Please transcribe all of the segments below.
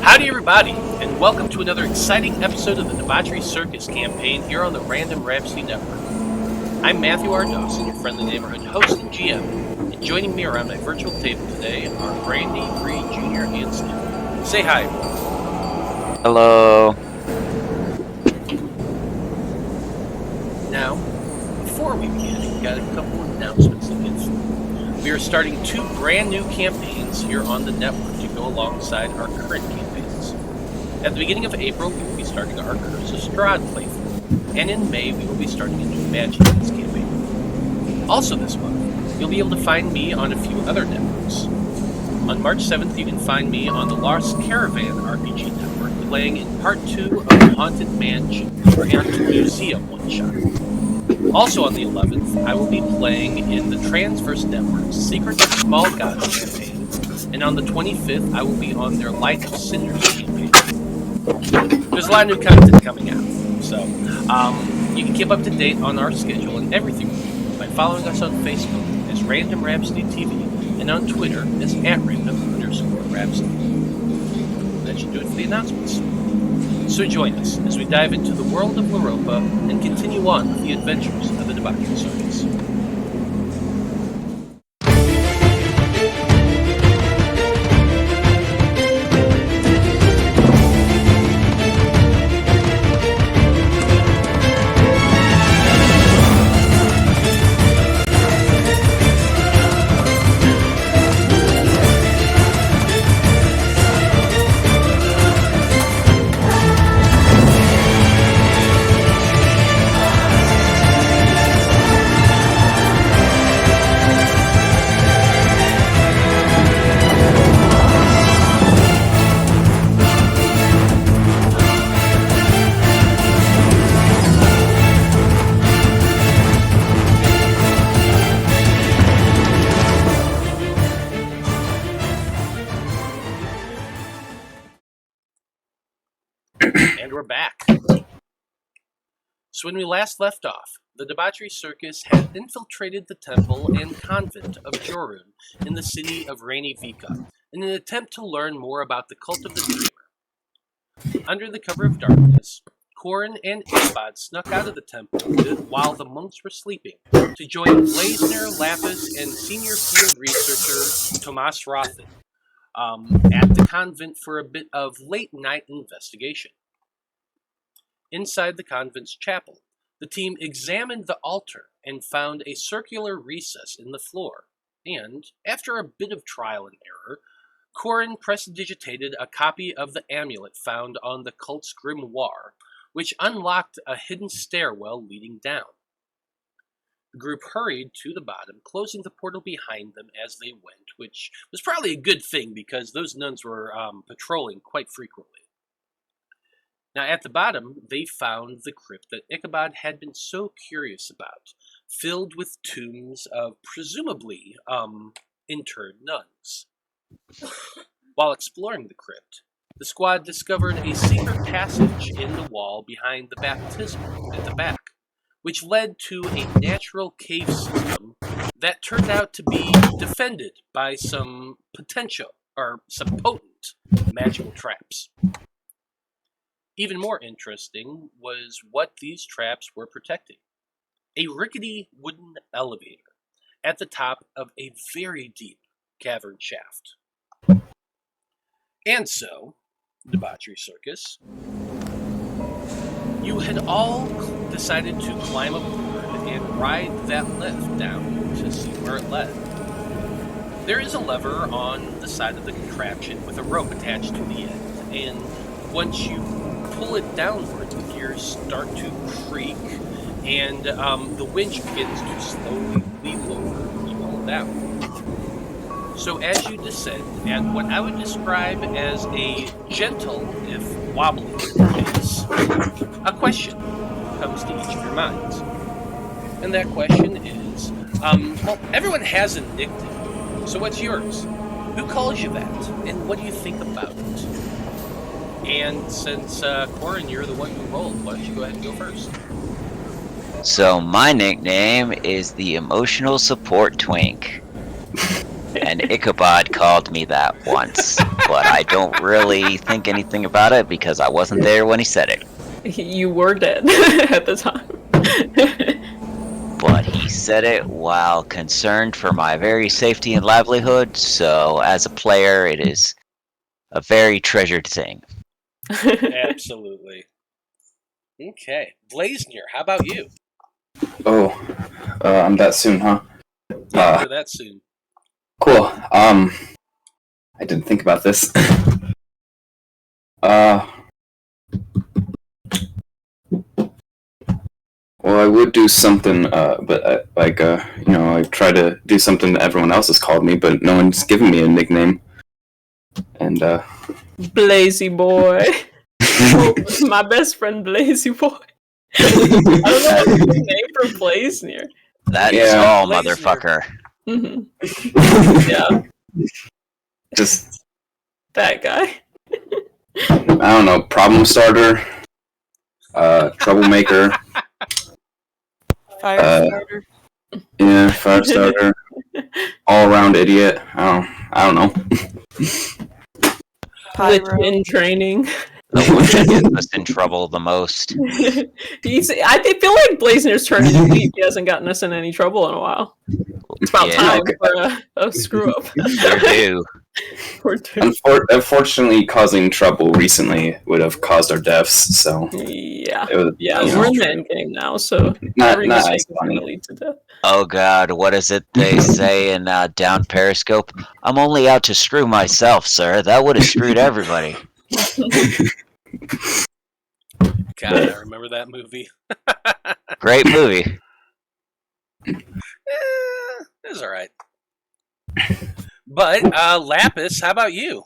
Howdy everybody, and welcome to another exciting episode of the Debauchery Circus Campaign here on the Random Rhapsody Network. I'm Matthew R. Dawson, your friendly neighborhood host and GM, and joining me around my virtual table today are Brandie, Brie, Jr., and Steve. Say hi, everyone. Hello. Now, before we begin, we've got a couple of announcements to get through. We are starting 2 brand new campaigns here on the network to go alongside our current campaigns. At the beginning of April, we will be starting our Curse of Strahd playthrough, and in May, we will be starting a new Magic Kids campaign. Also this month, you'll be able to find me on a few other networks. On March 7th, you can find me on the Lost Caravan RPG network, playing in Part 2 of the Haunted Mansion or Haunted Museum one-shot. Also on the 11th, I will be playing in the Transverse Network's Secret of Small Gods campaign, and on the 25th, I will be on their Light of Cinders campaign. There's a lot of new content coming out, so you can keep up to date on our schedule and everything by following us on Facebook as Random Rhapsody TV and on Twitter as @random_Rhapsody. That should do it for the announcements. So join us as we dive into the world of Loroupa and continue on with the adventures of the Debauchery Circus. And we're back. So when we last left off, the Debauchery Circus had infiltrated the temple and convent of Jorun in the city of Rainy Vika in an attempt to learn more about the cult of the Dreamer. Under the cover of darkness, Corin and Ichabod snuck out of the temple while the monks were sleeping to join Blaznir, Lapis, and senior field researcher Tomas Rothen at the convent for a bit of late-night investigation. Inside the convent's chapel, the team examined the altar and found a circular recess in the floor, and, after a bit of trial and error, Corin prestidigitated a copy of the amulet found on the cult's grimoire, which unlocked a hidden stairwell leading down. The group hurried to the bottom, closing the portal behind them as they went, which was probably a good thing because those nuns were patrolling quite frequently. Now, at the bottom, they found the crypt that Ichabod had been so curious about, filled with tombs of presumably interred nuns. While exploring the crypt, the squad discovered a secret passage in the wall behind the baptismal at the back, which led to a natural cave system that turned out to be defended by some potent magical traps. Even more interesting was what these traps were protecting. A rickety wooden elevator at the top of a very deep cavern shaft. And so, Debauchery Circus, you had all decided to climb aboard and ride that lift down to see where it led. There is a lever on the side of the contraption with a rope attached to the end, and once you pull it downward, the gears start to creak, and the winch begins to slowly lower you all down. So as you descend at what I would describe as a gentle, if wobbly, pace, a question comes to each of your minds. And that question is, well, everyone has a nickname, so what's yours? Who calls you that? And what do you think about it? And since, Corin, you're the one who rolled, why don't you go ahead and go first? So my nickname is the Emotional Support Twink. And Ichabod called me that once, but I don't really think anything about it because I wasn't there when he said it. You were dead at the time. But he said it while concerned for my very safety and livelihood, so as a player, it is a very treasured thing. Absolutely. Okay. Blaznir, how about you? Oh, I'm that soon, huh? Yeah, you're that soon. Cool. I didn't think about this. Well, I would do something, but I try to do something that everyone else has called me, but no one's given me a nickname. And Blazy boy. My best friend, Blazy boy. I don't know what's the name for Blaznir. That is all, motherfucker. Mm-hmm. Yeah. Just that guy. I don't know, problem starter, troublemaker. Fire starter. Yeah, fire starter. All around idiot. I don't know. Pyro. In training. The one that gets us in trouble the most. I feel like Blaznir's turning to leave. He hasn't gotten us in any trouble in a while. It's about time for a screw up. We're due. Unfortunately, causing trouble recently would have caused our deaths. So yeah, we're in the end game now, so not every as mistake is funny. going to lead to death. Oh God, what is it they say in Down Periscope? I'm only out to screw myself, sir. That would have screwed everybody. God, I remember that movie. Great movie. It was alright. But, Lapis, how about you?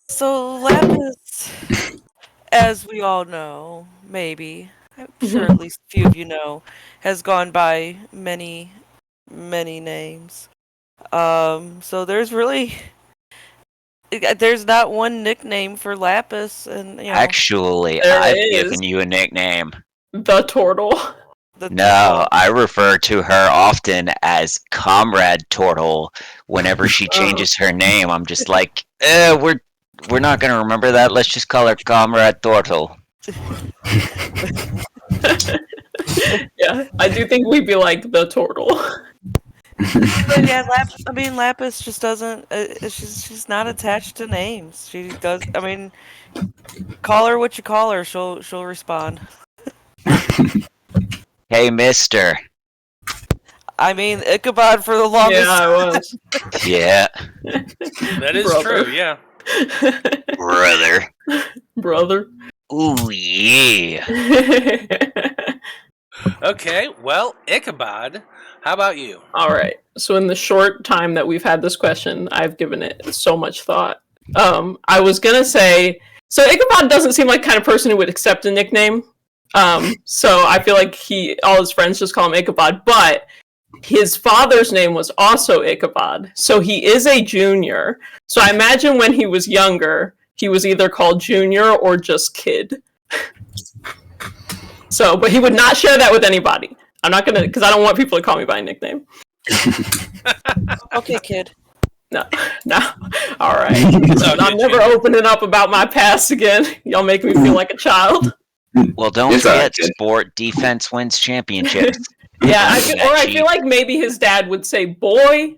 So, Lapis, as we all know, maybe, I'm sure at least a few of you know, has gone by many, many names. So there's not one nickname for Lapis, and Actually, I've given you a nickname. The Turtle. No, I refer to her often as Comrade Turtle. Whenever she changes her name, I'm just like, we're not gonna remember that. Let's just call her Comrade Turtle. Yeah, I do think we'd be like the Turtle. But yeah, Lapis just doesn't. She's not attached to names. She does. I mean, call her what you call her. She'll respond. Hey, Mister. I mean, Ichabod for the longest. Yeah, I was. Yeah. That is true. Yeah. Brother. Ooh, yeah. Okay, well, Ichabod, how about you? All right. So in the short time that we've had this question, I've given it so much thought. I was gonna say, so Ichabod doesn't seem like the kind of person who would accept a nickname. So I feel like all his friends just call him Ichabod, but his father's name was also Ichabod, so he is a junior. So I imagine when he was younger, he was either called Junior or just Kid. So, but he would not share that with anybody. I'm not gonna, because I don't want people to call me by a nickname. Okay, Kid. No. All right. I'm never opening up about my past again. Y'all make me feel like a child. Well, don't forget, sport defense wins championships. Yeah, I feel like maybe his dad would say, boy,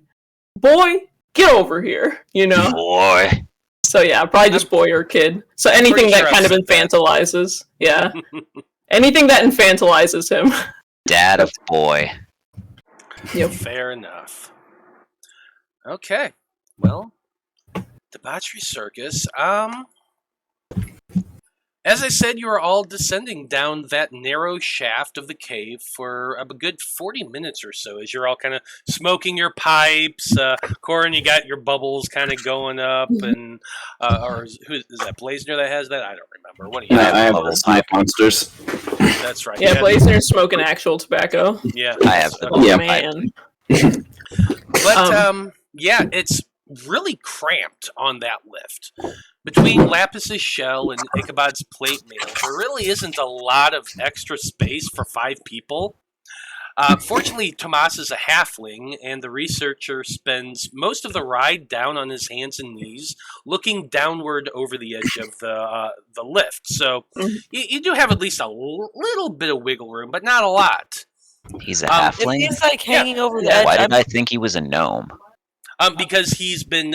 get over here, Boy. So yeah, probably just boy or kid. So anything that kind of infantilizes. Yeah. Anything that infantilizes him. Dad of boy. Yep. Fair enough. Okay. Well, Debauchery Circus. As I said, you are all descending down that narrow shaft of the cave for a good 40 minutes or so as you're all kind of smoking your pipes. Corin, you got your bubbles kind of going up, and or is that Blaznir that has that? I don't remember. What do you have? I have bubbles. I have monsters. That's right. Yeah, Blaznir's smoking actual tobacco. Yeah, I have the man. But yeah, it's really cramped on that lift. Between Lapis's shell and Ichabod's plate mail, there really isn't a lot of extra space for 5 people. Fortunately, Tomas is a halfling, and the researcher spends most of the ride down on his hands and knees, looking downward over the edge of the lift. So you do have at least a little bit of wiggle room, but not a lot. He's a If halfling? he's like hanging over the edge, Why did I think he was a gnome? Because he's been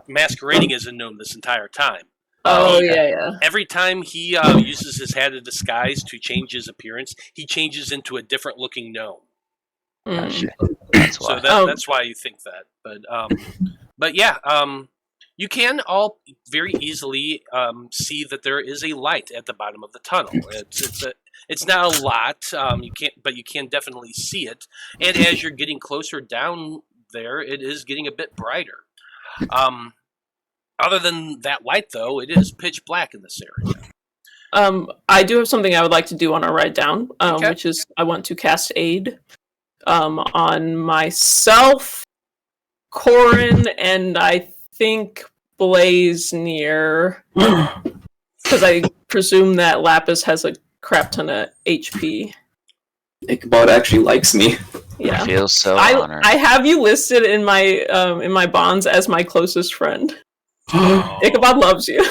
masquerading as a gnome this entire time. Oh, yeah. Every time he uses his hat of disguise to change his appearance, he changes into a different looking gnome. Gotcha. That's why. So that's why you think that. But yeah, you can all very easily see that there is a light at the bottom of the tunnel. It's not a lot, but you can definitely see it. And as you're getting closer down there, it is getting a bit brighter. Other than that light, though, it is pitch black in this area. I do have something I would like to do on our ride down, Okay. which is I want to cast Aid on myself, Corin, and I think Blaznir, because I presume that Lapis has a crap ton of HP. Ichabod actually likes me. Yeah, I feel so honored. I have you listed in my bonds as my closest friend. Ichabod loves you.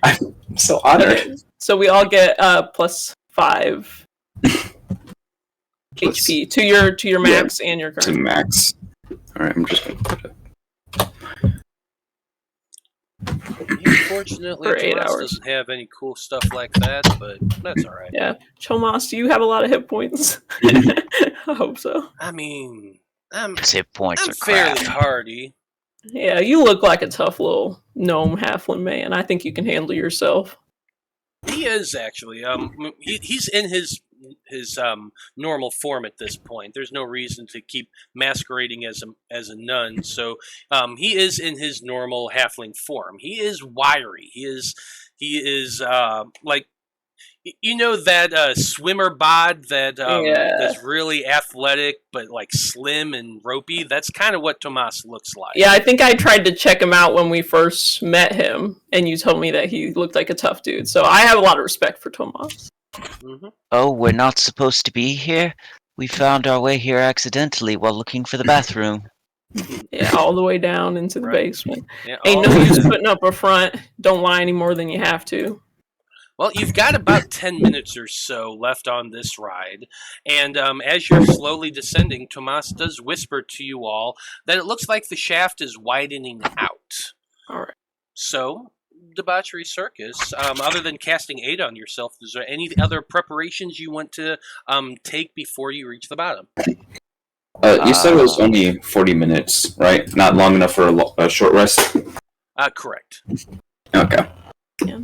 I'm so honored. So we all get +5 HP to your max and your To current. max. Alright, I'm just gonna put it. Unfortunately, For 8 Tomas hours. doesn't have any cool stuff like that, but that's all right. Yeah, Chomas, do you have a lot of hit points? I hope so. I mean, I'm His hit points are fairly crap. hardy. Yeah, you look like a tough little gnome halfling man. I think you can handle yourself. He is actually. He's in his normal form at this point. There's no reason to keep masquerading as a nun. So he is in his normal halfling form. He is wiry. He is like, you know, that swimmer bod that that's really athletic but like slim and ropey. That's kind of what Tomas looks like. Yeah, I think I tried to check him out when we first met him, and you told me that he looked like a tough dude. So I have a lot of respect for Tomas. Mm-hmm. Oh, we're not supposed to be here? We found our way here accidentally while looking for the bathroom. Yeah, all the way down into the Right. basement. Yeah, Ain't all no of use that. putting up a front. Don't lie any more than you have to. Well, you've got about 10 minutes or so left on this ride, and as you're slowly descending, Tomas does whisper to you all that it looks like the shaft is widening out. All right. So, Debauchery Circus, other than casting Aid on yourself, is there any other preparations you want to take before you reach the bottom? You said it was only 40 minutes, right? Not long enough for a short rest? Correct. Okay. Yeah.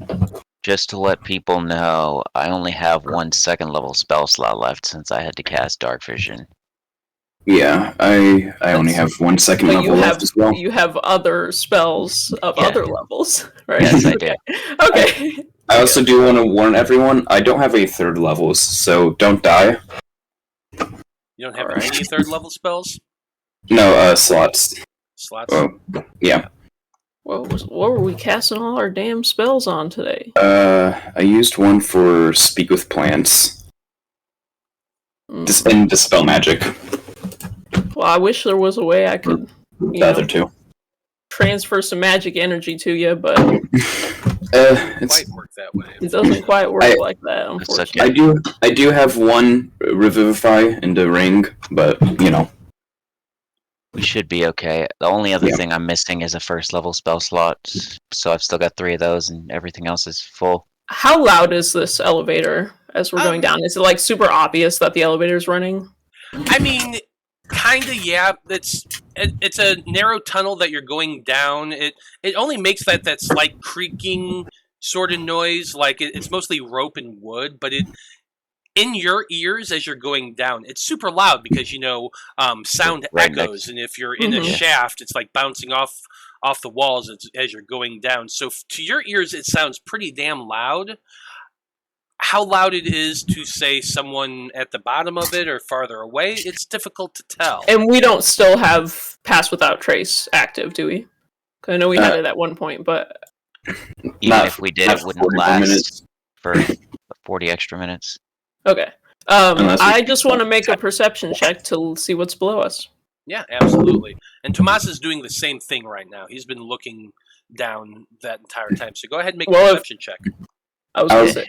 Just to let people know, I only have 1 second level spell slot left since I had to cast Dark Vision. Yeah, I only have 1 second But level left as well. you have other spells of Yeah. other levels, right? Yes, I do. Okay. I also do want to warn everyone, I don't have any third levels, so don't die. You don't have Alright. any third level spells? No, slots. Slots? Oh, yeah. What were we casting all our damn spells on today? I used one for Speak with Plants. And Dispel Magic. Well, I wish there was a way I could The other two. transfer some magic energy to you, but It's, Quite work that way. it doesn't quite work like that, It's unfortunately. okay. I do have one Revivify in the ring, but you know. We should be okay. The only other Yeah. thing I'm missing is a first level spell slot, so I've still got 3 of those, and everything else is full. How loud is this elevator as we're going down? Is it like super obvious that the elevator's running? I mean, kinda, yeah. It's a narrow tunnel that you're going down. It only makes that slight creaking sort of noise. Like it's mostly rope and wood, but in your ears as you're going down, it's super loud because sound Right echoes, and if you're in a Mhm. shaft, it's like bouncing off the walls as you're going down. So to your ears, it sounds pretty damn loud. How loud it is to say someone at the bottom of it or farther away, it's difficult to tell. And we don't still have Pass Without Trace active, do we? 'Cause I know we had it at one point, but Even if we did, it wouldn't 40 more last minutes. for 40 extra minutes. okay. I just want to make a perception check to see what's below us. Yeah, absolutely. And Tomas is doing the same thing right now. He's been looking down that entire time. So go ahead and make a perception check. I was gonna say,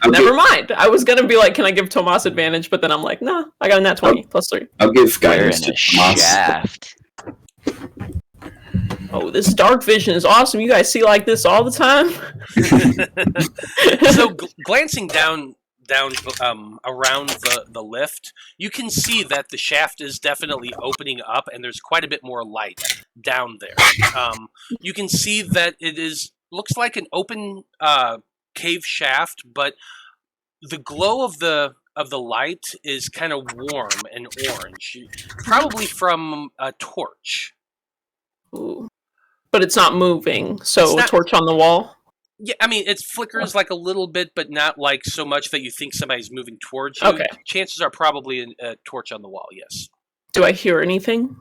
never mind. I was gonna be like, can I give Tomas advantage? But then I'm like, nah, I got a nat 20 plus 3. I'll give We're guidance in to a Tomas. shaft. Oh, this dark vision is awesome. You guys see like this all the time? So glancing down around the lift, you can see that the shaft is definitely opening up, and there's quite a bit more light down there. You can see that looks like an open cave shaft, but the glow of the light is kind of warm and orange, probably from a torch. Ooh. But it's not moving, so It's not- a torch on the wall. Yeah, I mean, it flickers like a little bit, but not like so much that you think somebody's moving towards you. Okay. Chances are probably a torch on the wall, yes. Do I hear anything?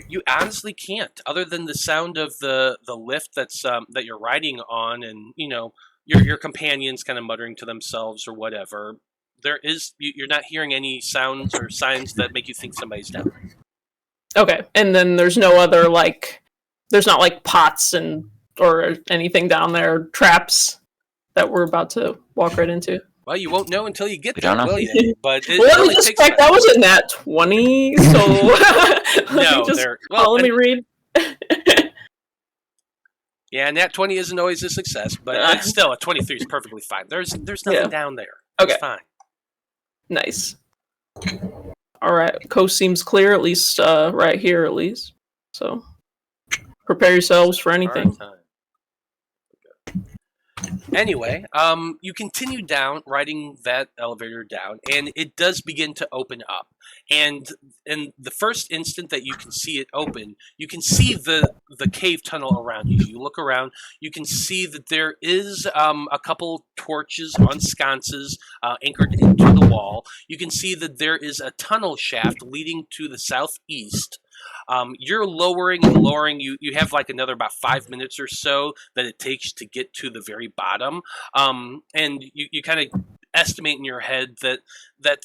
You honestly can't, other than the sound of the lift that's that you're riding on, and your companions kind of muttering to themselves or whatever. You're not hearing any sounds or signs that make you think somebody's down. Okay, and then there's no other there's not like pots or anything down there, traps that we're about to walk right into. Well, you won't know until you get We there, don't know. will you? But it Well, let only me just takes check. That was a nat 20, so let me read. Yeah, nat 20 isn't always a success, but it's still a 23 is perfectly fine. There's nothing down there. Okay. It's fine. Nice. All right, coast seems clear, at least right here, at least. So prepare yourselves for anything. All right, Anyway, you continue down, riding that elevator down, and it does begin to open up. And in the first instant that you can see it open, you can see the cave tunnel around you. You look around, you can see that there is a couple torches on sconces anchored into the wall. You can see that there is a tunnel shaft leading to the southeast. You're lowering and lowering. You have like another about 5 minutes or so that it takes to get to the very bottom. And you kind of estimate in your head that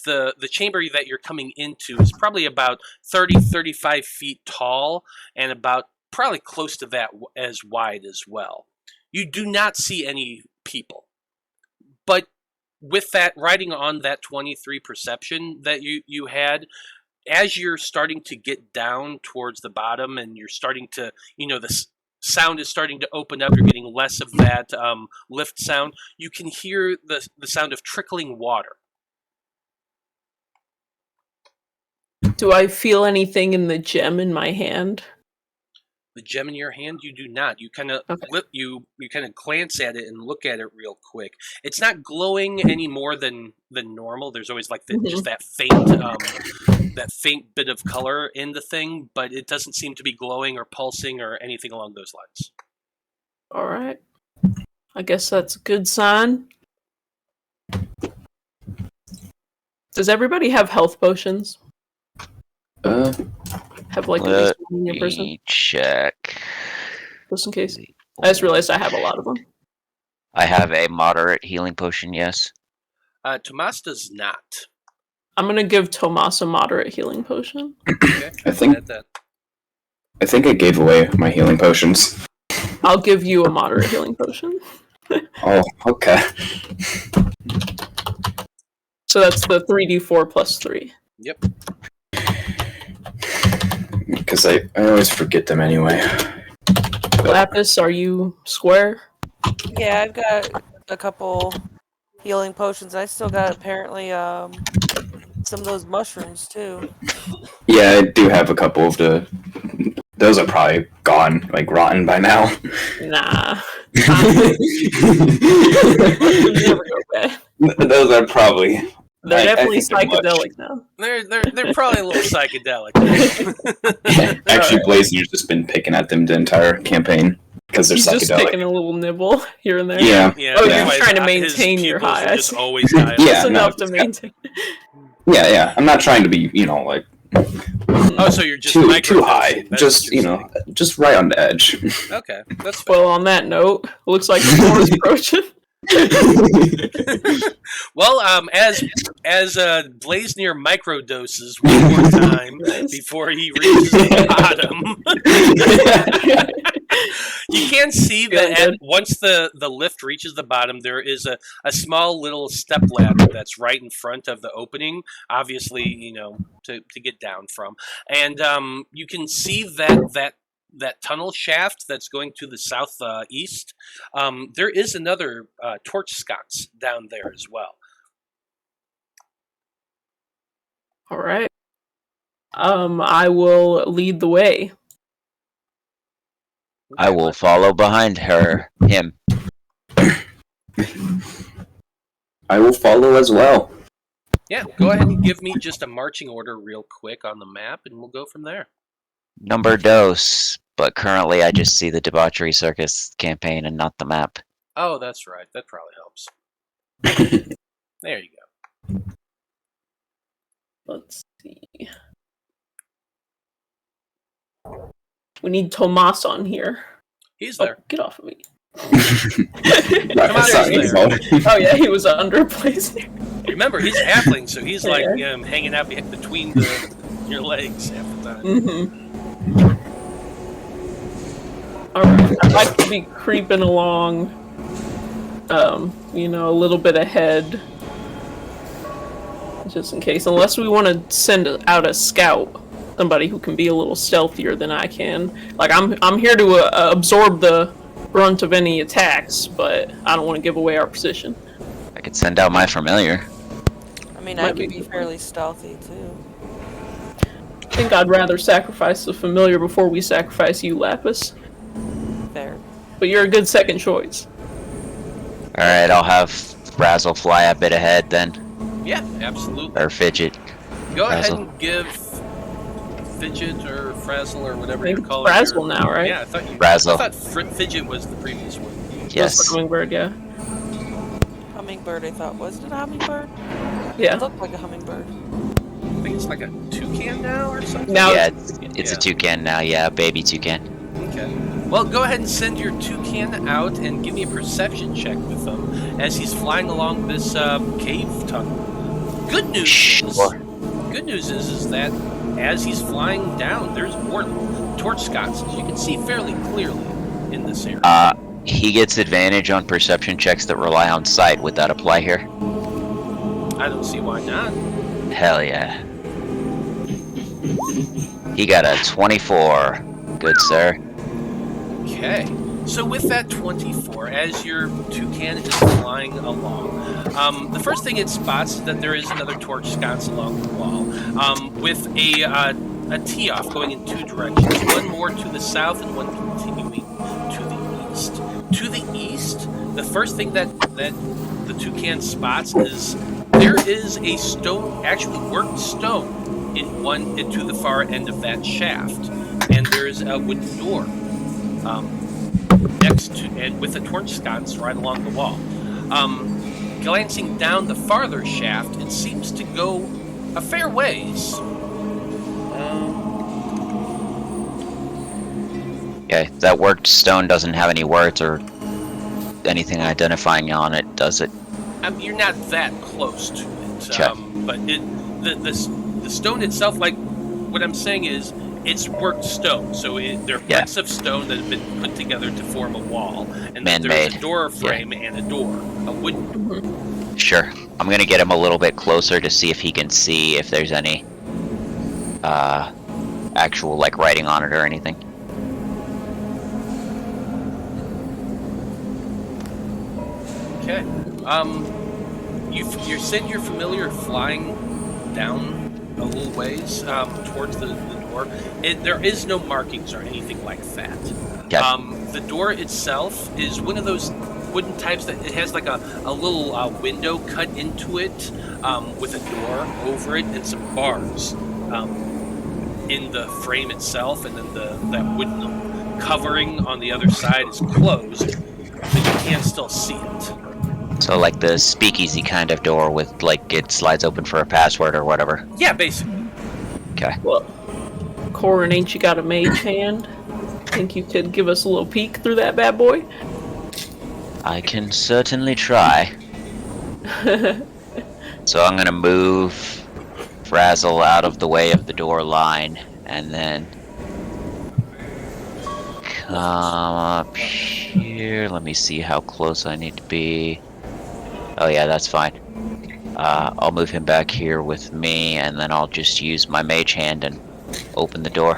the chamber that you're coming into is probably about 35 feet tall and about probably close to that as wide as well. You do not see any people. But with that, riding on that 23 perception that you had, as you're starting to get down towards the bottom and you're starting to, the sound is starting to open up, you're getting less of that lift sound, you can hear the sound of trickling water. Do I feel anything in the gem in my hand? The gem in your hand, you do not. You kind of you kind of glance at it and look at it real quick. It's not glowing any more than normal. There's always like just that faint bit of color in the thing, but it doesn't seem to be glowing or pulsing or anything along those lines. All right. I guess that's a good sign. Does everybody have health potions? Have like at least one in your person? Check. Just in case. I just realized I have a lot of them. I have a moderate healing potion, yes. Tomas does not. I'm gonna give Tomas a moderate healing potion. Okay. I think I gave away my healing potions. I'll give you a moderate healing potion. Oh, okay. So that's the 3d4 plus 3. Yep. Because I always forget them anyway. Lapis, are you square? Yeah, I've got a couple healing potions. I still got apparently some of those mushrooms too. Yeah, I do have a couple of those are probably gone, like rotten by now. Nah. Never go bad. Those are probably. They're definitely think they're psychedelic now. They're probably a little psychedelic. Actually, Blaznir's just been picking at them the entire campaign because they're He's psychedelic. just taking a little nibble here and there. Yeah. Oh, yeah. you're trying to maintain his your pupils high. are I just see. always high. Yeah. That's no, enough to maintain. Yeah. I'm not trying to be, like Oh, so you're just too high. That's Just what you're just right on the edge. saying. Okay, that's fair. Well, on that note, looks like the floor is approaching. Well, as Blaznir microdoses one more time before he reaches the bottom, you can see that once the lift reaches the bottom, there is a small little step ladder that's right in front of the opening, obviously, to get down from. And you can see that tunnel shaft that's going to the southeast. There is another torch sconce down there as well. All right. I will lead the way. I will follow behind him. I will follow as well. Yeah, go ahead and give me just a marching order real quick on the map, and we'll go from there. Number dos, but currently I just see the Debauchery Circus Campaign and not the map. Oh, that's right. That probably helps. There you go. Let's see. We need Tomas on here. He's there. Oh, get off of me. Oh yeah, he was under a place. Remember, he's a halfling, so he's like hanging out between your legs half the time. Mm-hmm. Alright, I'd like to be creeping along, a little bit ahead. Just in case, unless we want to send out a scout. Somebody who can be a little stealthier than I can. Like, I'm here to absorb the brunt of any attacks, but I don't want to give away our position. I could send out my familiar. I mean, I could be fairly stealthy, too. I think I'd rather sacrifice the familiar before we sacrifice you, Lapis. Fair. But you're a good second choice. Alright, I'll have Razzle fly a bit ahead then. Yeah, absolutely. Or Fidget. Go Razzle. ahead and give Fidget or Frazzle or whatever I think you call it's it. Frazzle now, right? Yeah, I thought Razzle. I thought Fidget was the previous one. Yes. Hummingbird, yeah. Hummingbird, I thought. Was it a hummingbird? Yeah. It looked like a hummingbird. I think it's like a toucan now or something. Now Yeah, it's a toucan now. Yeah, baby toucan. Okay. Well, go ahead and send your toucan out and give me a perception check with him as he's flying along this cave tunnel. Good news is that as he's flying down, there's more torch sconces. You can see fairly clearly in this area. He gets advantage on perception checks that rely on sight. Would that apply here? I don't see why not. Hell yeah. He got a 24. Good, sir. Okay. So with that 24, as your toucan is flying along, the first thing it spots is that there is another torch sconce along the wall, with a tee-off going in two directions, one more to the south and one continuing to the east. To the east, the first thing that the toucan spots is there is a stone, actually worked stone, into the far end of that shaft, and there is a wooden door next to, and with a torch sconce right along the wall. Glancing down the farther shaft, it seems to go a fair ways. Okay, that worked stone doesn't have any words or anything identifying on it, does it? You're not that close to it, Okay. but the stone itself, like what I'm saying is, it's worked stone, so there are flecks of stone that have been put together to form a wall, and then there's a door frame and a door, a wooden. Sure. I'm gonna get him a little bit closer to see if he can see if there's any actual like writing on it or anything. Okay. You send your familiar flying down a little ways towards the door. There is no markings or anything like that. Okay. The door itself is one of those wooden types that it has like a little window cut into it with a door over it and some bars in the frame itself, and then that wooden covering on the other side is closed, but you can still see it. So like the speakeasy kind of door with like it slides open for a password or whatever. Yeah, basically. Okay. Well, Corin, ain't you got a mage hand? Think you could give us a little peek through that bad boy? I can certainly try. So I'm gonna move Frazzle out of the way of the door line, and then come up here. Let me see how close I need to be. Oh yeah, that's fine. I'll move him back here with me, and then I'll just use my mage hand and open the door.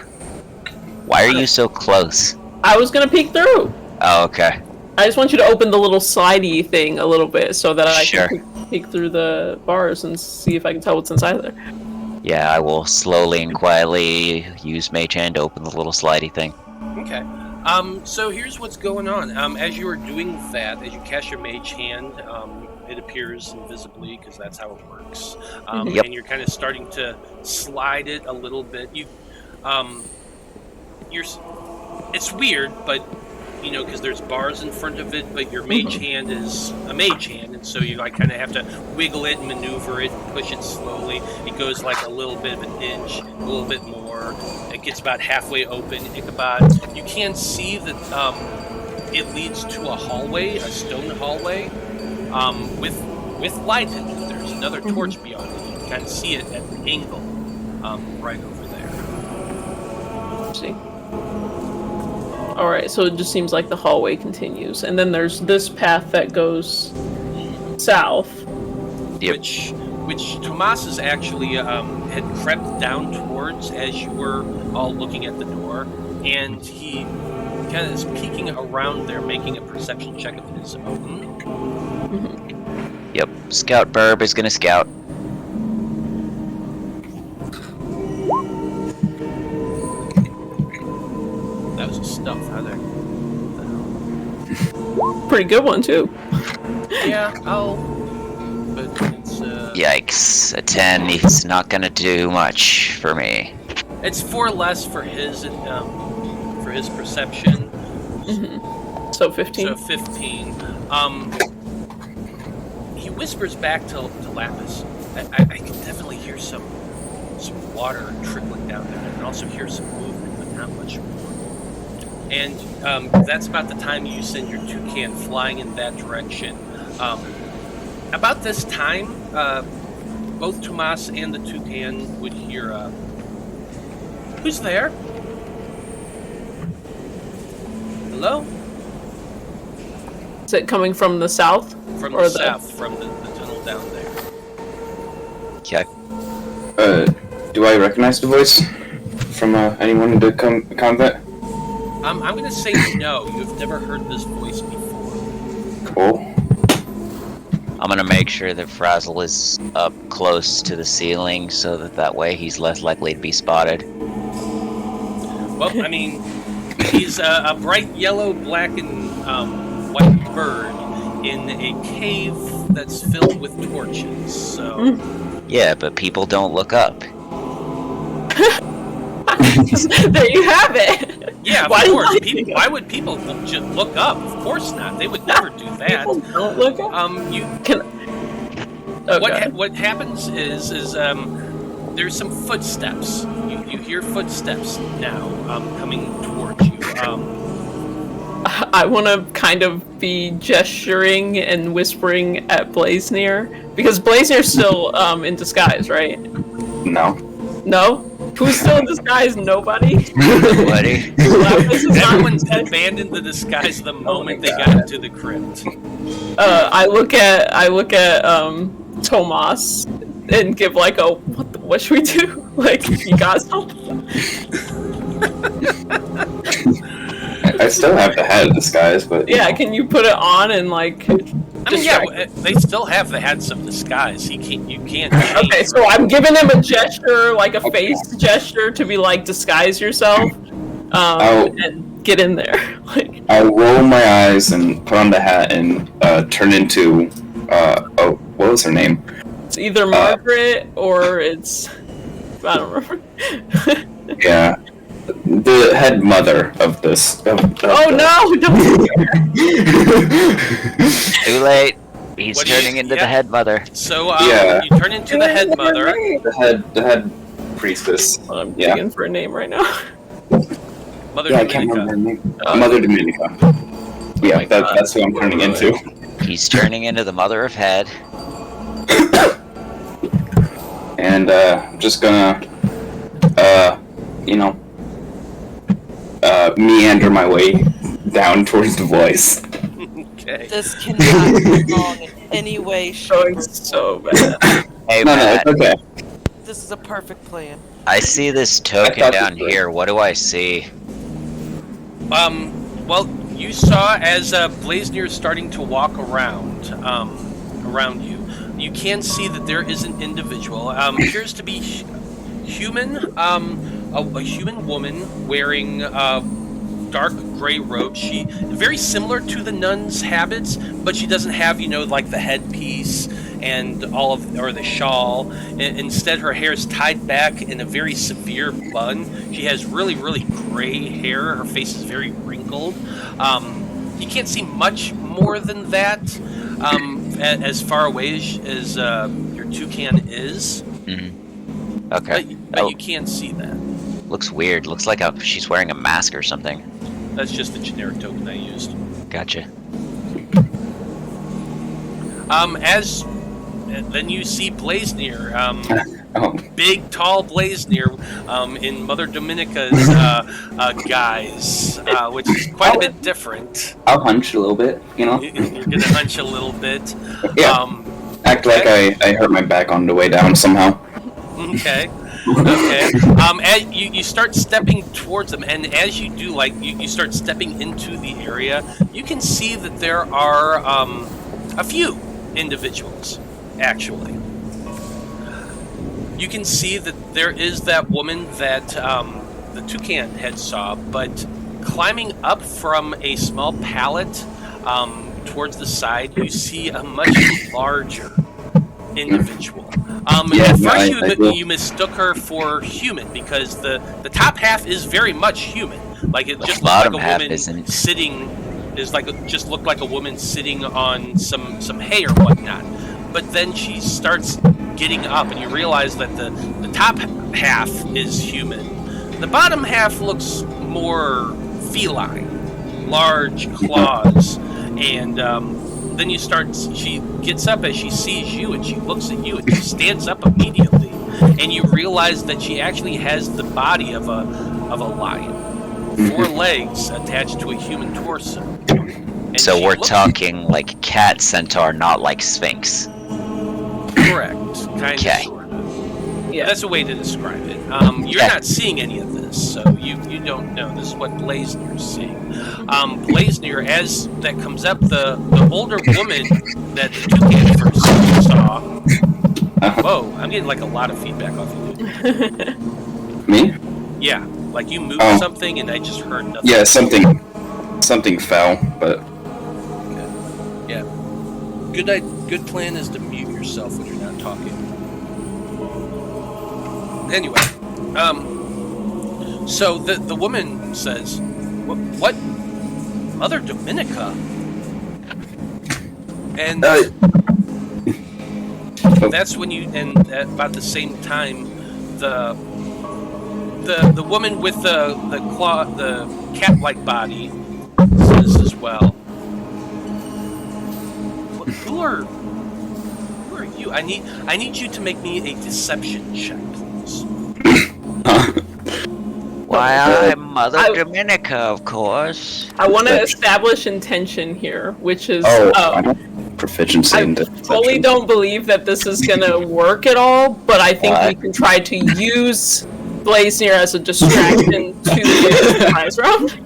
Why are you so close? I was gonna peek through. Oh, okay. I just want you to open the little slidey thing a little bit so that I Sure. can peek through the bars and see if I can tell what's inside there. Yeah, I will slowly and quietly use mage hand to open the little slidey thing. Okay. So here's what's going on. As you are doing that, as you cast your mage hand, it appears invisibly because that's how it works. Yep. And you're kind of starting to slide it a little bit. It's weird, but you know, because there's bars in front of it, but your mage hand is a mage hand, and so you like kind of have to wiggle it and maneuver it, and push it slowly. It goes like a little bit of an inch, a little bit more. It gets about halfway open. Ichabod, you can see that it leads to a hallway, a stone hallway, with light in it. There's another torch beyond it. You can kind of see it at an angle, right over there. Let's see. Alright, so it just seems like the hallway continues. And then there's this path that goes south. Yep. Which Tomas is actually had crept down towards as you were all looking at the door, and he kind of is peeking around there, making a perception check of his own. Yep. Scout Burb is gonna scout. That was a stuff. How there? Pretty good one, too. Yeah, but it's Yikes. A 10. He's not gonna do much for me. it's 4 less for his perception. So 15. So 15. He whispers back to Lapis. I can definitely hear some water trickling down there. I can also hear some movement, but not much more. And that's about the time you send your toucan flying in that direction. About this time, both Tomas and the toucan would hear, who's there? Hello? Is it coming from the south? From Or the the- south, from the tunnel down there. Okay. Do I recognize the voice from anyone in the convent? I'm going to say no. You've never heard this voice before. Cool. I'm gonna make sure that Frazzle is up close to the ceiling so that way he's less likely to be spotted. Well, I mean, he's a bright yellow, black, and white bird in a cave that's filled with torches. So Yeah, but people don't look up. There you have it. yeah, of Why course. not? Why would people just look up? Of course not. They would never do that. People don't look up. You Can. Oh, God. what happens is there's some footsteps. You hear footsteps now coming towards you. I want to kind of be gesturing and whispering at Blaznir because Blaznir's still in disguise, right? No. No? Who's still in disguise? Nobody? Buddy. Lapis is not in Everyone's disguise. abandoned the disguise the moment they God. got into the crypt. I look at Tomas and give like a what should we do? Like you got something? I still have the head disguise, but Yeah, can you put it on and like I mean, yeah, distract- they still have the heads of disguise. You can't change. Okay, so I'm giving him a gesture, like a face gesture to be like disguise yourself. And get in there. Like I'll roll my eyes and put on the hat and turn into what was her name? it's either Margaret or it's I don't remember. Yeah, the head mother of this. Oh no! Don't Too late. He's What do you- turning into yeah. the head mother. So Yeah. you turn into the head mother. The head priestess. I'm Yeah. digging for a name right now. Mother Yeah, I can't remember Dominica. her name. Mother Dominica. Yeah, my God. that's who I'm turning into. He's turning into the Mother of Head. And I'm just gonna, meander my way down towards the voice. Okay. This cannot go wrong in any way, shape, Going or so form. bad. Hey, No, Matt, it's okay. This is a perfect plan. I see this token thought down you were. here. What do I see? Well, you saw as Blaznir is starting to walk around you. You can see that there is an individual. Appears to be human. A human woman wearing dark gray robes. She very similar to the nuns' habits, but she doesn't have like the headpiece and or the shawl. Instead, her hair is tied back in a very severe bun. She has really, really gray hair. Her face is very wrinkled. You can't see much more than that as far away as your toucan is. Mm-hmm. Okay. But you can't see that. Looks weird. Looks like she's wearing a mask or something. That's just the generic token I used. Gotcha. Then you see Blaznir, big, tall Blaznir, in Mother Dominica's guise, which is quite a bit different. I'll hunch a little bit, You're gonna hunch a little bit. Yeah. Act like I hurt my back on the way down somehow. Okay. Okay. As you start stepping towards them, and as you do, you start stepping into the area, you can see that there are a few individuals, actually. You can see that there is that woman that the toucan had saw, but climbing up from a small pallet towards the side, you see a much larger individual. At first you mistook her for human because the top half is very much human. Like it just looks like a woman sitting just looked like a woman sitting on some hay or whatnot. But then she starts getting up and you realize that the top half is human. The bottom half looks more feline, large claws, and then she gets up as she sees you and she looks at you and she stands up immediately, and you realize that she actually has the body of a lion, 4 legs attached to a human torso. And so we're talking like cat centaur, not like sphinx. Correct, kind of, Okay. sort of. Yeah. That's a way to describe it. You're not seeing any of this, so you don't know. This is what Blaznir's seeing. Blaznir, as that comes up, the older woman that the toucan first saw. Whoa, I'm getting like a lot of feedback off of you. Me? Yeah, like you moved something and I just heard nothing. Yeah, something fell, but... Okay. Yeah. Good plan is to mute yourself when you're not talking. Anyway, so the woman says, "What, Mother Dominica?" And that's when and at about the same time, the woman with the cat-like body says as well, Who are you? I need you to make me a deception check, please. Why, I'm Mother Dominica, of course. I want to establish intention here, which is I have proficiency in I deception. fully don't believe that this is gonna work at all, but I think we can try to use Blaznir as a distraction to the surprise round.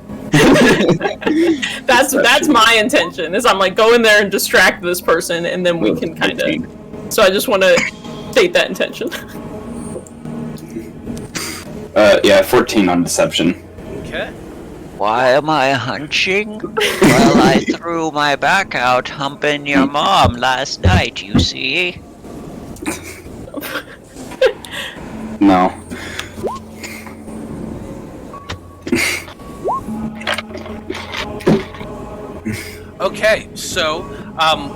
That's my intention. Is I'm like go in there and distract this person, and then we can kind of. So I just want to state that intention. 14 on deception. Okay. Why am I hunching? Well, I threw my back out humping your mom last night, you see? No. Okay, so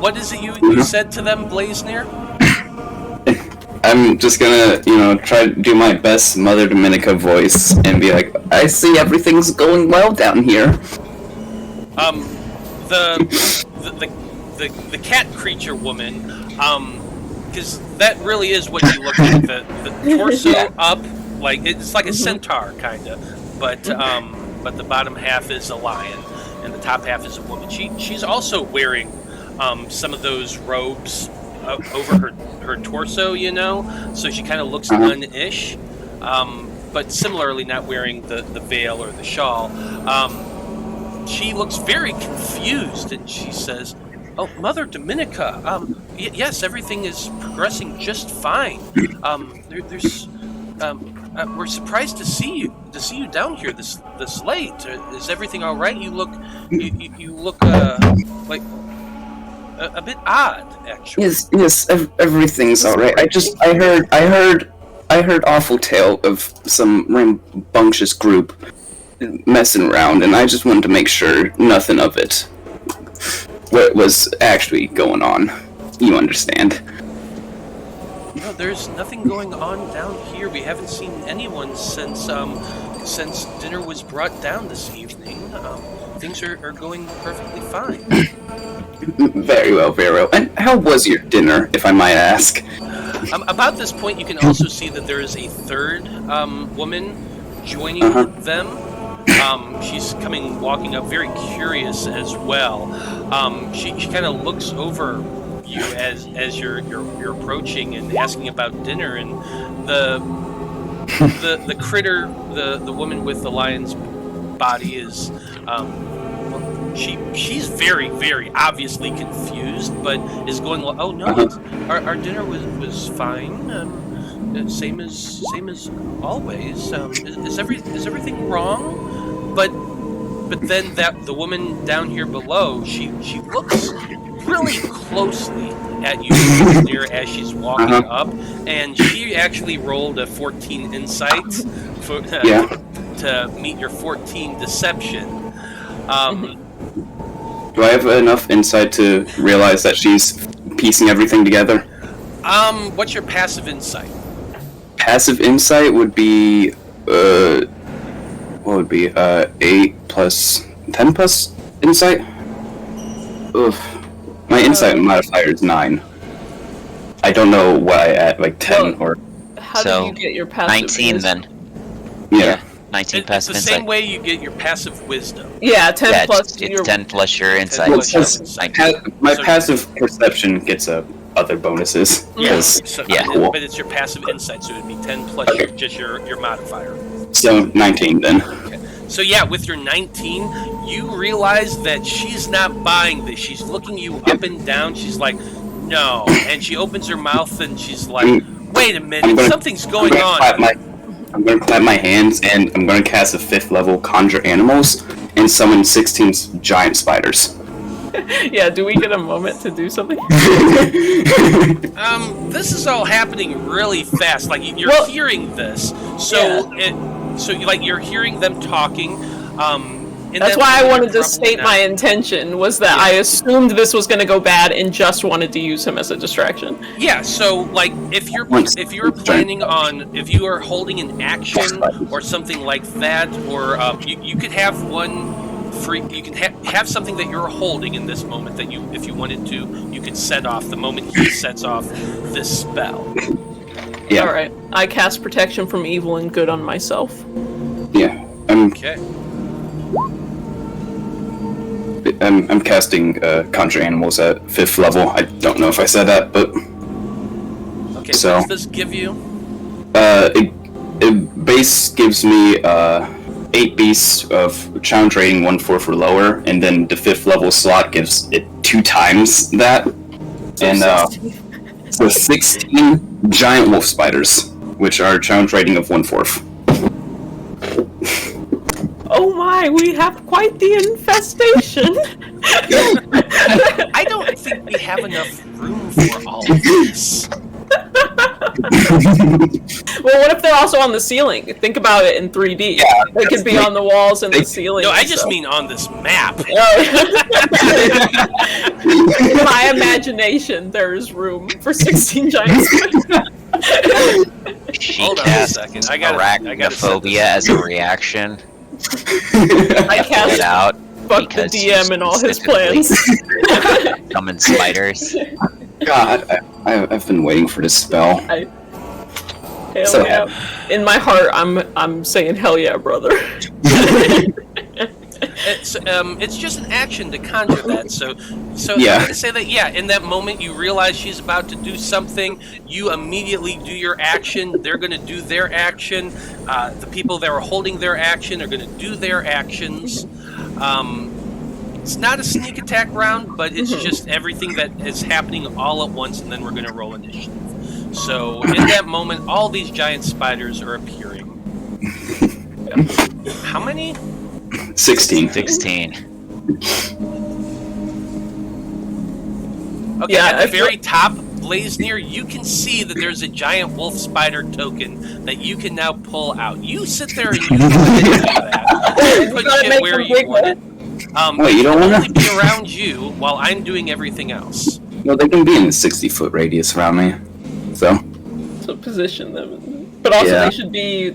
what is it you said to them, Blaznir? I'm just gonna, try to do my best Mother Dominica voice and be like, I see everything's going well down here. the cat creature woman, because that really is what you look at. The torso up, like it's like a centaur kind of, but the bottom half is a lion, and the top half is a woman. She's also wearing some of those robes over her torso, so she kind of looks nun-ish, but similarly not wearing the veil or the shawl. She looks very confused, and she says, "Oh, Mother Dominica, yes, everything is progressing just fine. We're surprised to see you down here this late. Is everything all right? You look like a bit odd, actually." Yes, everything's all right. I heard awful tale of some rambunctious group messing around, and I just wanted to make sure nothing of it what was actually going on. You understand? No, there's nothing going on down here. We haven't seen anyone since dinner was brought down this evening. Things are going perfectly fine. Very well, very well. And how was your dinner, if I might ask? About this point, you can also see that there is a third woman joining them. She's walking up, very curious as well. She kind of looks over you as you're approaching and asking about dinner, and the critter, the woman with the lion's body is she's very, very obviously confused, but is going, "Oh no, our dinner was fine. Same as always. Is everything wrong?" But then the woman down here below, she looks really closely at you, Blaznir, as she's walking up, and she actually rolled a 14 insight to meet your 14 deception. Do I have enough insight to realize that she's piecing everything together? What's your passive insight? Passive insight would be, what would be, 8 plus 10 plus insight? Ugh. My insight modifier is 9. I don't know why I add, like, 10 or... How do you get your passive 19 wisdom? then. Yeah. 19 passive It's the insight. same way you get your passive wisdom. Yeah, 10 Yeah, plus it's your... 10 plus your insight. Well, so it's- 19. My So- passive perception gets other bonuses. Yes, Yeah. Cool. but it's your passive insight, so it'd be 10 plus your modifier. So 19 then. So yeah, with your 19, you realize that she's not buying this. She's looking you up and down. She's like, "No," and she opens her mouth and she's like, "Wait a minute, something's going on." I'm going to clap my hands and I'm going to cast a 5th level Conjure Animals and summon 16 giant spiders. Yeah, do we get a moment to do something? This is all happening really fast. Like you're hearing this, so you're hearing them talking. And That's why I wanted to state my intention, was that I assumed this was going to go bad and just wanted to use him as a distraction. Yeah, so like if you are holding an action or something like that, or you could have one free. You can have something that you're holding in this moment that you, if you wanted to, you could set off the moment he sets off this spell. Yeah. All right, I cast protection from evil and good on myself. Yeah. Okay. I'm casting Conjure Animals at 5th level. I don't know if I said that, but... Okay, So- what does this give you? It base gives me 8 beasts of challenge rating 1/4 or lower, and then the 5th level slot gives it 2 times that. So 16 giant wolf spiders, which are challenge rating of 1/4. Oh my, we have quite the infestation! I don't think we have enough room for all of this. Well, what if they're also on the ceiling? Think about it in 3D. Yeah, they could be on the walls and the ceiling. No, I and just stuff. mean on this map. In my imagination, there's room for 16 giant spiders. She Hold on a cast second. I gotta set arachnophobia this. as a reaction. I Pull it cast out. Fuck the Because DM and all his specifically plans. summon spiders. God, I've been waiting for this spell. Hell So yeah. In my heart, I'm saying hell yeah, brother. It's just an action to conjure that. So Yeah. I'm gonna say that in that moment you realize she's about to do something. You immediately do your action. They're gonna do their action. The people that are holding their action are gonna do their actions. It's not a sneak attack round, but it's just everything that is happening all at once, and then we're gonna roll initiative. So in that moment, all these giant spiders are appearing. How many? 16. 16. Okay, Yeah, at I the very top, Blaznir, you can see that there's a giant wolf spider token that you can now pull out. You sit there and you do that. Put gotta shit make where some you big want ones. it. Wait, you don't can wanna? only be around you while I'm doing everything else. Well, they can be in a 60-foot radius around me. So, To position them. But also, Yeah. they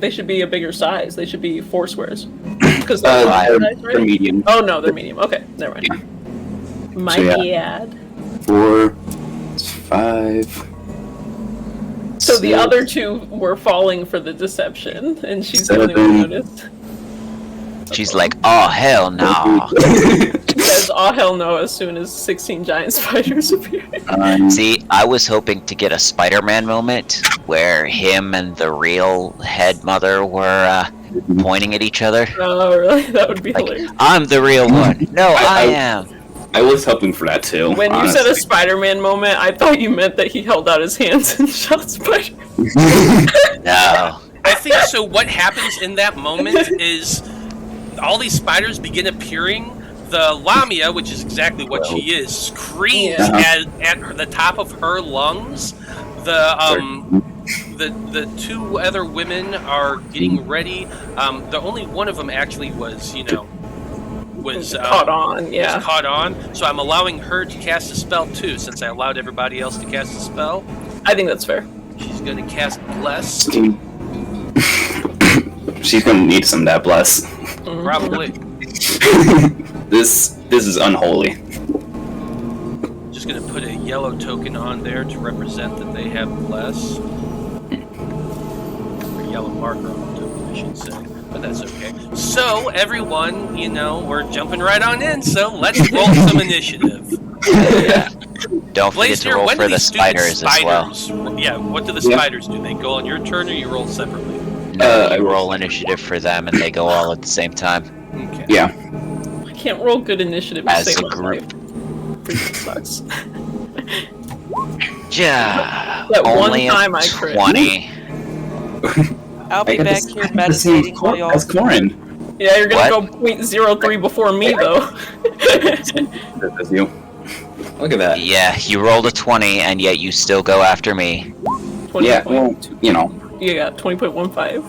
should be a bigger size. They should be 4 squares. Because they're medium. Oh no, they're medium. Okay, never mind. Yeah. My So, yeah. bad. 4, 5. So the other two were falling for the deception, and she's the only one who noticed. She's like, oh, hell no. She says, "Oh hell no!" as soon as 16 giant spiders appear. See, I was hoping to get a Spider-Man moment where him and the real head mother were pointing at each other. Oh really? That would be Like, hilarious. I'm the real one. No, I am. I was hoping for that too. When you honestly. said a Spider-Man moment, I thought you meant that he held out his hands and shot Spider. No. I think so. What happens in that moment is all these spiders begin appearing. The Lamia, which is exactly what she is, screams at the top of her lungs. The two other women are getting ready. The only one of them actually was Caught on, yeah. was caught on. So I'm allowing her to cast a spell too, since I allowed everybody else to cast a spell. I think that's fair. She's going to cast Bless. She's gonna need some of that bless. Probably. This is unholy. Just going to put a yellow token on there to represent that they have Bless. Or yellow marker on the token, I should say. But that's okay. So, everyone, we're jumping right on in, so let's roll some initiative. Yeah. Don't forget to Blaznir, roll when for do the these stupid spiders as well. Yeah, what do the spiders do? They go on your turn or you roll separately? No, you roll initiative for them and they go all at the same time. Okay. Yeah. I can't roll good initiative to As save a my group. life. Freaking sucks. Yeah. That one Only time a I crit. 20. I'll be I got back the- here I got the same meditating while y'all. as Corin. Yeah, you're gonna What? go 0.03 before me though. That's you. Look at that. Yeah, you rolled a 20 and yet you still go after me. 20 Yeah, point- well, you know. You got 20.15.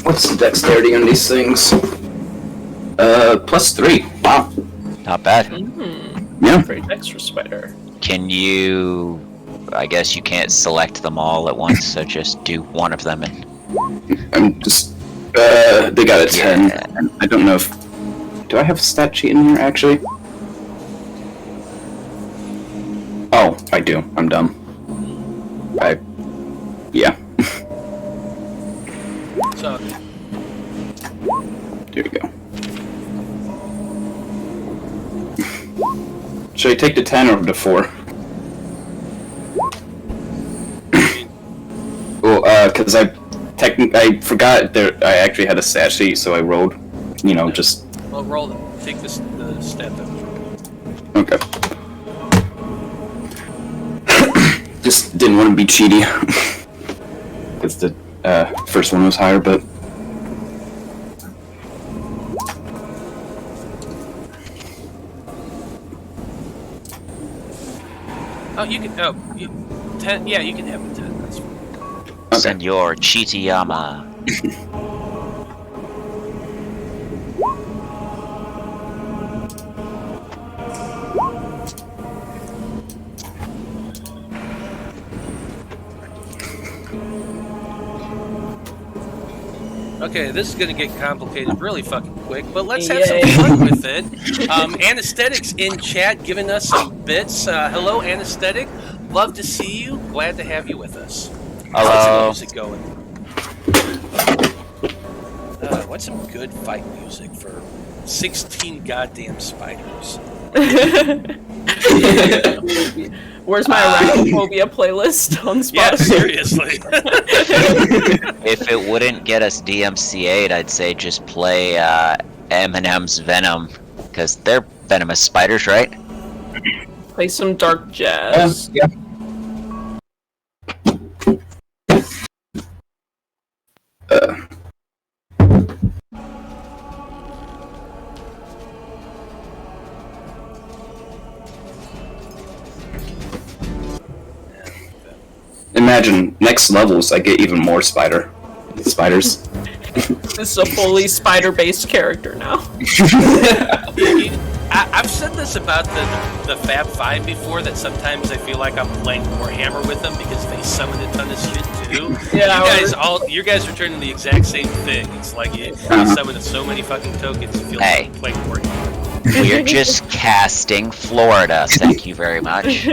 What's the dexterity on these things? +3. Wow. Not bad. Yeah. Great extra spider. Can you... I guess you can't select them all at once, so just do one of them and... I'm just. They got a 10. Yeah. And I don't know if. Do I have a stat sheet in here actually? Oh, I do. I'm dumb. Yeah. So, There we go. Should I take the 10 or the 4? Well, because I forgot there. I actually had a stat sheet, so I rolled. Just well, roll it. Take the stat then. okay. Just didn't want to be cheaty. Because the first one was higher, but Oh, you can. 10. Yeah, you can have a 10. That's fine. okay. Senor Chitayama. Okay, this is going to get complicated really fucking quick, but let's have some fun with it. Anesthetic's in chat giving us some bits. Hello, Anesthetic. Love to see you. Glad to have you with us. Hello. What's the music going? What's some good fight music for 16 goddamn spiders? Where's my arachnophobia playlist on Spotify? Yeah, seriously. If it wouldn't get us DMCA'd, I'd say just play Eminem's Venom, because they're venomous spiders, right? Play some dark jazz. Yeah. Imagine next levels I get even more spiders. This is a fully spider-based character now. I've said this about the Fab Five before, that sometimes I feel like I'm playing Warhammer with them because they summon a ton of shit too. Yeah, you guys are turning the exact same thing. It's like you summon so many fucking tokens, you feel like you're playing Warhammer. We're just casting Florida. Thank you very much.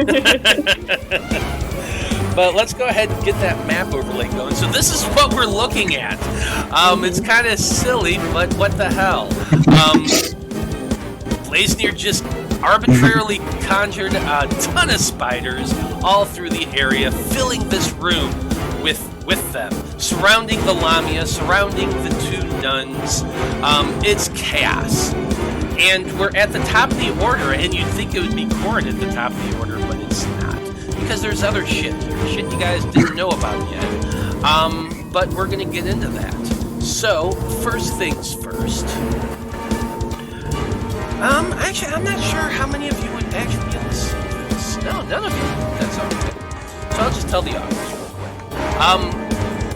But let's go ahead and get that map overlay going. So this is what we're looking at. It's kind of silly, but what the hell? Blaznir just arbitrarily conjured a ton of spiders all through the area, filling this room with them, surrounding the Lamia, surrounding the two nuns. It's chaos. And we're at the top of the order, and you'd think it would be Corin at the top of the order, but it's not. Because there's other shit you guys didn't know about yet. But we're gonna get into that. So, first things first. Actually, I'm not sure how many of you would actually get to see this. No, none of you. That's okay. So I'll just tell the audience real quick.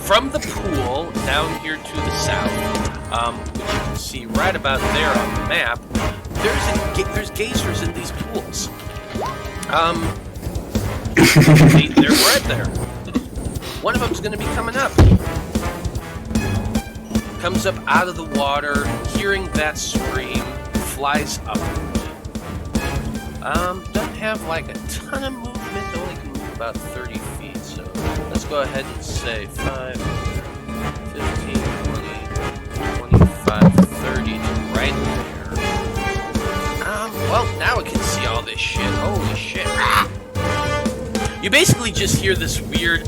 From the pool down here to the south, which you can see right about there on the map, there's geysers in these pools. They're right there. One of them's going to be coming up. Comes up out of the water, hearing that scream, flies upward. Doesn't have like a ton of movement, only can move about 30 feet, so let's go ahead and say 5, 15, 20, 25, 30 to right there. Well, now it can see all this shit. Holy shit. You basically just hear this weird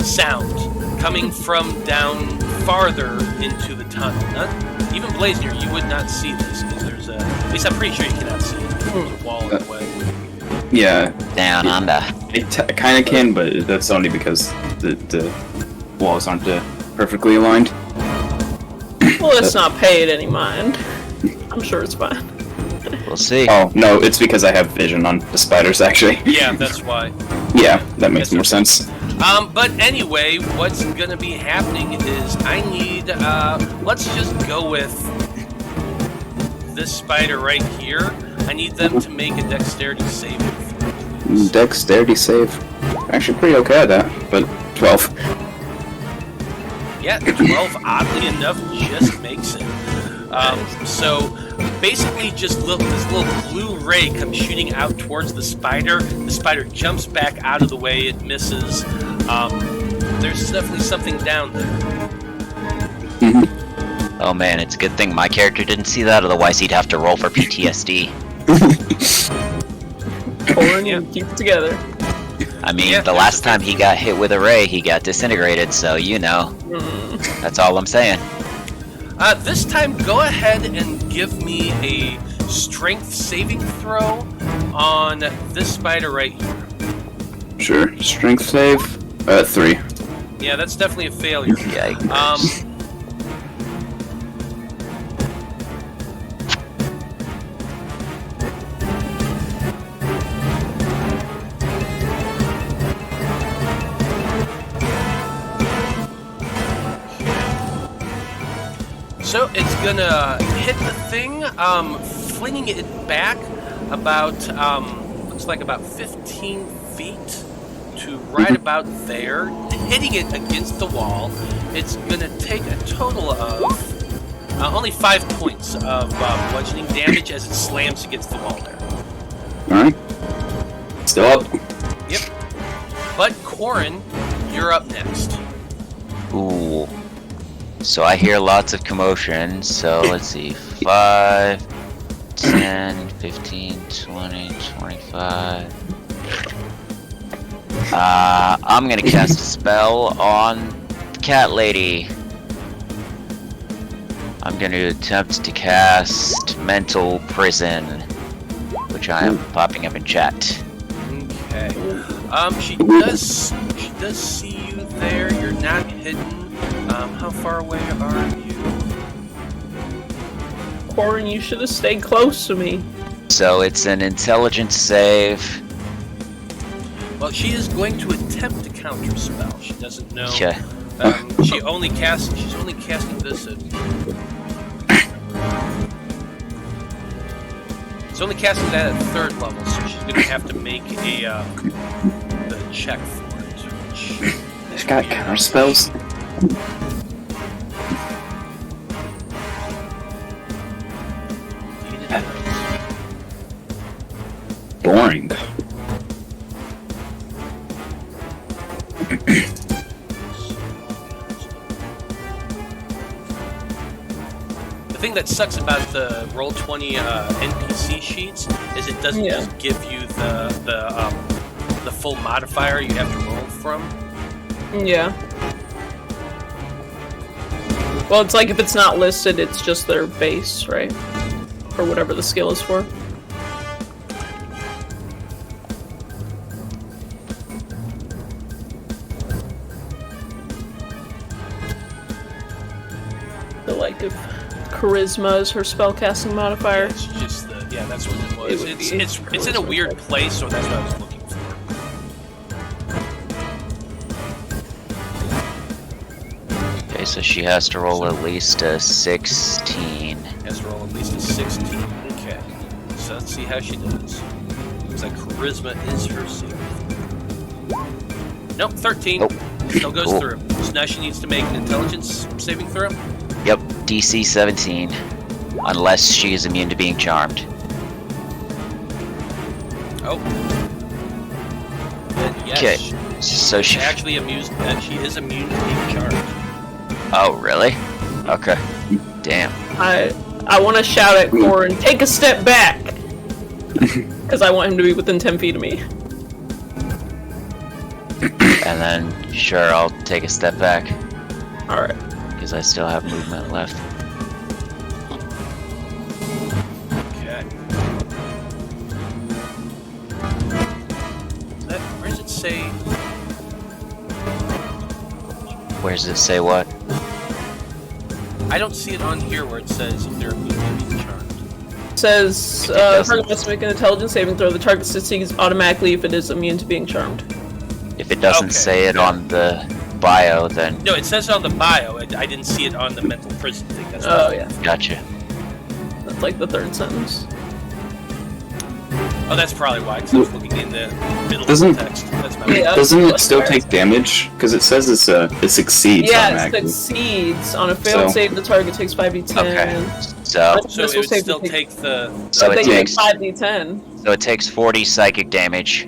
sound coming from down farther into the tunnel. Even Blaznir, you would not see this because there's a. At least I'm pretty sure you cannot see it because there's a wall in the way. Yeah. Down under. It kind of can, but that's only because the walls aren't Perfectly aligned. Well, let's not pay it any mind. I'm sure it's fine. We'll see. Oh, no, it's because I have vision on the spiders, actually. Yeah, that's why. Yeah, that makes more sense. But anyway, what's gonna be happening is I need, let's just go with this spider right here. I need them to make a dexterity saving throw. Dexterity save. Actually pretty okay at that, but 12. Yeah, 12, oddly enough, just makes it. So basically just this little blue ray comes shooting out towards the spider. The spider jumps back out of the way, it misses. There's definitely something down there. Oh man, it's a good thing my character didn't see that, otherwise he'd have to roll for PTSD. Corin, keep it together. I mean, the last time he got hit with a ray, he got disintegrated, so you know. That's all I'm saying. This time, go ahead and give me a strength saving throw on this spider right here. Sure. Strength save. 3. Yeah, that's definitely a failure. Yikes. So it's gonna hit the thing, flinging it back about, looks like about 15 feet to right about there, hitting it against the wall. It's going to take a total of only 5 points of bludgeoning damage as it slams against the wall there. Alright. Still up. Yep. But Corin, you're up next. Ooh. So I hear lots of commotion, so let's see. 5, 10, 15, 20, 25. I'm gonna cast a spell on the cat lady. I'm gonna attempt to cast Mental Prison, which I am popping up in chat. Okay. She does see you there. You're not hidden. How far away are you? Corin, you should have stayed close to me. So it's an intelligence save. Well, she is going to attempt to counter spell. She doesn't know. Okay. She's only casting this at. It's only casting that at 3rd level, so she's going to have to make the check for it. Which She's got counter spells. Boring. The thing that sucks about the Roll20 NPC sheets is it doesn't just give you the full modifier you have to roll from. Yeah. Well, it's like if it's not listed, it's just their base, right? Or whatever the skill is for. So, like, if charisma is her spellcasting modifier. It's just that's what it was. It's in a weird place, so that's what I was looking for. Okay, so she has to roll at least a 16. Has to roll at least a 16. Okay. So let's see how she does. Looks like charisma is her secret. Nope, 13. Nope. Still goes through. So now she needs to make an intelligence saving throw. Yep, DC 17. Unless she is immune to being charmed. Oh. And yes, Okay, so she actually she is immune to being charmed. Oh, really? Okay. Damn. I want to shout at Corin, take a step back! Because I want him to be within 10 feet of me. And then, sure, I'll take a step back. Alright. Because I still have movement left. Okay. Where does it say? Where does it say what? I don't see it on here where it says if they're immune to being charmed. It says, target must make an intelligence saving throw. The target succeeds automatically if it is immune to being charmed. If it doesn't say it on the bio, then... No, it says it on the bio. I didn't see it on the mental prison thing. That's yeah. Gotcha. That's like the 3rd sentence. Oh, that's probably why, because I was looking in the middle of the text. That's my Doesn't it still take damage? Because it says it succeeds automatically. Yeah, it succeeds. On a failed save, the target takes 5d10. Okay. So it would still take the... So it takes 5d10. So it takes 40 psychic damage.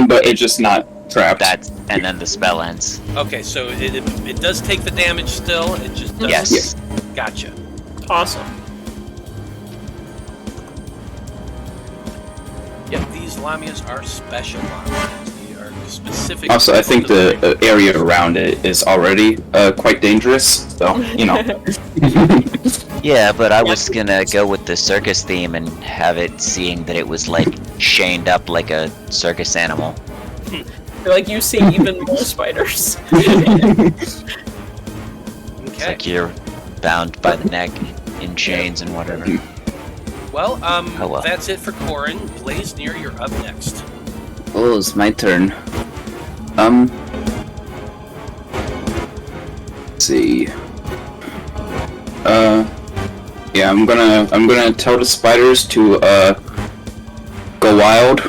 But it's just not trapped. And then the spell ends. Okay, so it does take the damage still, it just doesn't... Yes. Gotcha. Awesome. Yep, these Lamias are special Lamias. They are specific... Also, I think the area around it is already quite dangerous, so, you know. Yeah, but I was gonna go with the circus theme and have it seeing that it was, like, chained up like a circus animal. Like, you see even more spiders. It's Okay. like you're bound by the neck in chains and whatever. Well, well. that's it for Corin. Blaznir, you're up next. Oh, it's my turn. Let's see. Yeah, I'm gonna tell the spiders to go wild.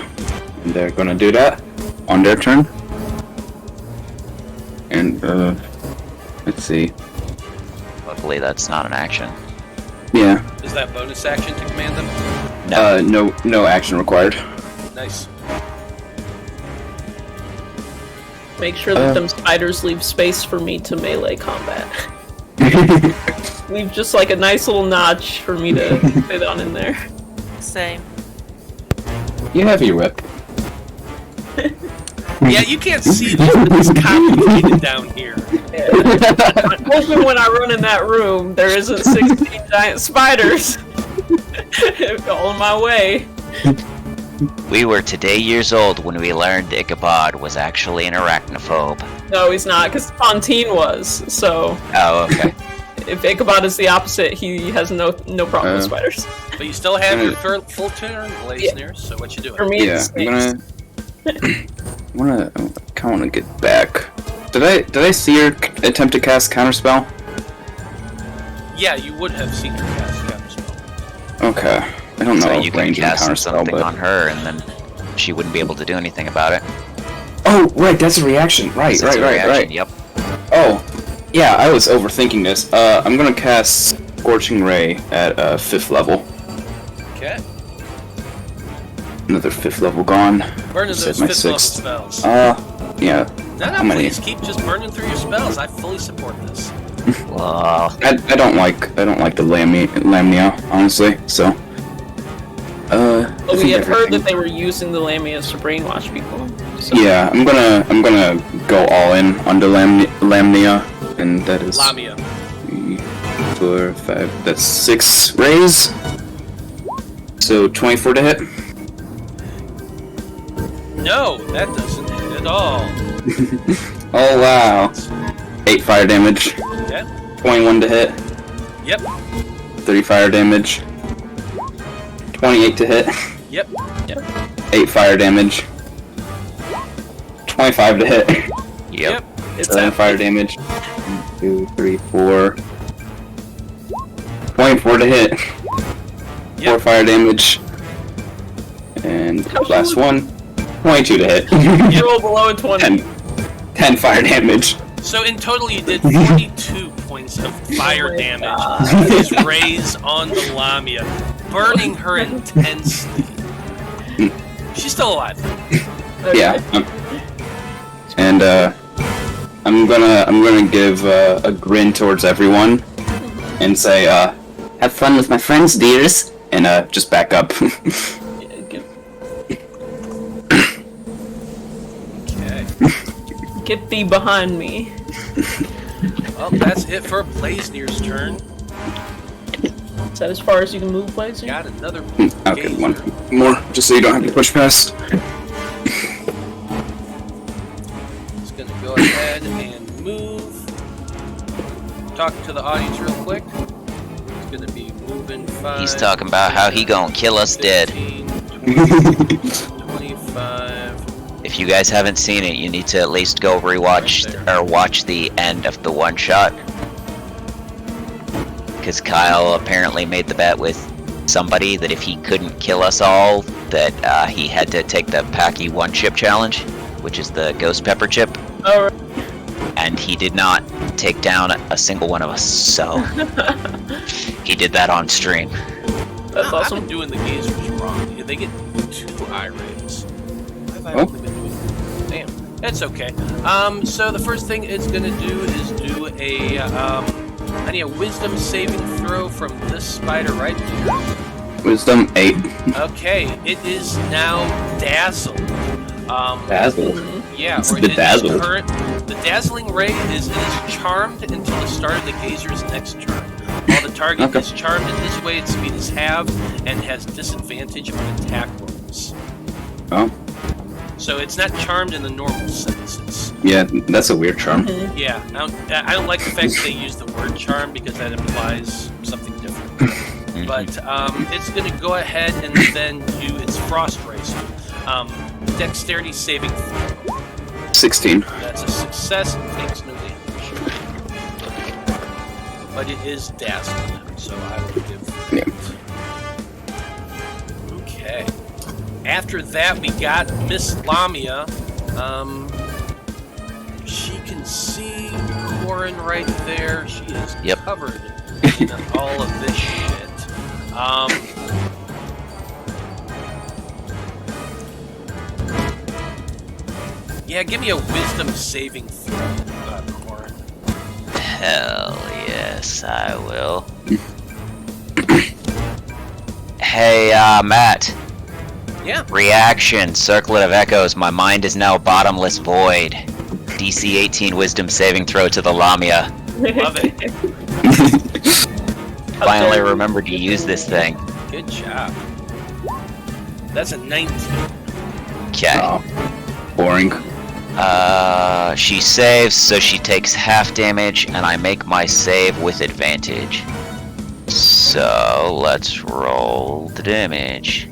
And they're gonna do that. on their turn. And, let's see. Luckily, that's not an action. Yeah. Is that bonus action to command them? No action required. Nice. Make sure that them spiders leave space for me to melee combat. Leave just like a nice little notch for me to fit on in there. Same. You have your whip. Yeah, you can't see this, but it's complicated down here. Hoping when I run in that room, there isn't 16 giant spiders all in my way. We were today years old when we learned Ichabod was actually an arachnophobe. No, he's not, because Fontaine was. So Oh, okay. if Ichabod is the opposite, he has no problem with spiders. But you still have your full turn, Blaznir, so what you doing? For me, Yeah, it's I kind of want to get back. Did I see her attempt to cast counterspell? Yeah, you would have seen her cast counterspell. Okay. I don't know. So if you can range and cast counterspell, something but... on her, and then she wouldn't be able to do anything about it. Oh, right, that's a reaction. Right. It's a reaction, Yep. Oh, yeah, I was overthinking this. I'm gonna cast Scorching Ray at 5th level. Okay. Another 5th level gone. Burning Set those my 5th level 6th. spells. Yeah. No, how many? please keep just burning through your spells. I fully support this. Well, I don't like the Lamia, honestly. So. But we had heard that they were using the Lamias to brainwash people. So. Yeah, I'm gonna go all in on the Lamia, and that is Lamia. 3, 4, 5. That's 6 rays. So 24 to hit. No, that doesn't hit at all. Oh wow. 8 fire damage. Okay. 21 to hit. Yep. 30 fire damage. 28 to hit. Yep. 8 fire damage. 25 to hit. yep. It's 7 fire damage. 1, 2, 3, 4. 24 to hit. 4 fire damage. And last one. 22 to hit. You roll below a 20. 10 fire damage. So in total, you did 42 points of fire damage with these rays on the Lamia, burning her intensely. She's still alive. Yeah. And I'm gonna give a grin towards everyone and say, have fun with my friends, dears, and just back up. Okay. Get thee behind me. Well, that's it for Blaznir's turn. Is that as far as you can move, Blazer? Got another Okay, gazer. one more, just so you don't have to push past. He's gonna go ahead and move. Talk to the audience real quick. He's gonna be moving 5. He's talking about how he gonna kill us dead. 15, 20, 25. If you guys haven't seen it, you need to at least go rewatch or watch the end of the one shot. Because Kyle apparently made the bet with somebody that if he couldn't kill us all, that he had to take the Packy one chip challenge, which is the ghost pepper chip. Alright. And he did not take down a single one of us, so he did that on stream. That's I've awesome. been doing the gazers wrong. They get 2 eye rays. Why have I only been doing? Damn, that's okay. So the first thing it's gonna do is do a I need a wisdom saving throw from this spider right here. Wisdom 8. Okay, it is now dazzled. Dazzled. Yeah, It's or it is bedazzled. the dazzling ray is charmed until the start of the gazer's next turn. While the target is charmed in this way, its speed is halved and has disadvantage on attack rolls. Oh, So it's not charmed in the normal sense. It's, yeah, that's a weird charm. yeah, I don't like the fact that they use the word charm because that implies something different. But it's going to go ahead and then do its frost ray. So, dexterity saving throw. 16. That's a success. It takes no damage. But it is dazzled, so I will give Yeah. Okay. After that, we got Miss Lamia She can see Corin right there. She is Yep. covered in all of this shit. Yeah, give me a wisdom saving throw, Corin. Hell yes, I will. Hey, Matt. Yeah. Reaction, Circlet of Echoes. My mind is now a bottomless void. DC 18 wisdom saving throw to the Lamia. Love it. Finally remembered to use this thing. Good job. That's a 19. Okay. Oh, boring. She saves, so she takes half damage, and I make my save with advantage. So, let's roll the damage.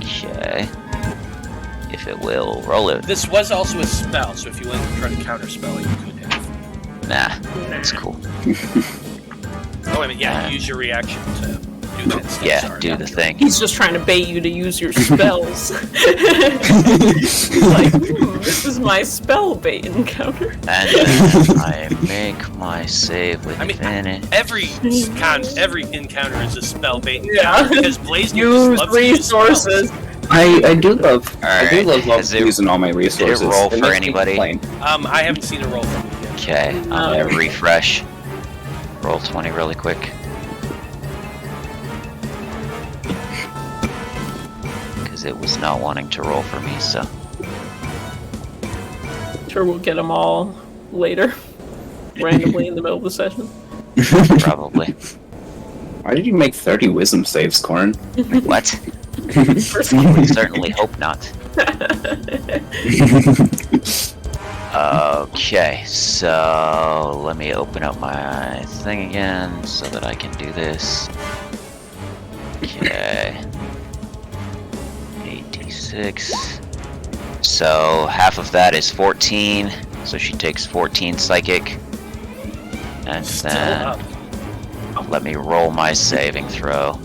Okay. If it will, roll it. This was also a spell, so if you wanted to try to counterspell it, you could have. Nah, that's cool. Oh, wait a minute, yeah, use your reaction to do that stuff. Yeah, sorry. do the thing. He's just trying to bait you to use your spells. He's like, this is my spell bait encounter. And then I make my save with I mean, advantage. every encounter is a spell bait Yeah. encounter, because Blaznir Use just loves to use spells. resources. I do love Has it- using all my resources. Did it roll It for makes me anybody? complain. I haven't seen a roll from you yet. Okay, I'm gonna refresh. Roll 20 really quick. Because it was not wanting to roll for me, so. Sure, we'll get them all later, randomly in the middle of the session. Probably. Why did you make 30 wisdom saves, Corin? What? First We certainly hope not. Okay, so let me open up my thing again so that I can do this. Okay. 8d6. So half of that is 14, so she takes 14 psychic. And Still then up. let me roll my saving throw.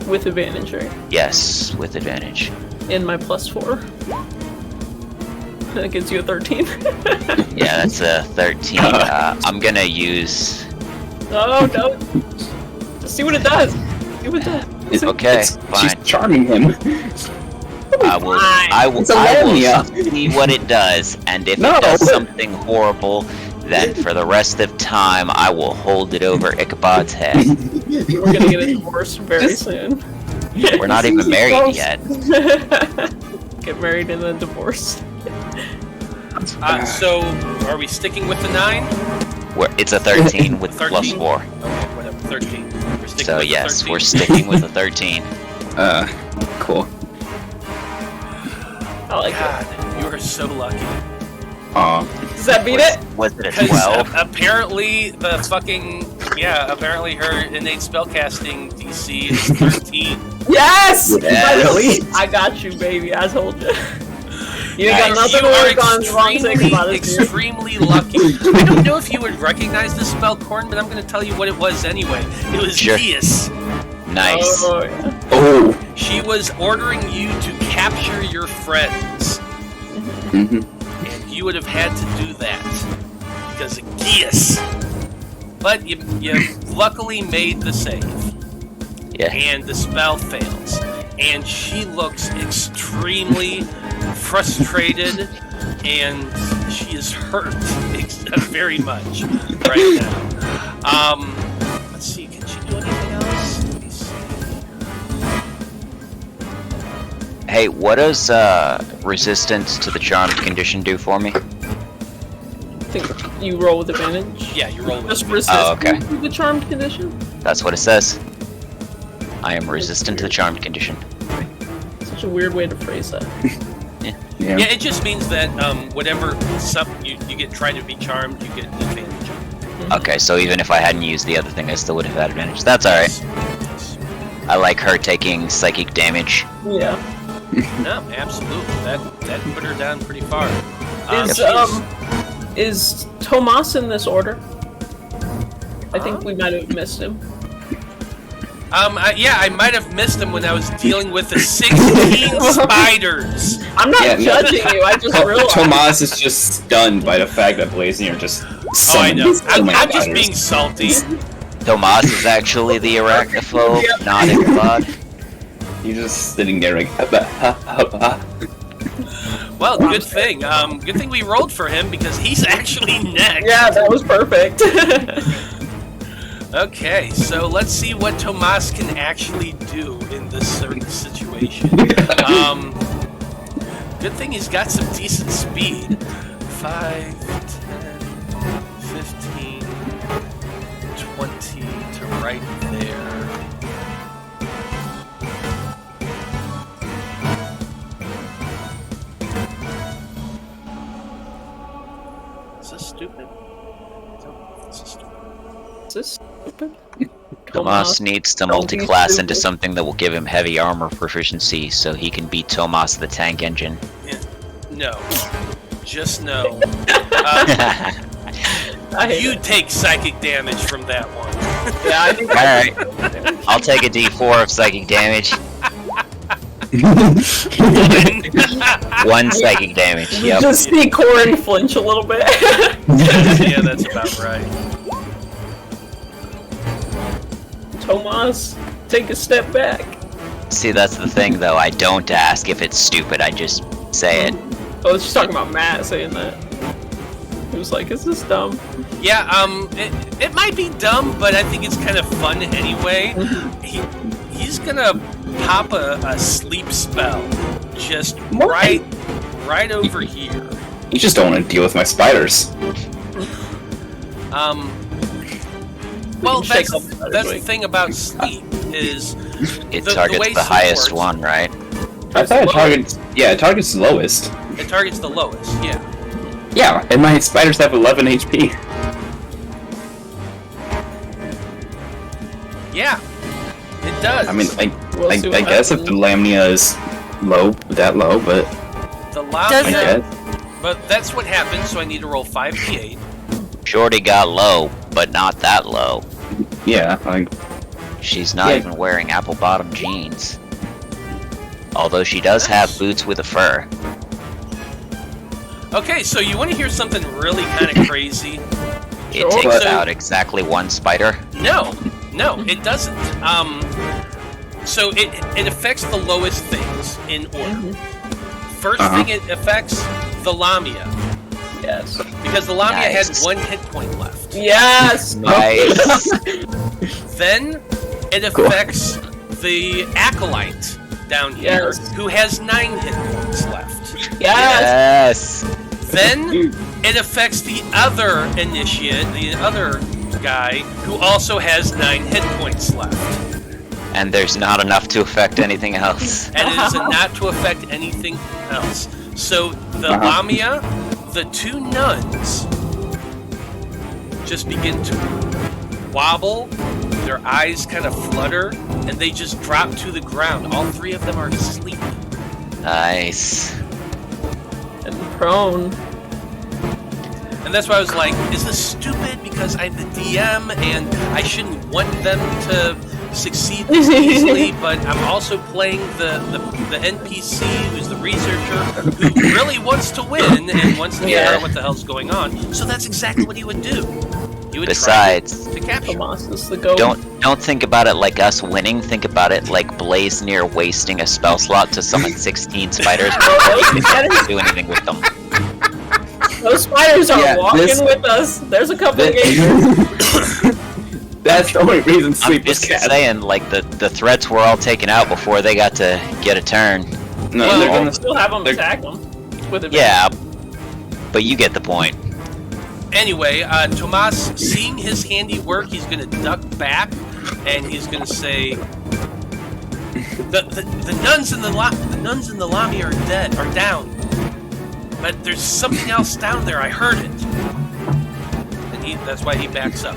with advantage, right? Yes, with advantage. In my +4. That gives you a 13. Yeah, that's a 13. I'm gonna use. Oh no! Just see what it does. See what it does. Okay, She's fine. charming him. I will It's a Lamia. see what it does, and if No. it does something horrible, then for the rest of time, I will hold it over Ichabod's head. We're gonna get a divorce very soon. We're not even married yet. Get married and then divorced. So, are we sticking with the 9? It's a 13 with 13? plus 4. Okay, whatever, 13. We're sticking So with the yes, 13? we're sticking with a 13. Cool. I like it. God, you are so lucky. Aw. Does that beat it? Was it a Because 12? apparently the fucking... Yeah, apparently her innate spellcasting DC is 13. Yes! Yes. Finally! I got you, baby. I told you. You ain't got Guys, nothing to you are work on as long as Ichabod is here. extremely lucky. I don't know if you would recognize this spell, Corin, but I'm going to tell you what it was anyway. It was Sure. Geas. Nice. Oh, yeah. Oh. She was ordering you to capture your friends. Mm-hmm. And you would have had to do that because of Geas. But you luckily made the save. Yeah. And the spell fails. And she looks extremely frustrated, and she is hurt very much right now. Let's see, can she do anything else? Let me see. Hey, what does resistance to the charmed condition do for me? I think you roll with advantage. Yeah, you roll with Just it. resist Oh, okay. the charmed condition. That's what it says. I am resistant to the charmed condition. Such a weird way to phrase that. Yeah. Yeah, it just means that whatever you get tried to be charmed, you get advantage on. Okay, so even if I hadn't used the other thing, I still would have had advantage. That's alright. Yes. I like her taking psychic damage. Yeah. No, absolutely. That put her down pretty far. Is Tomas in this order? I think we might have missed him. Yeah, I might have missed him when I was dealing with the 16 spiders. I'm not judging you. I just realized. Tomas is just stunned by the fact that Blaznir just. Oh, I know. I'm just being salty. Tomas is actually the arachnophobe, not Ichabod. He's just sitting there like. Well, good thing. Good thing we rolled for him because he's actually next. Yeah, that was perfect. Okay, so let's see what Tomas can actually do in this certain situation. Good thing he's got some decent speed. 5, 10, 15, 20 to right there. Is this stupid? This is stupid. Is this stupid? Tomas needs to multi-class into something that will give him heavy armor proficiency so he can beat Tomas the tank engine. Yeah. No. Just no. You take psychic damage from that one. Yeah, I think. Alright. I'll take a d4 of psychic damage. 1 psychic damage, You yep. just see Corin flinch a little bit. Yeah, that's about right. Tomas, take a step back. See, that's the thing though, I don't ask if it's stupid, I just say it. Oh, she's talking about Matt saying that. He was like, is this dumb? Yeah, it might be dumb, but I think it's kind of fun anyway. He's gonna pop a sleep spell just right over here. You just don't want to deal with my spiders. Well, that's the thing about sleep is It the targets way the sleep highest works. one, right? I thought it targets. Yeah, it targets the lowest. It targets the lowest, yeah. Yeah, and my spiders have 11 HP. Yeah, it does. I mean, I see what guess if happens. the Lamia is that low, but the I Lamia, guess. but that's what happens, so I need to roll 5d8. Shorty got low, but not that low. Yeah, She's not Yeah. even wearing apple-bottom jeans. Although she does have boots with a fur. Okay, so you want to hear something really kind of crazy? It takes So- out exactly 1 spider. No, it doesn't. So it affects the lowest things in order. First thing it affects the Lamia, Yes. because the Lamia Nice. had 1 hit point left. Yes! Nice. Then it affects the Acolyte down here, Yes. who has 9 hit points left. Yes! Yes. Then it affects the other initiate, the other guy, who also has 9 hit points left. And there's not enough to affect anything else. And it is not to affect anything else. So the Lamia, the 2 nuns, just begin to wobble, their eyes kind of flutter, and they just drop to the ground. All 3 of them are asleep. Nice. And prone. And that's why I was like, is this stupid because I'm the DM and I shouldn't want them to succeed this easily, but I'm also playing the NPC who's the researcher who really wants to win and wants to figure out what the hell's going on. So that's exactly what he would do. He would Besides, try to capture. Tomas is the goat. don't think about it like us winning. Think about it like Blaznir wasting a spell slot to summon 16 spiders before you can do anything with them. Those spiders are Yeah, walking this- with us. There's a couple of games. That's the only reason I'm sleep was just cast. saying, like the threats were all taken out before they got to get a turn. No, Well, they're we'll gonna. still have them they're- attack them. With advantage. Yeah, but you get the point. Anyway, Tomas, seeing his handiwork, he's going to duck back and he's going to say, "The nuns in the Lamia are down, but there's something else down there. I heard it." And that's why he backs up.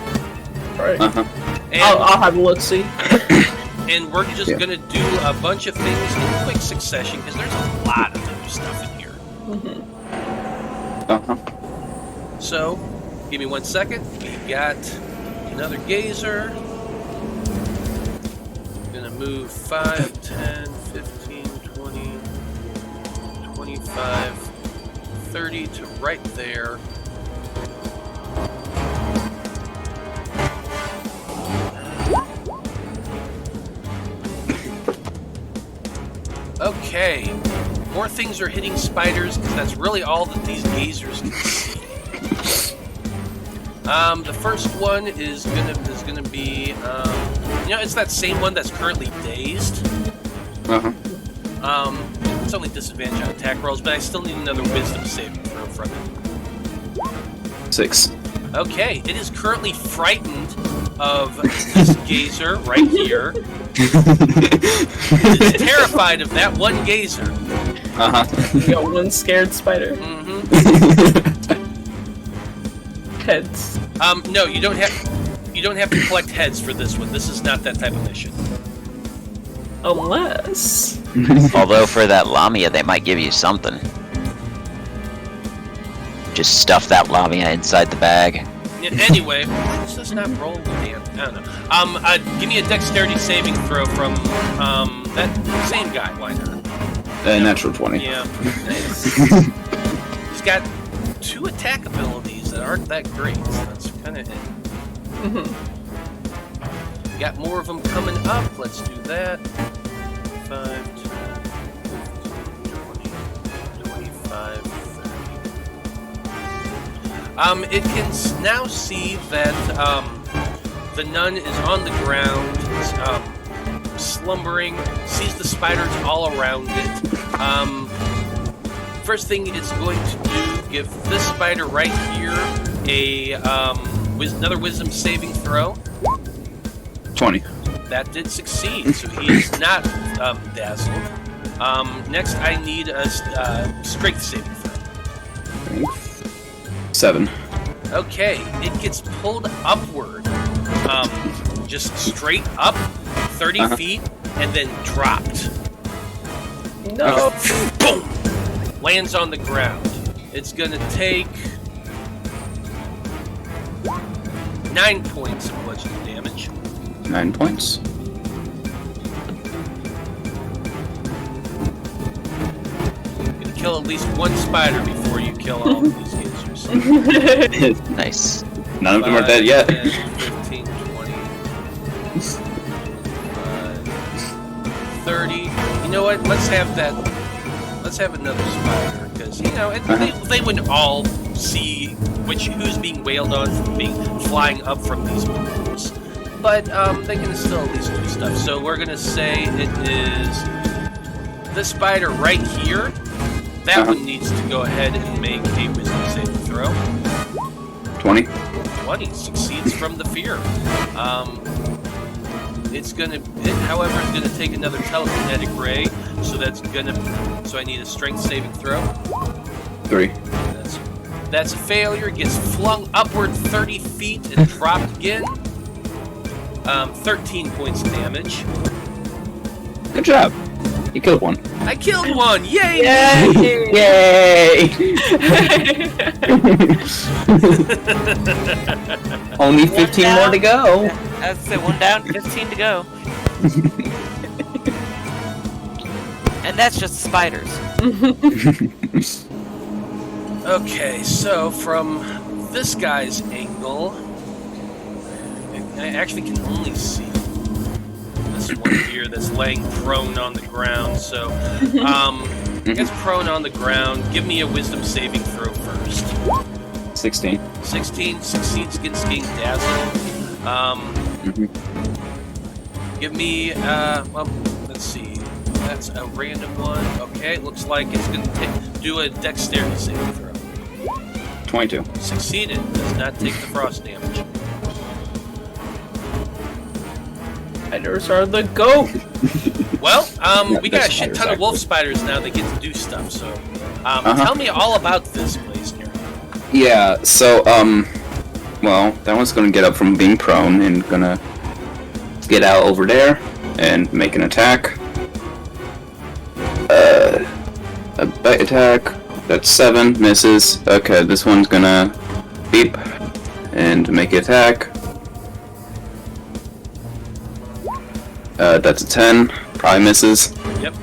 Right. And, I'll have a look see. and we're just going to do a bunch of things in quick succession because there's a lot of other stuff in here. So, give me 1 second. We got another gazer. move 5, 10, 15, 20, 25, 30 to right there. Okay, more things are hitting spiders because that's really all that these gazers can see. The first one is gonna be it's that same one that's currently dazed. It's only disadvantage on attack rolls, but I still need another wisdom saving throw from it. 6. Okay, it is currently frightened of this gazer right here. It is terrified of that one gazer. You got one scared spider. Heads. No, you don't have to collect heads for this one. This is not that type of mission. Unless. Although for that Lamia, they might give you something. Just stuff that Lamia inside the bag. Yeah, anyway, why does this not roll? Damn, I don't know. Give me a dexterity saving throw from that same guy. Why not? Natural 20. Yeah. He's got 2 attack abilities that aren't that great. So that's kind of it. Got more of them coming up. Let's do that. 5, 10, 15, 20, 25, 30. It can now see that the nun is on the ground, slumbering, sees the spiders all around it. First thing it's going to do, give this spider right here another wisdom saving throw. 20. That did succeed, so he is not dazzled. Next, I need a strength saving throw. 7. Okay, it gets pulled upward, just straight up, 30 feet, and then dropped. No. Boom! Lands on the ground. It's gonna take 9 points of bludgeoning damage. 9 points. Gonna kill at least one spider before you kill all of these gazers. Nice. None of them are dead yet. 10, 15, 20, 30. You know what? Let's have another spider, because they wouldn't all see who's being wailed on from flying up from these balloons. But they can still at least do stuff. So we're gonna say it is this spider right here. That one needs to go ahead and make a wisdom saving throw. 20. 20 succeeds from the fear. However, it's gonna take another telekinetic ray. So I need a strength saving throw. 3. That's a failure. Gets flung upward 30 feet and dropped again. 13 points of damage. Good job. You killed one. I killed one! Yay! Yay! Only 15 more to go. That's it. 1 down, 15 to go. And that's just spiders. Okay, so from this guy's angle, I actually can only see this one here that's laying prone on the ground. So, it's prone on the ground. Give me a wisdom saving throw first. 16. 16 succeeds against getting dazzled. Give me, let's see. That's a random one. Okay, looks like it's going to do a dexterity saving throw. 22. Succeeded. Does not take the frost damage. Spiders are the goat. Well, we got a shit ton of wolf spiders now that get to do stuff, so tell me all about this, Blaznir. Yeah, so, well, that one's gonna get up from being prone and gonna get out over there and make an attack. A bite attack. That's 7, misses. Okay, this one's gonna beep and make an attack. That's a 10. Probably misses. Yep.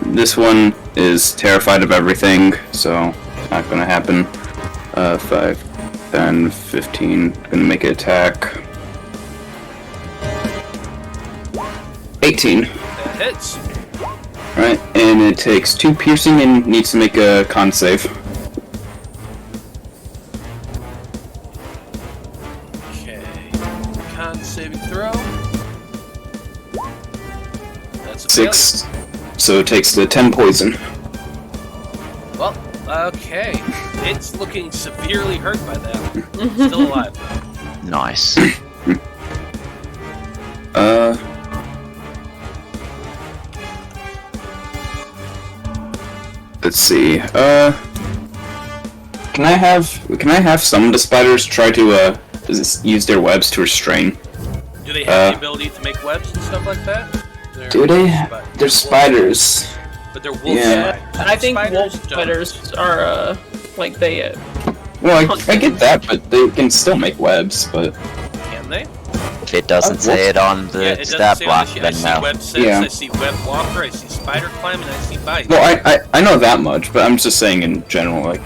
This one is terrified of everything, so not gonna happen. 5, 10, 15. Gonna make an attack. 18. That hits. Right, and it takes 2 piercing and needs to make a con save. Okay. Con saving throw. That's a 6. So it takes the 10 poison. failure. Well, okay. It's looking severely hurt by that. Still alive, though. Nice. Let's see. Can I have some of the spiders try to use their webs to restrain? Do they have the ability to make webs and stuff like that? Do they? They're spiders. But they're wolf Yeah. spiders. I think wolf don't. spiders are like they. Well, I get that, but they can still make webs. But Can they? If it doesn't say it on Yeah, the it doesn't stat say block, on the sheet. I then see no. web sense, Yeah. I see web walker, I see spider climb, and I see bite. well, I know that much, but I'm just saying in general, like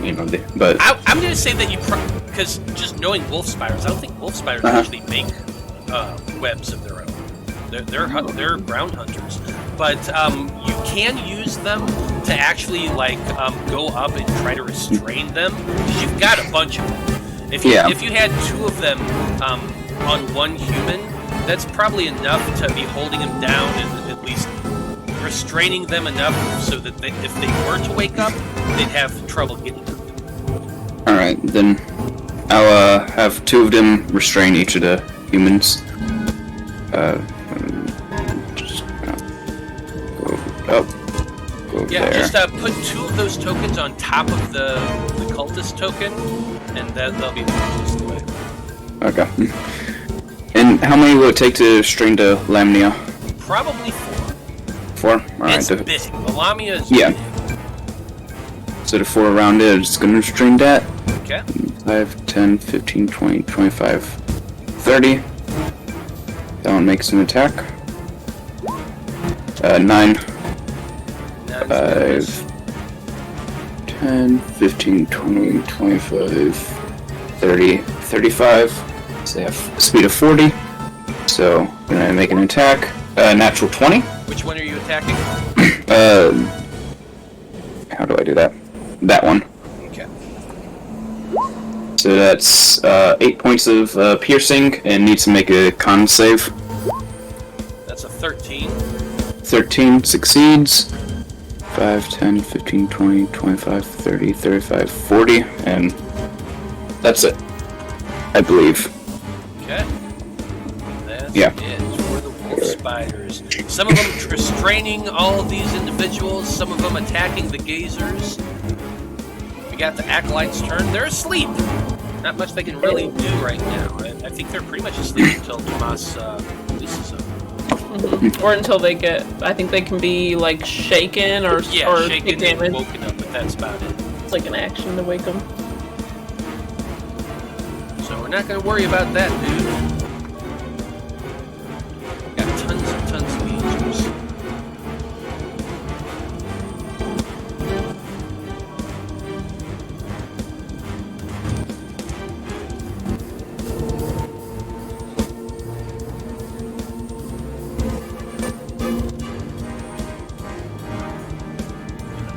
but I'm gonna say that you because just knowing wolf spiders, I don't think wolf spiders actually make webs of their own. They're ground hunters, but you can use them to actually go up and try to restrain them because you've got a bunch of them. If you had 2 of them on one human, that's probably enough to be holding them down and at least restraining them enough so that if they were to wake up, they'd have trouble getting up. all right, then I'll have 2 of them restrain each of the humans. Just go Yeah, there. just put 2 of those tokens on top of the cultist token, and they'll be just away. Okay. And how many will it take to restrain the Lamia? Probably 4. 4? Alright. It's big. The Lamia is Yeah. big. So the 4 around it, I'm just gonna restrain that. Okay. 5, 10, 15, 20, 25, 30. That one makes an attack. 9. 5, 10, 15, 20, 25, 30, 35. So I have a speed of 40. So I'm gonna make an attack. Natural 20. Which one are you attacking? How do I do that? That one. Okay. So that's 8 points of piercing and needs to make a con save. That's a 13. 13 succeeds. 5, 10, 15, 20, 25, 30, 35, 40, and that's it. I believe. Okay. That's Yeah. it for the wolf spiders. Some of them restraining all of these individuals, some of them attacking the gazers. We got the acolyte's turn. They're asleep. Not much they can really do right now. I think they're pretty much asleep until Tomas releases them. Or until they get. I think they can be like shaken or Yeah, or shaken take and damage. woken up, but that's about it. It's like an action to wake them. So we're not going to worry about that, dude. Got tons and tons of angels.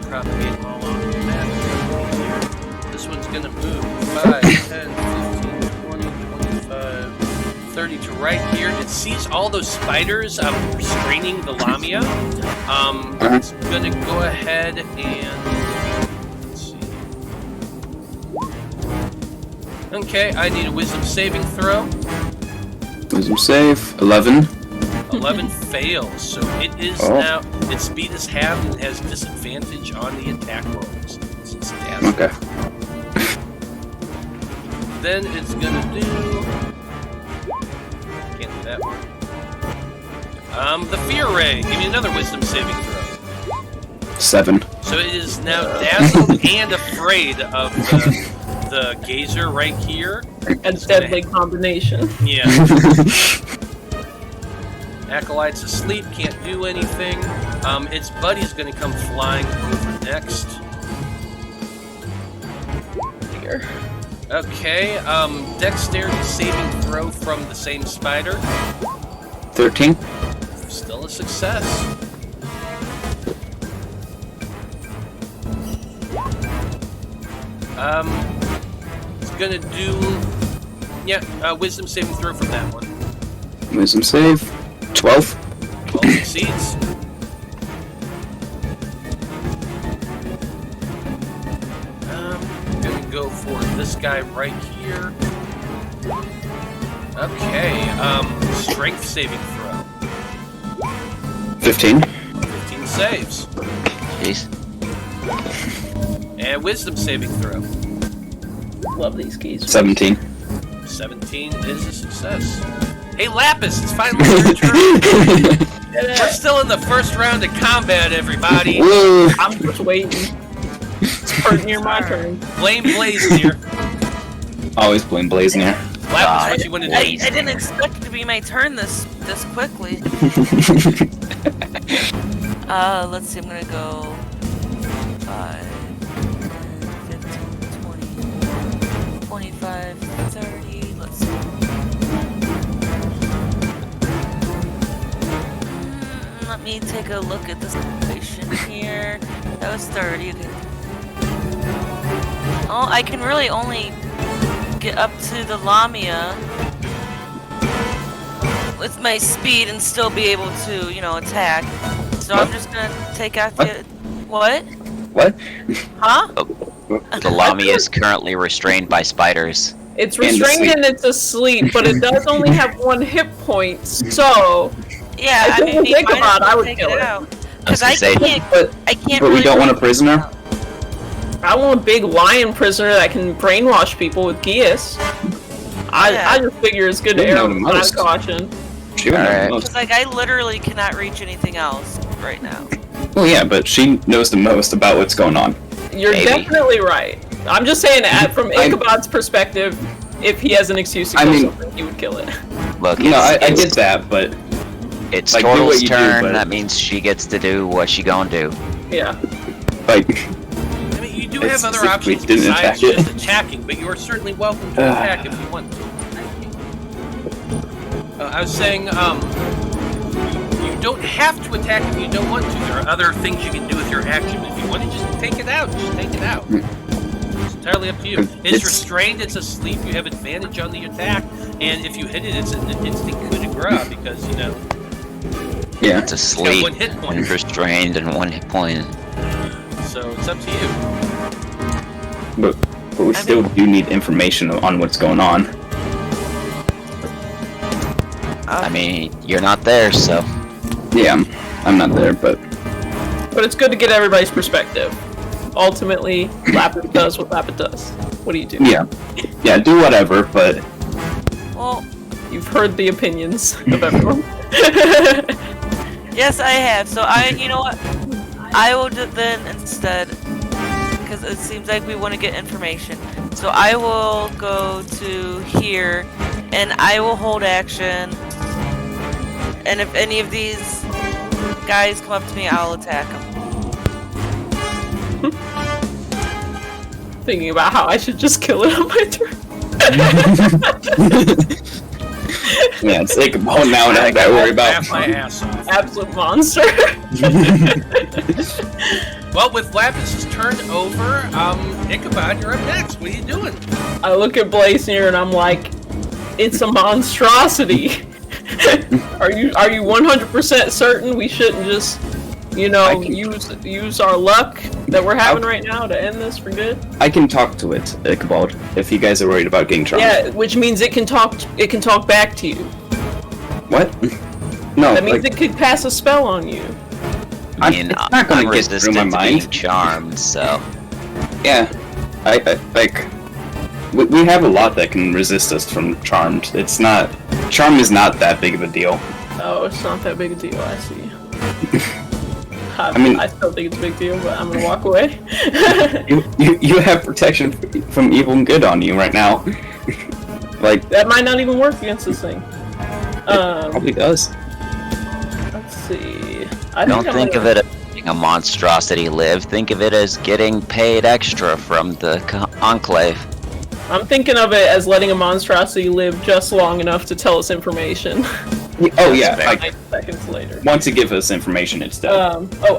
Propagate them all on the map. This one's going to move 5, 10, 15, 20, 25, 30 to right here. It sees all those spiders restraining the Lamia. It's going to go ahead and... Let's see. Okay, I need a wisdom saving throw. Wisdom save. 11. 11 fails, so it is now... Its speed is halved and has disadvantage on the attack rolls. Since it's dazzled. Okay. Then it's gonna do... Can't do that one. The Fear Ray. Give me another wisdom saving throw. 7. So it is now dazzled and afraid of the gazer right here. A deadly combination. Yeah. Acolyte's asleep, can't do anything. Its buddy's gonna come flying over next. Here. Okay, dexterity saving throw from the same spider. 13. Still a success. It's gonna do, wisdom saving throw from that one. Wisdom save. 12. 12 succeeds. Gonna go for this guy right here. Okay, strength saving throw. 15. 15 saves. Jeez. And wisdom saving throw. Love these keys. 17. 17 is a success. Hey Lapis, it's finally your turn. We're still in the first round of combat, everybody. Woo! I'm just waiting. It's pretty near my turn. Blame Blaznir. Always blame Blaznir. Lapis, what you want to do? I didn't expect it to be my turn this quickly. Let's see, I'm gonna go 5, 15, 20, 25, 30, let's see. Let me take a look at the situation here. That was 30, okay. Oh, I can really only get up to the Lamia with my speed and still be able to, attack. So I'm just gonna take out the... What? What? Huh? The Lamia is currently restrained by spiders. It's restrained and it's asleep, but it does only have 1 hit point, so... Yeah, I didn't think about it, I would take kill it it. out. Because I say- can't But really... we don't want a prisoner? I want a big lion prisoner that can brainwash people with Geas. I just figure it's good to You know err the on most. caution. She would know Alright. the most. Because, I literally cannot reach anything else right now. Well, yeah, but she knows the most about what's going on. You're Maybe. definitely right. I'm just saying, from Ichabod's perspective, if he has an excuse to kill something, he would kill it. Look, No, I it's get that, but it's like, do Tortle's what you do, turn. but- That means she gets to do what she gonna do. Yeah. like, I mean, you do It's have other as if we options didn't besides attack it. just attacking, but you are certainly welcome to attack if you want to. I was saying, you don't have to attack if you don't want to. There are other things you can do with your action. If you want to just take it out, just take it out. It's entirely up to you. It's restrained, it's asleep, you have advantage on the attack, and if you hit it, it's an instant coup de grace because, Yeah. It's asleep, 1 hit point. and restrained, and 1 hit point. So it's up to you. but we still do need information on what's going on. I mean, you're not there, so... Yeah, I'm not there, but But it's good to get everybody's perspective. Ultimately, Lapis does what Lapis does. What do you do? Yeah, do whatever, but Well, You've heard the opinions of everyone. yes, I have. So you know what? I will do then instead, because it seems like we want to get information. So I will go to here, and I will hold action. And if any of these guys come up to me, I'll attack them. Thinking about how I should just kill it on my turn. yeah, it's like about now and I gotta worry about. Laugh my ass off. Absolute monster. Well, with Lapis' turn over, Ichabod, you're up next. What are you doing? I look at Blaznir and I'm like, it's a monstrosity. Are you 100% certain we shouldn't just, use our luck that we're having right now to end this for good? I can talk to it, Ichabod, if you guys are worried about getting charmed. Yeah, which means it can talk back to you. What? No, That means it could pass a spell on you. I mean, it's not gonna I'm get through my resistant to being mind. charmed, so... Yeah, I like. We have a lot that can resist us from charmed. Charm is not that big of a deal. Oh, it's not that big a deal, I see. mean- I still think it's a big deal, but I'm gonna walk away. You have protection from evil and good on you right now. Like, That might not even work against this thing. probably does. Don't think of it as letting a monstrosity live. Think of it as getting paid extra from the Enclave. I'm thinking of it as letting a monstrosity live just long enough to tell us information. Oh yeah, 9 seconds later. Once it gives us information, it's dead.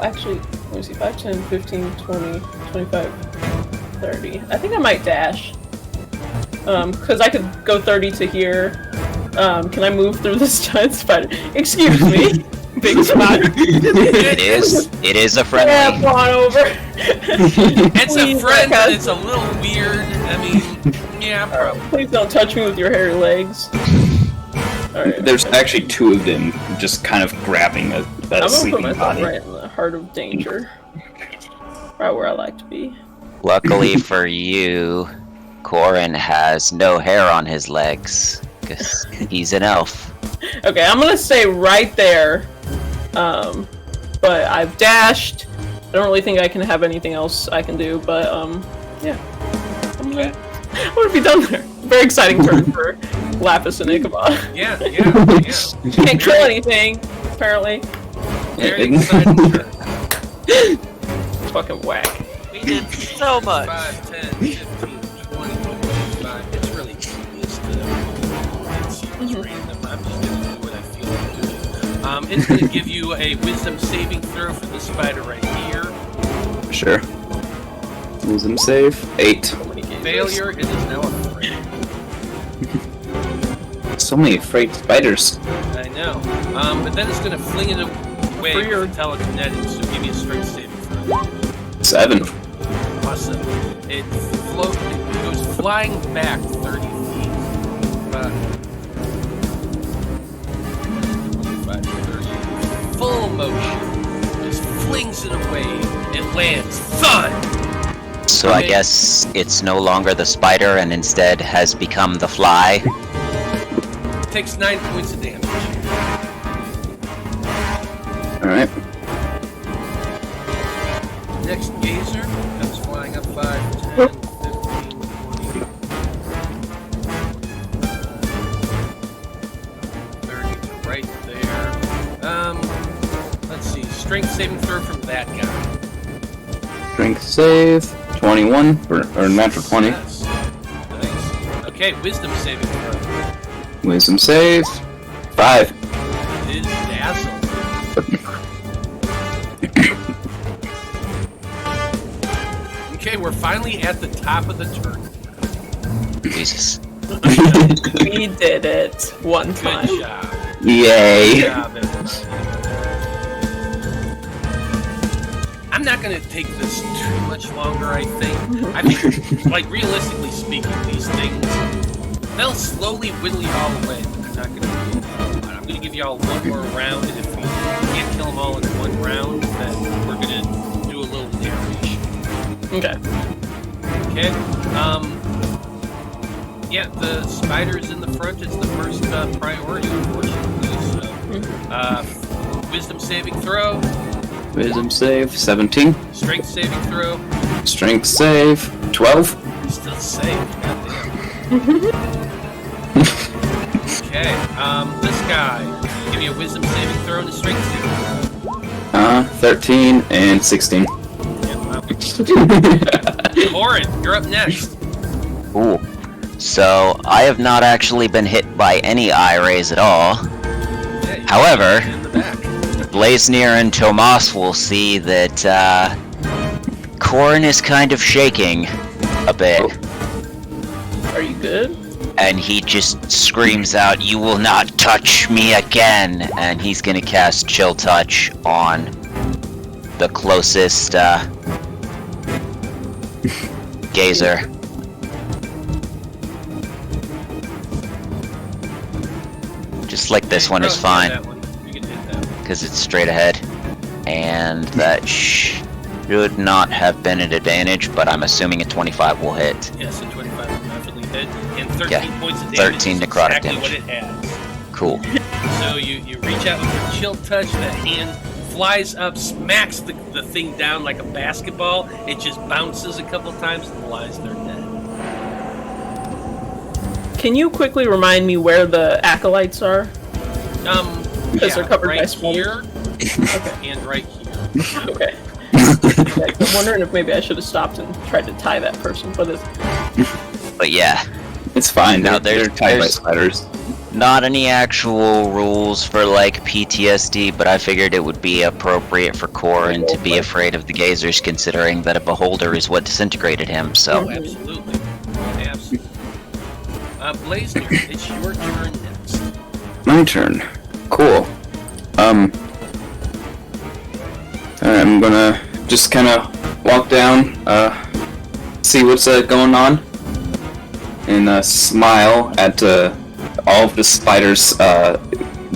Actually, let me see, 5, 10, 15, 20, 25, 30. I think I might dash. Because I could go 30 to here. Can I move through this giant spider? Excuse me, big spider. It is a friendly. Yeah, come on over. It's a friend, but it's a little weird. I mean, yeah, probably. Please don't touch me with your hairy legs. Alright. There's actually 2 of them just kind of grabbing a I'm gonna put sleeping myself body. right in the heart of danger. Right where I like to be. Luckily for you, Corin has no hair on his legs, because he's an elf. Okay, I'm gonna stay right there. But I've dashed. I don't really think I can have anything else I can do, but yeah. I'm gonna be done there. Very exciting turn for Lapis and Ichabod. Yeah. Can't kill anything, apparently. Very exciting turn. Fucking whack. We did so much. 5, 10, 15, 20, 25. It's really tedious to it's random. I'm just going to do what I feel like doing. It's going to give you a wisdom saving throw for the spider right here. Sure. Wisdom save. 8. Failure, it is now afraid. So many afraid spiders. I know. But then it's going to fling it away for telekinetic, so give me a strength saving throw. 7. Awesome. It goes flying back 30 feet. 25, 30. Full motion. Just flings it away. It lands. Thud! So I guess it's no longer the spider and instead has become the fly. Takes 9 points of damage. Alright. Next gazer comes flying up 5, 10, 15, 20, 30 to right there. Let's see. Strength saving throw from that guy. Strength save. 21. Or natural 20. Yes. Nice. Okay, wisdom saving throw. Wisdom save. 5. It is dazzle. Okay, we're finally at the top of the turn. Jesus. We did it one time. Good job. Yay. Good job, everyone. I'm not going to take this too much longer, I think. I think, like, realistically speaking, these things, they'll slowly whittle you all away, but they're not going to do a lot. I'm going to give you all one more round, and if we can't kill them all in one round, then we're going to do a little narration. Okay. Okay. Yeah, the spiders in the front is the first priority, unfortunately. So, wisdom saving throw. Wisdom save. 17. Strength saving throw. Strength save. 12. Still safe. Goddamn. Okay. This guy. Give me a wisdom saving throw and a strength saving throw. 13 and 16. Corin, you're up next. Ooh. So, I have not actually been hit by any eye rays at all. Yeah, However, in the back. Blaznir and Tomas will see that Corin is kind of shaking a bit. Are you good? And he just screams out, "You will not touch me again!" And he's gonna cast Chill Touch on the closest gazer. Just like this one is fine, That one. You can hit that one. because it's straight ahead. And that should not have been an advantage, but I'm assuming a 25 will hit. Yes, a 25 will definitely hit. And 13 Yeah, points of damage 13 is necrotic exactly damage. what it has. Cool. So you reach out with your chill touch, the hand flies up, smacks the thing down like a basketball. It just bounces a couple times and lies there dead. Can you quickly remind me where the acolytes are? Because they're covered by right spiders. here, and right here. Okay. I'm wondering if maybe I should have stopped and tried to tie that person, but it's... But yeah, It's fine. No, they're tied by spiders. not any actual rules for like PTSD, but I figured it would be appropriate for Corin to be afraid of the gazers, considering that a beholder is what disintegrated him. So Oh, absolutely. Absolutely. Blaznir, it's your turn next. My turn. Cool. I'm gonna just kind of walk down, see what's going on, and smile at all of the spiders,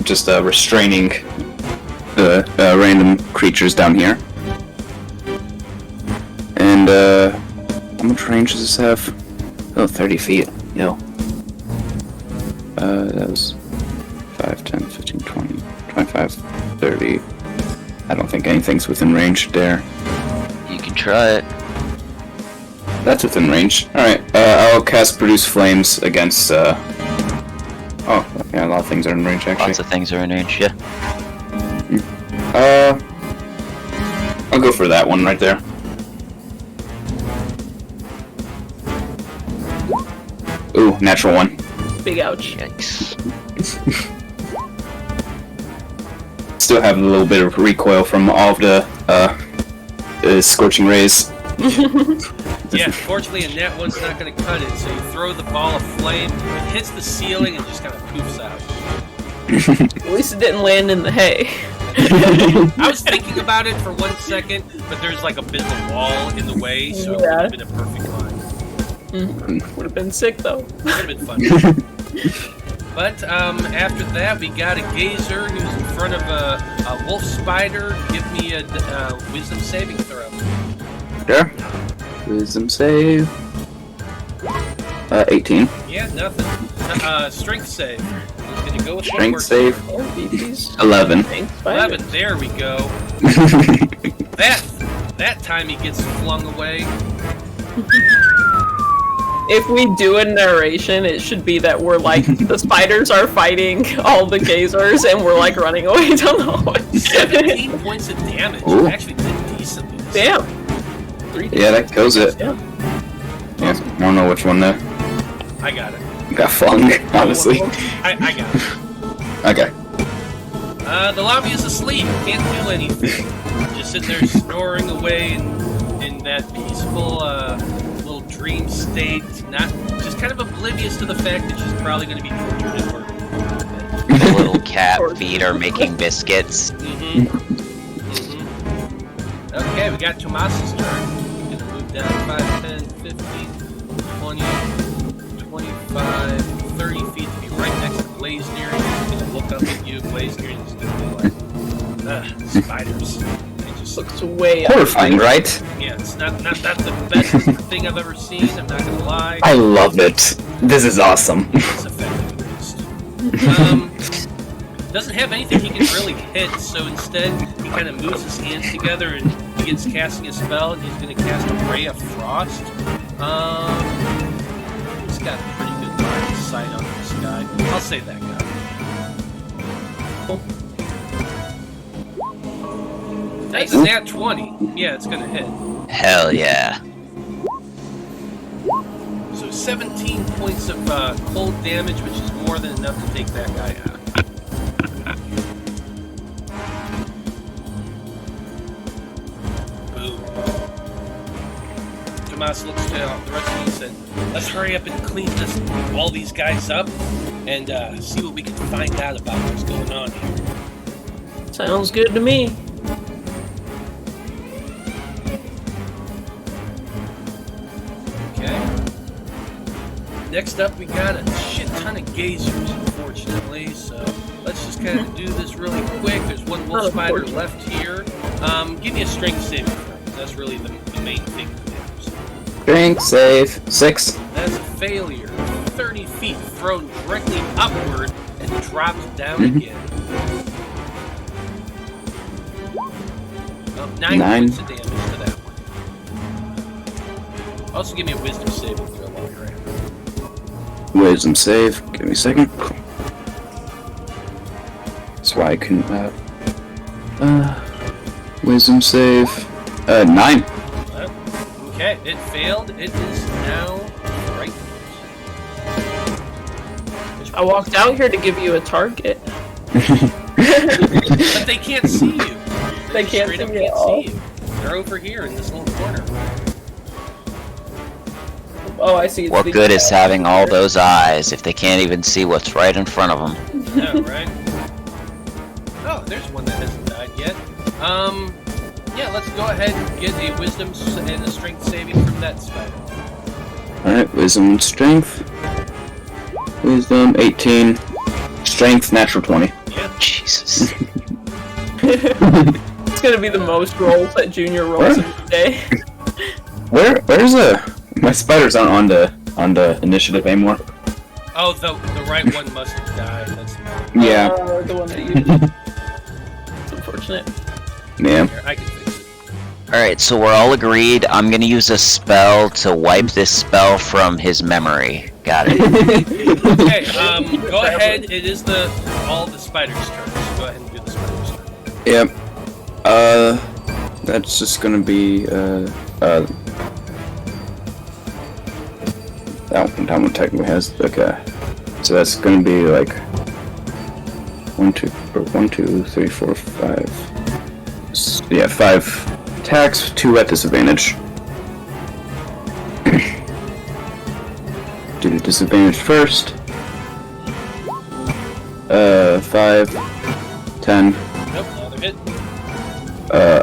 just restraining the random creatures down here. And how much range does this have? Oh, 30 feet. Yo. That was 5, 10, 15, 20, 25, 30. I don't think anything's within range there. you can try it. That's within range. Alright, I'll cast Produce Flames against, oh, yeah, a lot of things are in range, actually. Lots of things are in range. Yeah. I'll go for that one right there. Ooh, natural one. Big ouch. Yikes. Still have a little bit of recoil from all of the scorching rays. Yeah, fortunately, a net one's not going to cut it, so you throw the ball of flame, it hits the ceiling, and just kind of poofs out. At least it didn't land in the hay. I was thinking about it for 1 second, but there's like a bit of a wall in the way, so it would have been a perfect line. Would have been sick though. Would have been fun. But after that, we got a gazer who's in front of a wolf spider. Give me a wisdom saving throw. Sure. Wisdom save. 18. Yeah, nothing. Strength save. He's gonna go with Strength one more. save. Oh, BBs. 11. Thanks, spider. 11. There we go. That time he gets flung away. If we do a narration, it should be that we're like, the spiders are fighting all the gazers and we're like running away down the hallway. 17 points of damage. Ooh. Actually did decently. Damn. 3 Yeah, that kills it. Yeah. Yeah, I don't know which one there. I got it. Got flung, honestly. I got it. Okay. The Lamia is asleep. Can't do anything. Just sitting there snoring away in that peaceful little dream state. Not just kind of oblivious to the fact that she's probably going to be tortured and murdered. The little cat feet are making biscuits. Okay, we got Tomas's turn. He's gonna move down 5, 10, 15, 20, 25, 30 feet to be right next to Blaznir. He's gonna look up at you, Blaznir, and he's gonna be like, spiders. They just Looks way up. Horrifying, right? yeah, it's not the best thing I've ever seen, I'm not gonna lie. I love it. This is awesome. It's effective at least. Doesn't have anything he can really hit, so instead he kind of moves his hands together and begins casting a spell, and he's going to cast a Ray of Frost. He's got pretty good line of sight on this guy. I'll say that guy. That's a nat 20. Yeah, it's going to hit. Hell yeah. So 17 points of cold damage, which is more than enough to take that guy out. Tomas looks to the rest of you and said, let's hurry up and clean all these guys up and see what we can find out about what's going on here. Sounds good to me. Okay. Next up, we got a shit ton of gazers, unfortunately, so let's just kind of do this really quick. There's one wolf spider left here. Give me a strength saving throw, 'cause that's really the main thing that matters. Strength save. 6. That's a failure. 30 feet thrown directly upward and dropped down again. 9 points of damage to that one. Also, give me a wisdom saving throw while you're at it. Wisdom save. Give me a second. That's why I couldn't, Wisdom save. 9. Okay, it failed. It is now frightened. I walked out here to give you a target. But they can't see you. They can't Straight up see me can't at all. see you. They're over here in this little corner. Oh, I see. It's What the- good is having all those eyes if they can't even see what's right in front of them? Yeah, right? Oh, there's one that hasn't died yet. Yeah, let's go ahead and get a wisdom and a strength saving from that spider. Alright, wisdom and strength. Wisdom, 18. Strength, natural 20. Yeah. Jesus. It's gonna be the most rolls that Junior rolls in a day. Where's my spiders aren't on the initiative anymore. Oh, the right one must have died. That's Yeah. The one that you. It's unfortunate. Yeah. here. I can fix it. Alright, so we're all agreed. I'm gonna use a spell to wipe this spell from his memory. Got it. Okay, go ahead. It is all the spiders' turns. Go ahead and do the spiders' turn. Yep. That's just gonna be that one technically has, okay. So that's gonna be like 1, 2, 3, 4, 5. Yeah, 5 attacks, 2 at disadvantage. Do the disadvantage first. 5, 10. Nope, another hit.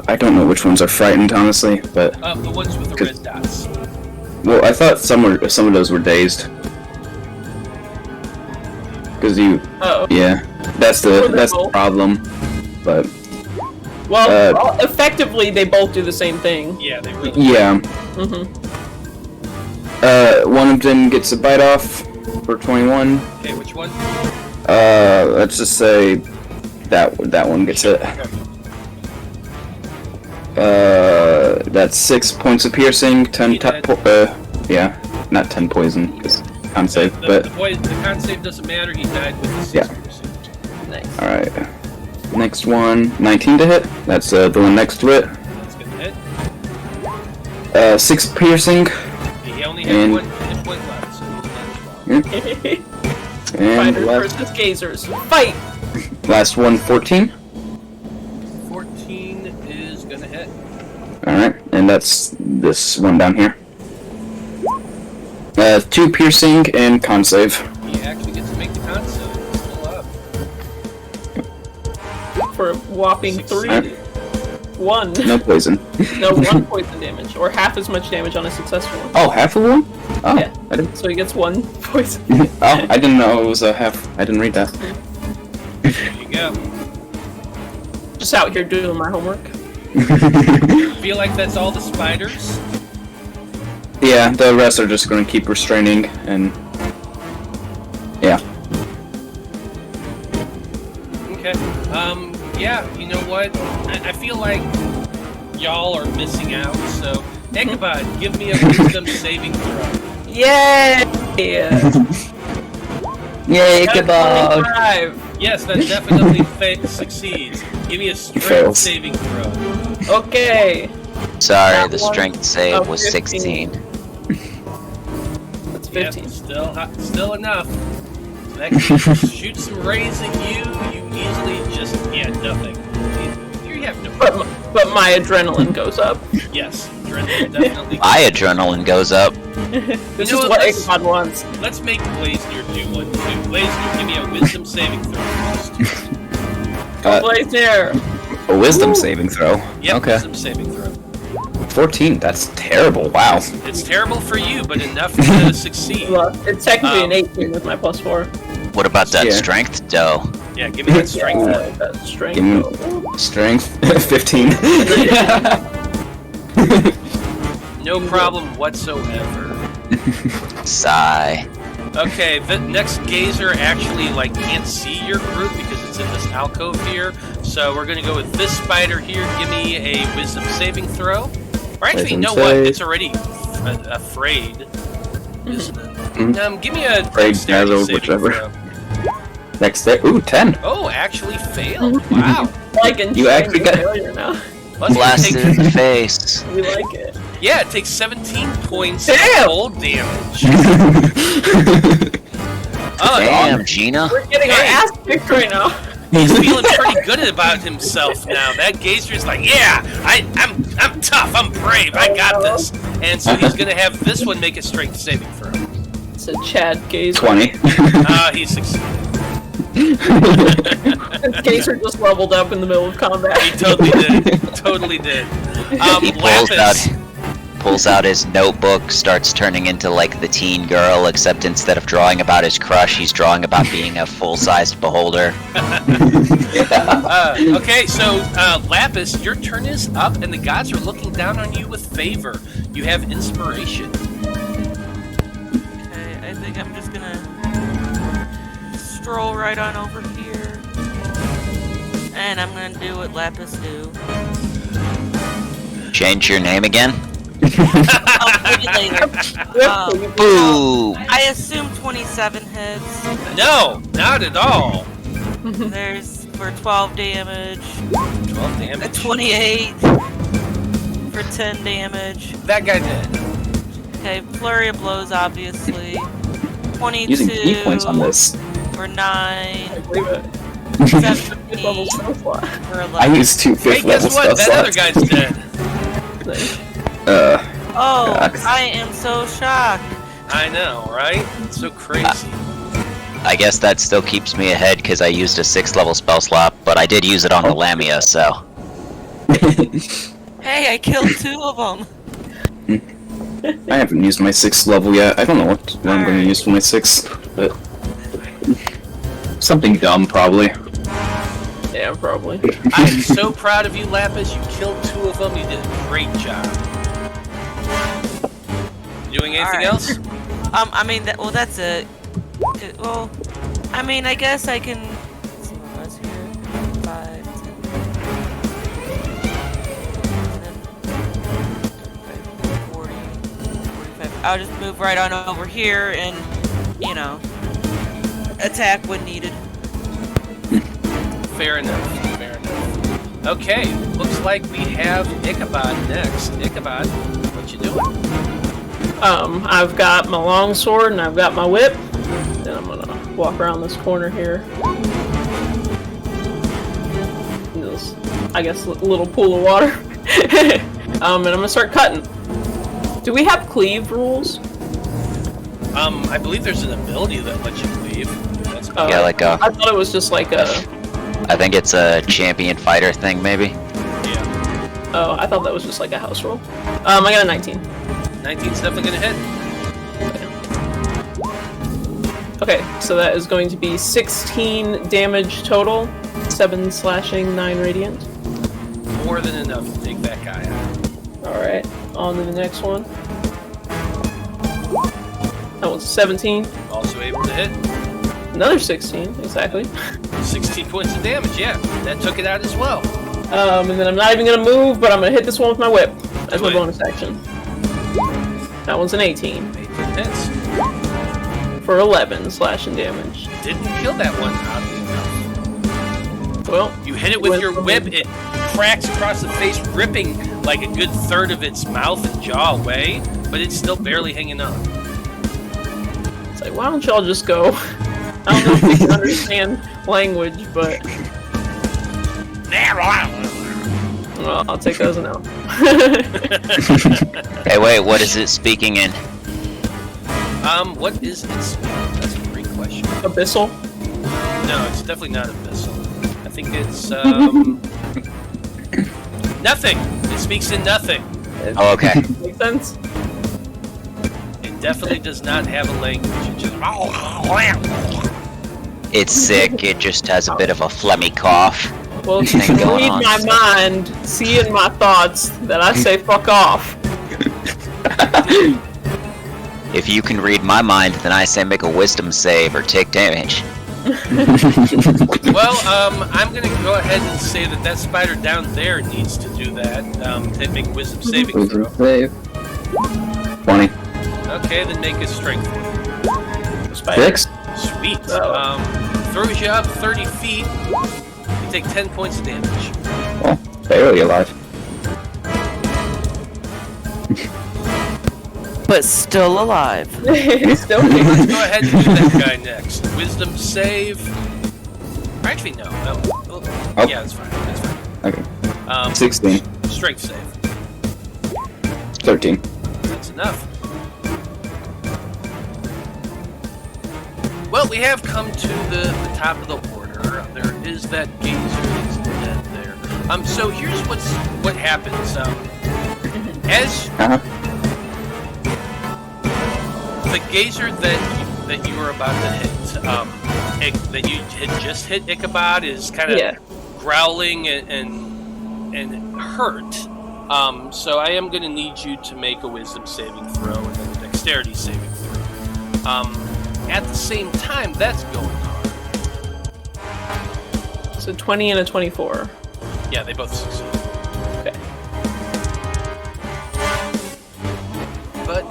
I don't know which ones are frightened, honestly, but The ones with the red dots. well, I thought some of those were dazed. Because Oh. yeah, that's the problem. But Well, effectively, they both do the same thing. Yeah, they really. yeah, Mm-hmm. one of them gets a bite off for 21. Okay, which one? Let's just say that one gets it. That's 6 points of piercing, 10 yeah, not 10 poison, because con save, but The con save doesn't matter. He died with the 6 piercing. Nice. alright. Next one, 19 to hit. That's the one next to it. That's gonna hit. 6 piercing, He only had And- 1 hit point left, so he's dead as well. and Fighters versus gazers. Fight! last one, 14. 14 is gonna hit. Alright, and that's this one down here. 2 piercing and con save. He actually gets to make the con save. It's still up. For a whopping 3. Alright. 1. No poison. No, 1 poison damage, or half as much damage on a successful one. Oh, half of one? Oh, Yeah. I didn't. So he gets 1 poison. Oh, I didn't know it was a half. I didn't read that. There you go. Just out here doing my homework. Feel like that's all the spiders? Yeah, the rest are just going to keep restraining and. Yeah. Okay. Yeah, you know what? I feel like y'all are missing out, so Ichabod, give me a wisdom saving throw. Yay! Yay, Ichabod! 25. Yes, that definitely succeeds. Give me a strength fails. saving throw. Okay. Sorry, That the one- strength save oh, was 15. 16. That's Yep, 15. still enough. That shoots some rays at you. You easily just nothing. You have no. But my adrenaline goes up. Yes, adrenaline definitely. My adrenaline goes up. This know is what, what let's- Ichabod wants. Let's make Blaznir do one too. Blaznir, give me a wisdom saving throw first. Blaznir. A wisdom saving throw. Yep, Okay. wisdom saving throw. 14. That's terrible. Wow. It's terrible for you, but enough to succeed. Well, it's technically an 18 with my +4. What about that Yeah. strength, dough? Yeah, give me that strength. Yeah, that's strength. Give me strength. 15. No problem whatsoever. Sigh. Okay, the next gazer actually can't see your group because it's in this alcove here. So we're gonna go with this spider here. Give me a wisdom saving throw. Or actually, you Wisdom know what? save. It's already afraid, isn't it? Mhm. Give me a Afraid, dexterity dazzle, saving whichever. throw. Next day. Ooh, 10. Oh, actually failed. Wow. like You actually got- failure now. Blasted in the face. We like it. Yeah, it takes 17 points Damn! of cold damage. Damn, Gina. We're getting our ass kicked right now. He's feeling pretty good about himself now. That Gazer's like, yeah, I'm tough, I'm brave, I got this. And so he's gonna have this one make a strength saving throw. It's a Chad Gazer. 20. He succeeded. Gazer just leveled up in the middle of combat. He totally did. Totally did. He pulls out his notebook, starts turning into like the teen girl, except instead of drawing about his crush, he's drawing about being a full-sized beholder. Okay, so Lapis, your turn is up, and the gods are looking down on you with favor. You have inspiration. Okay, I think I'm just gonna stroll right on over here. And I'm gonna do what Lapis do. Change your name again? I'll do it later. Boom! I assume 27 hits. No, not at all. There's for 12 damage. 12 damage. 28 for 10 damage. That guy did. Okay, flurry of blows, obviously. 22 Using key points on this. for 9. I believe it. 17 Level spell slot. for 11. I used 2 Hey, fifth level guess what? spell That other slots. guy's dead. Oh, God. I am so shocked. I know, right? It's so crazy. I guess that still keeps me ahead because I used a 6th level spell slot, but I did use it on the Lamia, so. Hey, I killed 2 of them. I haven't used my 6th level yet. I don't know what I'm going to use for my 6th, but something dumb probably. Yeah, probably. I'm so proud of you, Lapis. You killed 2 of them. You did a great job. Doing anything Alright. else? I mean, that's it. Well, I mean, I guess I can. Let's see what was here. 5, 10, 40, 45. I'll just move right on over here and, you know, attack when needed. Fair enough. Fair enough. Okay, looks like we have Ichabod next. Ichabod, what you doing? I've got my long sword and I've got my whip. Then I'm gonna walk around this corner here. This, I guess, little pool of water. And I'm gonna start cutting. Do we have cleave rules? I believe there's an ability that lets you leave. That's about Yeah, like a. I thought it was just like a. I think it's a champion fighter thing, maybe. yeah. Oh, I thought that was just like a house rule. I got a 19. 19's definitely gonna hit. Okay, so that is going to be 16 damage total, 7 slashing, 9 radiant. More than enough to take that guy out. Alright, on to the next one. That one's 17. Also able to hit. Another 16, exactly. 16 points of damage, yeah. That took it out as well. And then I'm not even gonna move, but I'm gonna hit this one with my whip as Do my it. bonus action. That one's an 18 18 hits. for 11 slashing damage. Didn't kill that one, oddly enough. Well, You hit it with your whip, it cracks across the face, ripping like a good third of its mouth and jaw away, but it's still barely hanging on. it's like, why don't y'all just go? I don't know if we can understand language, but well, I'll take those now. Hey, wait, what is it speaking in? What is it? That's a great question. Abyssal? No, it's definitely not abyssal. I think it's, nothing. It speaks in nothing. Oh, okay. Makes sense? It definitely does not have a language. It just... It's sick, it just has a bit of a phlegmy cough. Well, if you Thing can going read on. my mind, see in my thoughts that I say fuck off. If you can read my mind, then I say make a wisdom save or take damage. Well, I'm gonna go ahead and say that that spider down there needs to do that. To make wisdom saving throw. Save. 20. Okay, then make a strength. Spider. 6? Sweet. Oh. Throws you up 30 feet. You take 10 points of damage. Well, barely alive. But still alive. Still Let's go ahead and do that guy next. Wisdom save. Actually, no. Oh. Yeah, that's fine. That's fine. Okay. 16. Strength save. 13. That's enough. Well, we have come to the top of the order. There is that gazer that's dead there. So here's what happens. As the gazer that you were about to hit, that you had just hit Ichabod is kind of growling and hurt. So I am going to need you to make a wisdom saving throw and then a dexterity saving throw. At the same time, that's going on. So 20 and a 24. Yeah, they both succeed. Okay. But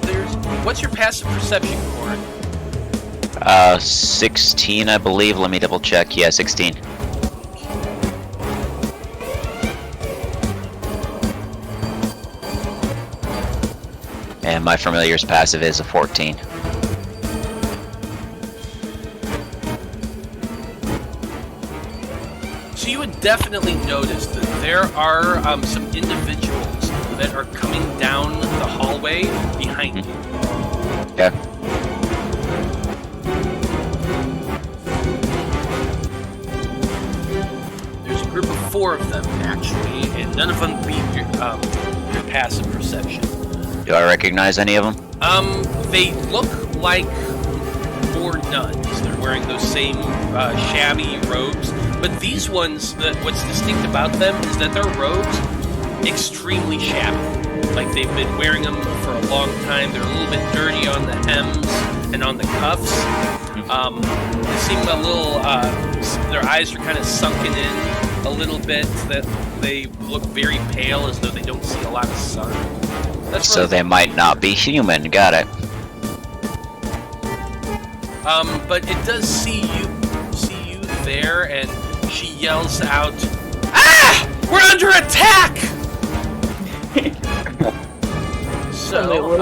what's your passive perception, Corin? 16, I believe. Let me double check. Yeah, 16. And my familiar's passive is a 14. So you would definitely notice that there are some individuals that are coming down the hallway behind you. Okay. There's a group of 4 of them, actually, and none of them beat your passive perception. Do I recognize any of them? They look like more nuns. They're wearing those same shabby robes. But these ones, what's distinct about them is that their robes extremely shabby. Like they've been wearing them for a long time. They're a little bit dirty on the hems and on the cuffs. They seem a little, their eyes are kind of sunken in a little bit. That they look very pale, as though they don't see a lot of sun. That's So they might not be human. Got it. But it does see you there, and she yells out, "Ah! We're under attack!" So,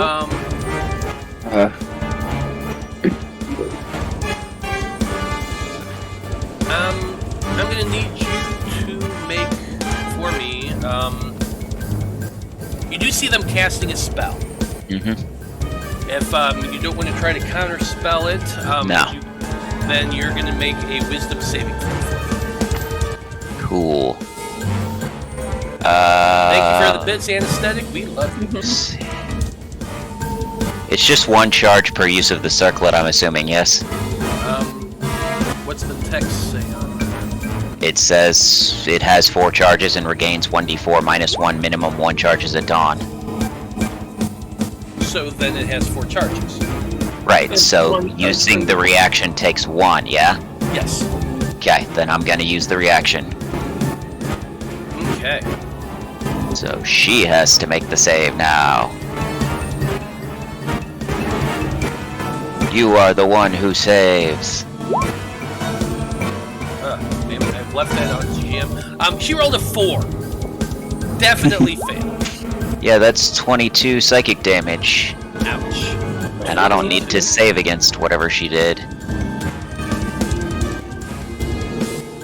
I'm gonna need you to make for me. You do see them casting a spell. Mm-hmm. If you don't want to try to counterspell it, No. then you're going to make a wisdom saving throw. Cool. Thank you for the bits, anesthetic. We love you. It's just 1 charge per use of the circlet, I'm assuming, yes? What's the text say on that? It says it has 4 charges and regains 1d4 minus 1, minimum 1 charges at dawn. So then it has 4 charges. Right, so using the reaction takes 1, yeah? Yes. Okay, then I'm gonna use the reaction. Okay. So she has to make the save now. You are the one who saves. Damn it, I've left that on GM. She rolled a 4. Definitely failed. Yeah, that's 22 psychic damage. Ouch. And I don't need to save against whatever she did.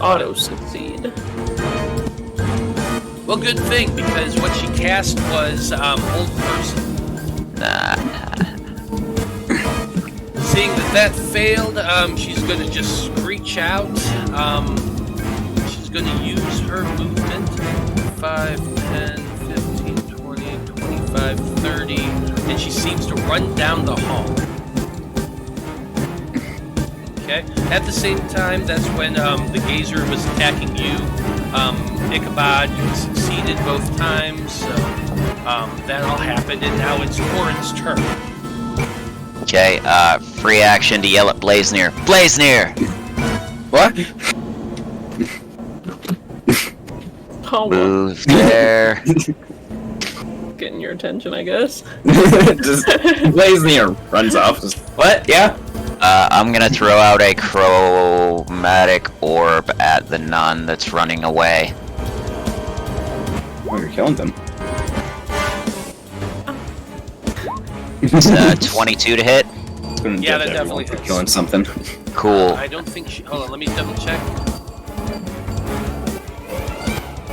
Auto succeed. Well, good thing, because what she cast was old person. Nah. Seeing that failed, she's going to just screech out. She's going to use her movement. 5, 10, 15, 20, 25, 30. And she seems to run down the hall. Okay. At the same time, that's when the gazer was attacking you. Ichabod, you succeeded both times, so that all happened, and now it's Corin's turn. Okay, free action to yell at Blaznir. Blaznir! What? Oh, well, Move there. getting your attention, I guess. Just Blaznir runs off. Just, what? Yeah? I'm gonna throw out a chromatic orb at the nun that's running away. Oh, you're killing them. It's 22 to hit. Yeah, that definitely for hits. killing something. Cool. I don't think she... Hold on, let me double check.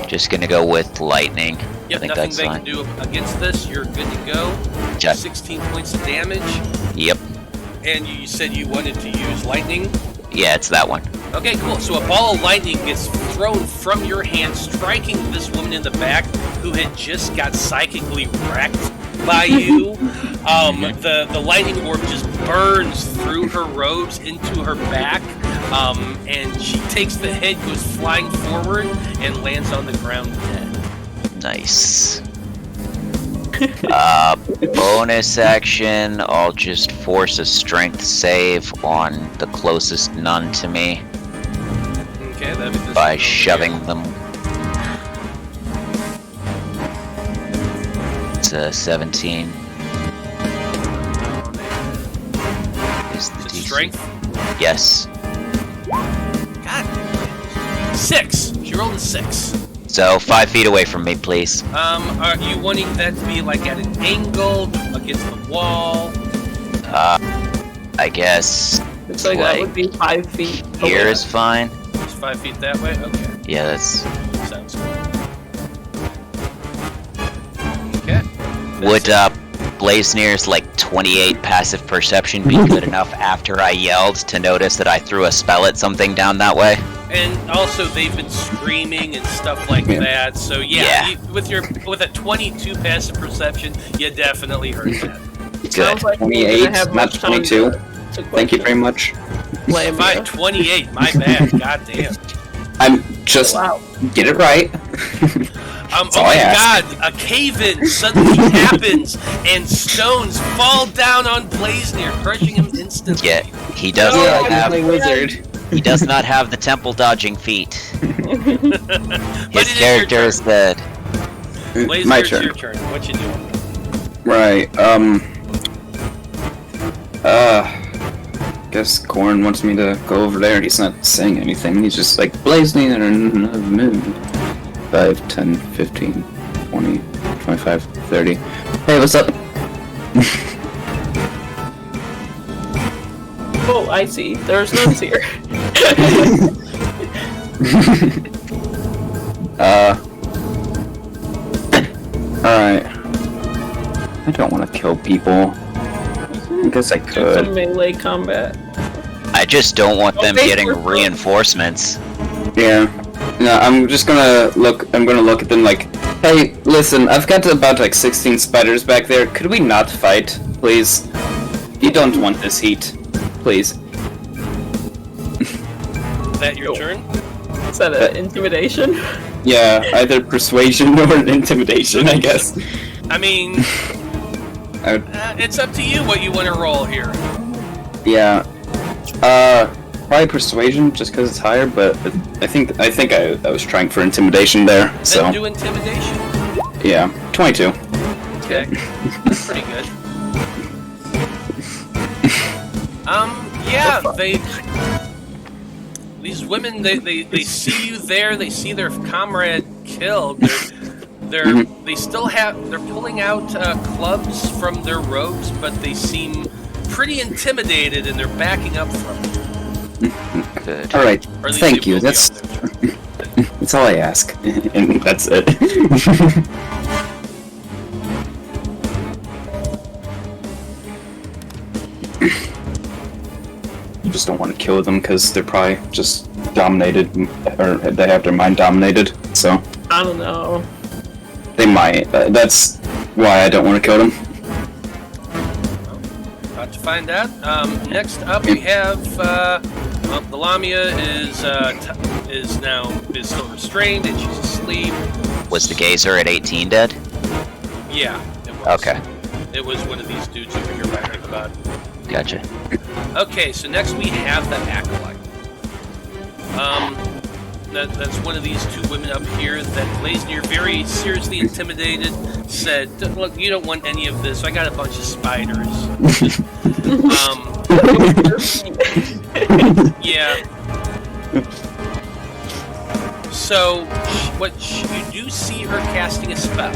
Just gonna go with lightning. Yep, I think nothing that's they fine. can do against this. You're good to go. Okay. 16 points of damage. Yep. And you said you wanted to use lightning? Yeah, it's that one. Okay, cool. So a ball of lightning gets thrown from your hand, striking this woman in the back who had just got psychically wrecked by you. The lightning orb just burns through her robes into her back, and she takes the hit, goes flying forward, and lands on the ground dead. Nice. Bonus action, I'll just force a strength save on the closest nun to me Okay, that'd be this by one shoving over them. It's a 17. Is the here. DC? Strength? Yes. God. 6. She rolled a 6. So 5 feet away from me, please. Are you wanting that to be like at an angle against the wall? I guess Looks like that would be 5 feet. here away. is fine. It's 5 feet that way? Okay. Yeah, that's... Sounds good. Okay. Would Blaznir's like 28 passive perception be good enough after I yelled to notice that I threw a spell at something down that way? And also, they've been screaming and stuff like that. So Yeah. with a 22 passive perception, you definitely heard that. Good. Sounds like we're 28, gonna have not much time 22. to Thank you very much. blame My you. 28, my bad. Goddamn. I'm just Wow. get it right. Oh all my I ask. god, a cave-in suddenly happens, and stones fall down on Blaznir, crushing him instantly. Yeah, he does Oh, not I have. play wizard. He does not have the temple dodging feat. But His it character your is dead. Blaznir, My it's turn. your turn. What you doing? Right. Guess Corin wants me to go over there. He's not saying anything. He's just like Blaznir moon. 5, 10, 15, 20, 25, 30. Hey, what's up? Oh, I see. There's nuns here. Alright. I don't want to kill people. I guess I Do could. some melee combat. I just don't want them Okay, getting we're- reinforcements. Yeah. No, I'm just gonna look. I'm gonna look at them like, hey, listen, I've got about like 16 spiders back there. Could we not fight, please? You don't want this heat, please. Is that your turn? Is that an intimidation? Yeah, either persuasion or intimidation, I guess. I mean, I would, it's up to you what you want to roll here. yeah. Probably persuasion, just because it's higher. But I think I was trying for intimidation there. Then So do intimidation. yeah, 22. Okay, that's pretty good. Yeah, these women, they see you there, they see their comrade killed, they're pulling out clubs from their robes, but they seem pretty intimidated and they're backing up from you. Good. All right, Or at least thank they you. will be That's on their turn. that's all I ask, and that's it. You just don't want to kill them because they're probably just dominated, or they have their mind dominated. So I don't know. they might. That's why I don't want to kill them. About to find out. Next up, we have the Lamia is still restrained and she's asleep. Was the gazer at 18 dead? Yeah, it was. Okay, It was one of these dudes over here right about. gotcha. Okay, so next we have the Acolyte. That's one of these two women up here that Blaznir, very seriously intimidated, said, look, you don't want any of this. I got a bunch of spiders. Yeah. So, you do see her casting a spell.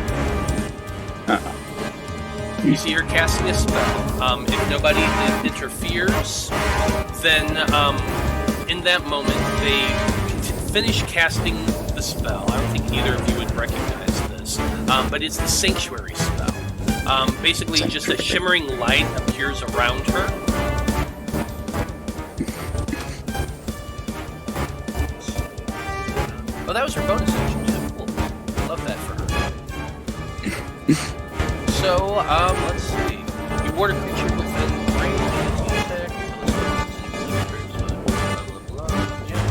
You see her casting a spell. If nobody interferes, then in that moment they finish casting the spell. I don't think either of you would recognize this, but it's the Sanctuary spell. Basically, just a shimmering light appears around her. Oh, that was her bonus action too. Cool. Love that for her. So, let's see. You ward a creature within range of attack.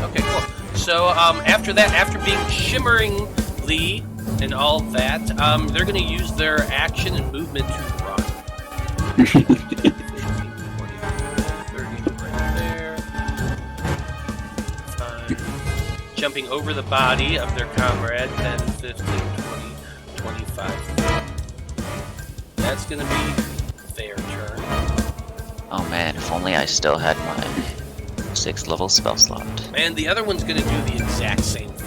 Okay, cool. So, after that, after being shimmeringly and all that, they're going to use their action and movement to run. 15, 20, 30, right there. 5. Jumping over the body of their comrade, 10, 15, 20, 25. That's going to be their turn. Oh man, if only I still had my 6th level spell slot. And the other one's going to do the exact same thing.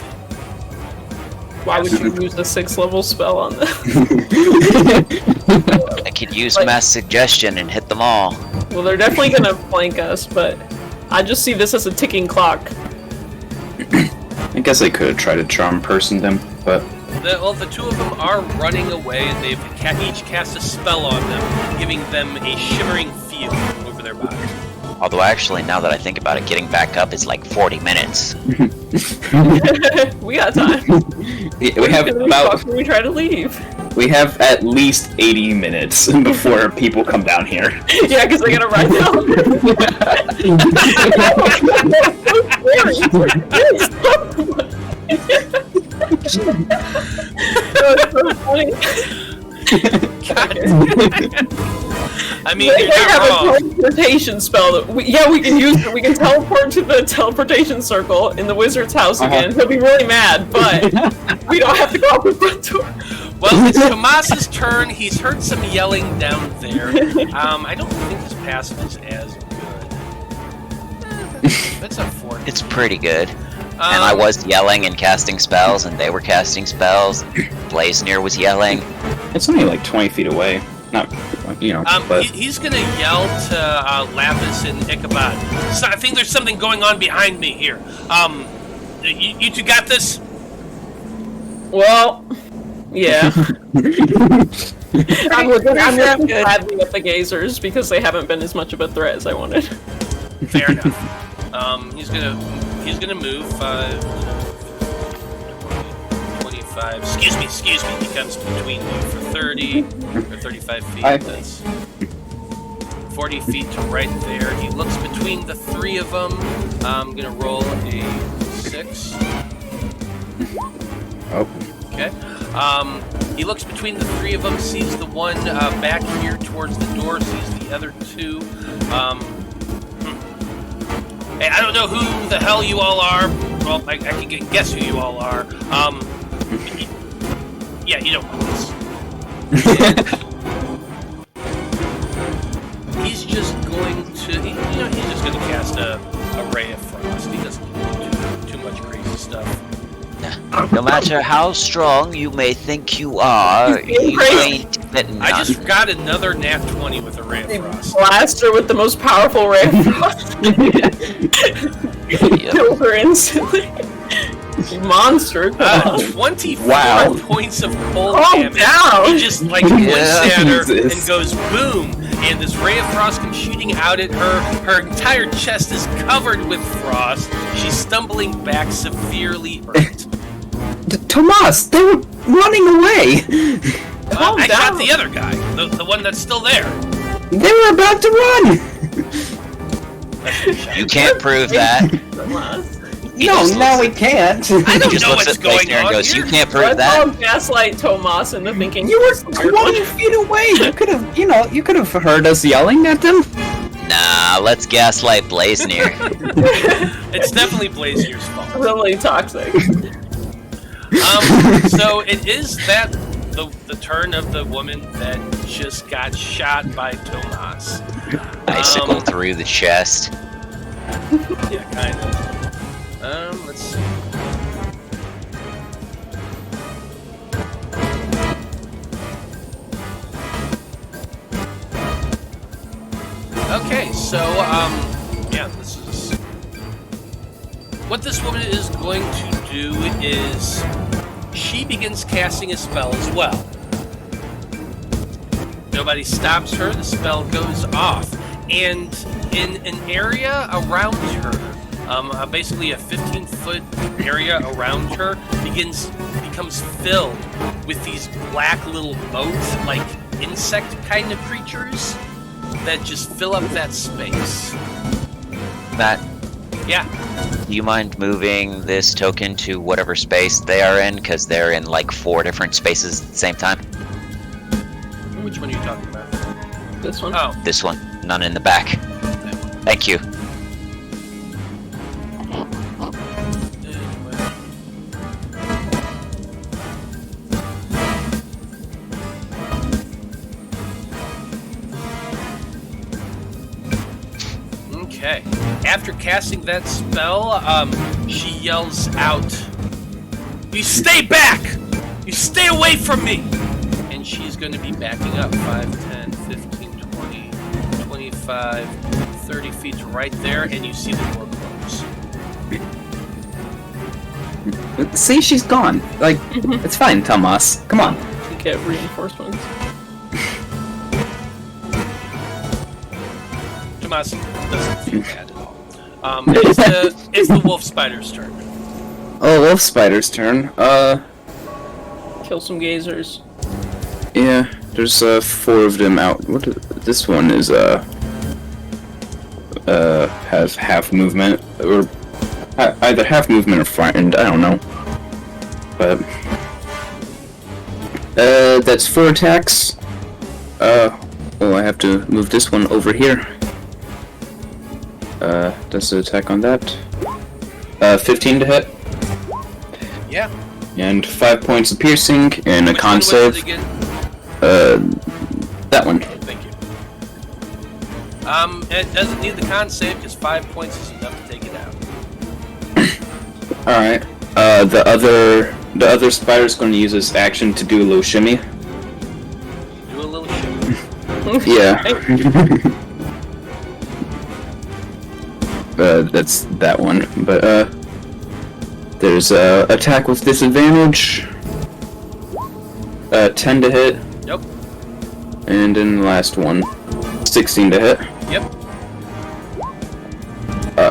Why would you use a 6th level spell on them? I could use mass suggestion and hit them all. Well, they're definitely going to flank us, but I just see this as a ticking clock. I guess I could have tried to charm person them, but The two of them are running away, and they've each cast a spell on them, giving them a shimmering feel over their bodies. Although actually, now that I think about it, getting back up is like 40 minutes. We got time. we have about we try to leave. we have at least 80 minutes before people come down here. Yeah, because they gotta ride down. I mean, they you're not have wrong. a teleportation spell. That we can use it. We can teleport to the teleportation circle in the wizard's house again. He'll be really mad, but we don't have to go out the front door. Well, it's Tomas's turn. He's heard some yelling down there. I don't think his passive is as good. It's a 4. It's pretty good. And I was yelling and casting spells, and they were casting spells. Blaznir was yelling. It's only like 20 feet away. Not, but he's gonna yell to Lapis and Ichabod. So I think there's something going on behind me here. You two got this? Well, yeah. I'm looking gladly at the gazers because they haven't been as much of a threat as I wanted. Fair enough. He's gonna move 25. Excuse me. He comes between you for 30 or 35 feet. That's 40 feet to right there. He looks between the 3 of them. I'm gonna roll a 6. oh, Okay. He looks between the 3 of them, sees the one back here towards the door, sees the other 2. Hey, I don't know who the hell you all are. Well, I can guess who you all are. Yeah, you don't know this. He's just going to, he's just going to cast a ray of frost. He doesn't do too much crazy stuff. No matter how strong you may think you are, you ain't getting none. I just got another nat 20 with a ray of frost. Blaster with the most powerful ray of frost. Kill her instantly. Monster. 24 points of cold damage. Down. He just like looks at her Jesus. and goes boom, and this ray of frost comes shooting out at her. Her entire chest is covered with frost. She's stumbling back, severely hurt. Tomas, they were running away. I shot the other guy, the one that's still there. They were about to run. You can't prove that. No, we can't. I don't Just know looks what's at going Blaznir and on goes, here. "You can't prove Let's that." all gaslight Tomas into thinking You were 20 feet away. You could have heard us yelling at them. Nah, let's gaslight Blaznir. It's definitely Blaznir's fault. really toxic. So it is that the turn of the woman that just got shot by Tomas. icicle through the chest. Yeah, kind of. Let's see. Okay, so, yeah, this is... What this woman is going to do is she begins casting a spell as well. Nobody stops her, the spell goes off. And in an area around her, basically a 15-foot area around her becomes filled with these black little motes, like insect kind of creatures that just fill up that space. Matt, Yeah. do you mind moving this token to whatever space they are in? Because they're in like 4 different spaces at the same time. Which one are you talking about? This one. Oh, This one, none in the back. that one. Thank you. Okay. After casting that spell, she yells out, "You stay back! You stay away from me!" And she's going to be backing up 5, 10, 15, 20, 25, 30 feet right there, and you see the door close. See, she's gone. Like, it's fine, Tomas. Come on. Get reinforcements. Tomas doesn't feel bad at all. It's the wolf spider's turn. Oh, Wolf Spider's turn. Kill some gazers. Yeah, there's 4 of them out. This one is has half movement, or either half movement or frightened. I don't know. But that's 4 attacks. Oh, I have to move this one over here. Does the attack on that? 15 to hit. Yeah. And 5 points of piercing and a Which con one was save. it again? That one. Thank you. It doesn't need the con save because 5 points is enough to take it out. Alright. The other spider's going to use this action to do a little shimmy. Do a little shimmy. Yeah. That's that one. But there's attack with disadvantage. 10 to hit. Yep. And then the last one, 16 to hit. Yep.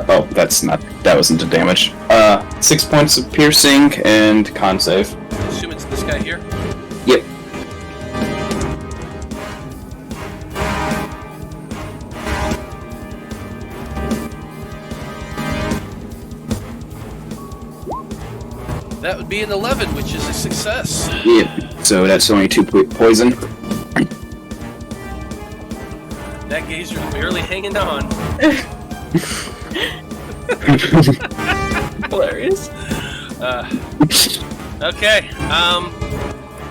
Oh, that wasn't the damage. 6 points of piercing and con save. I assume it's this guy here. Yep. That would be an 11, which is a success. Yep. So that's only 2 poison. That gazer's barely hanging on. Hilarious. Okay.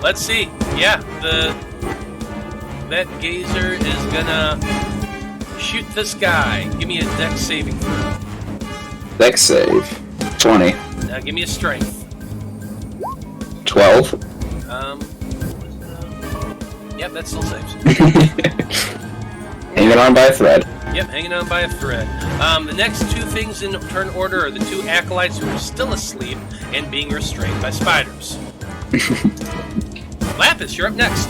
Let's see. Yeah, that gazer is gonna shoot this guy. Give me a dex saving throw. Dex save. 20. Now give me a strength. 12. Yep, that still saves. Hanging on by a thread. Yep, hanging on by a thread. The next 2 things in turn order are the 2 acolytes who are still asleep and being restrained by spiders. Lapis, you're up next.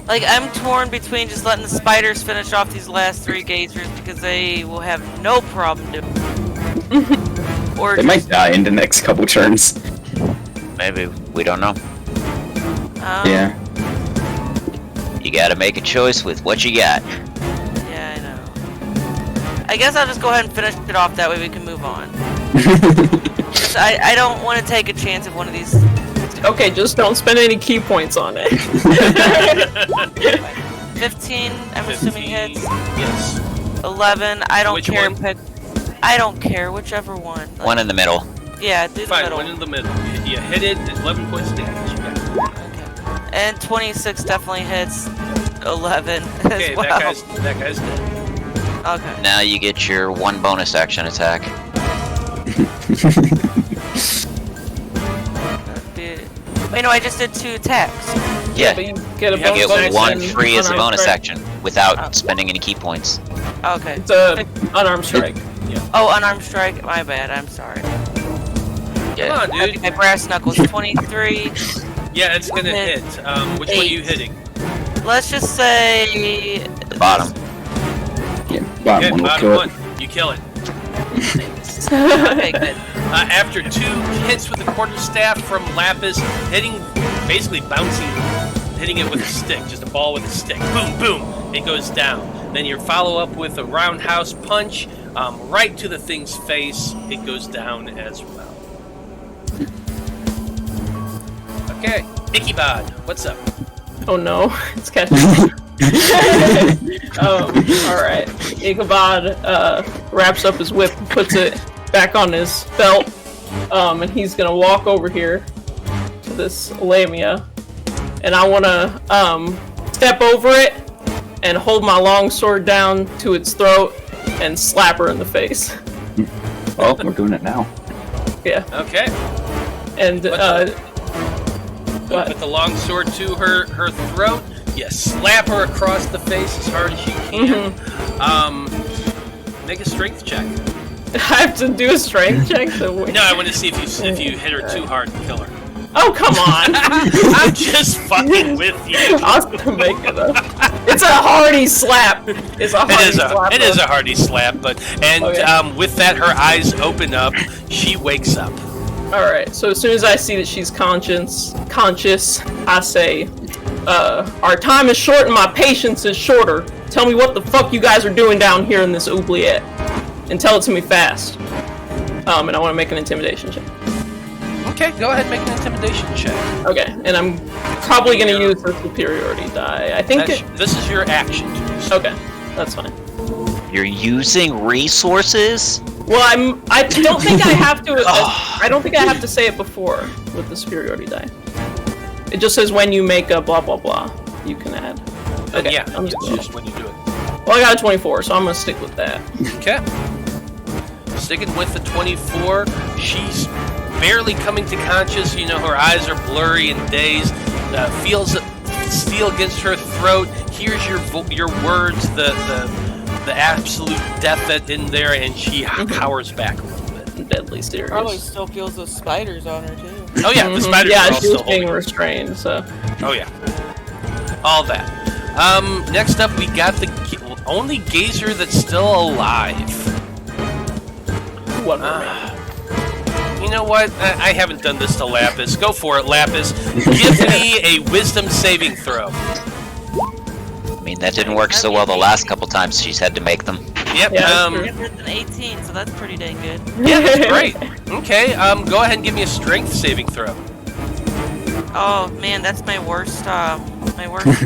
Like, I'm torn between just letting the spiders finish off these last 3 gazers because they will have no problem doing it. Or They might die in the next couple turns. Maybe. We don't know. Yeah. You gotta make a choice with what you got. Yeah, I know. I guess I'll just go ahead and finish it off, that way we can move on. I don't want to take a chance of one of these. Okay, just don't spend any key points on it. 15, I'm assuming hits. Yes. 11, I don't Which care. one? I don't care, whichever one. Like, One in the middle. yeah, do the Fine, middle. one in the middle. You hit it, 11 points of damage. You got it. Okay. And 26 definitely hits. 11 Okay, as well. that guy's dead. Okay. Now you get your 1 bonus action attack. Wait, no, I just did 2 attacks. Yeah, But you get a You bonus you bonus get 1 action, free as a unarmed bonus strike. action without Oh. spending any key points. Okay. It's a unarmed strike. Oh, unarmed strike. My bad. I'm sorry. Come on, Okay, dude. my brass knuckles. 23. Yeah, it's gonna hit. Which one are you 8. hitting? Let's just say The bottom. Yeah, Okay, bottom one will bottom kill one. it. You kill it. Okay, good. After 2 hits with the quarterstaff from Lapis, basically bouncing, hitting it with a stick, just a ball with a stick. Boom, boom, it goes down. Then you follow up with a roundhouse punch, right to the thing's face. It goes down as well. Okay, Ichabod, what's up? Oh no, it's catching. Alright. Ichabod wraps up his whip and puts it back on his belt. And he's gonna walk over here to this Lamia. And I wanna step over it and hold my long sword down to its throat and slap her in the face. Well, we're doing it now. Yeah. Okay, And with the long sword to her throat, you slap her across the face as hard as you can. Make a strength check. I have to do a strength check to win. No, I want to see if you hit her too hard and kill her. Oh, come on! I'm just fucking with you. I was gonna make it up. It's a hearty slap. It's a hearty slap. It is a hearty slap, Okay. with that, her eyes open up. She wakes up. Alright, so as soon as I see that she's conscious, I say, our time is short and my patience is shorter. Tell me what the fuck you guys are doing down here in this oubliette. And tell it to me fast. And I want to make an intimidation check. Okay, go ahead and make an intimidation check. Okay, and I'm probably gonna use the superiority die. I think This is your action. okay, that's fine. You're using resources? Well, I don't think I have to. I don't think I have to say it before with the superiority die. It just says when you make a blah blah blah, you can add. Okay, Yeah, I'm it's just when you do it. Well, I got a 24, so I'm gonna stick with that. Okay. Sticking with the 24, she's barely coming to conscious. You know, her eyes are blurry and dazed. Feels steel against her throat. Hears your words, the absolute death that's in there, and she cowers back a little bit. Deadly serious. Probably still feels those spiders on her too. Oh yeah, the spiders Yeah, are all she still was being holding. restrained, so. Oh yeah, all that. Next up, we got the only gazer that's still alive. What? You know what? I haven't done this to Lapis. Go for it, Lapis. Give me a wisdom saving throw. I mean, that didn't work so well the last couple times she's had to make them. Yep. Yeah, that's It's an 18, so that's pretty dang good. Yeah, that's great. Okay. Go ahead and give me a strength saving throw. Oh man, that's my worst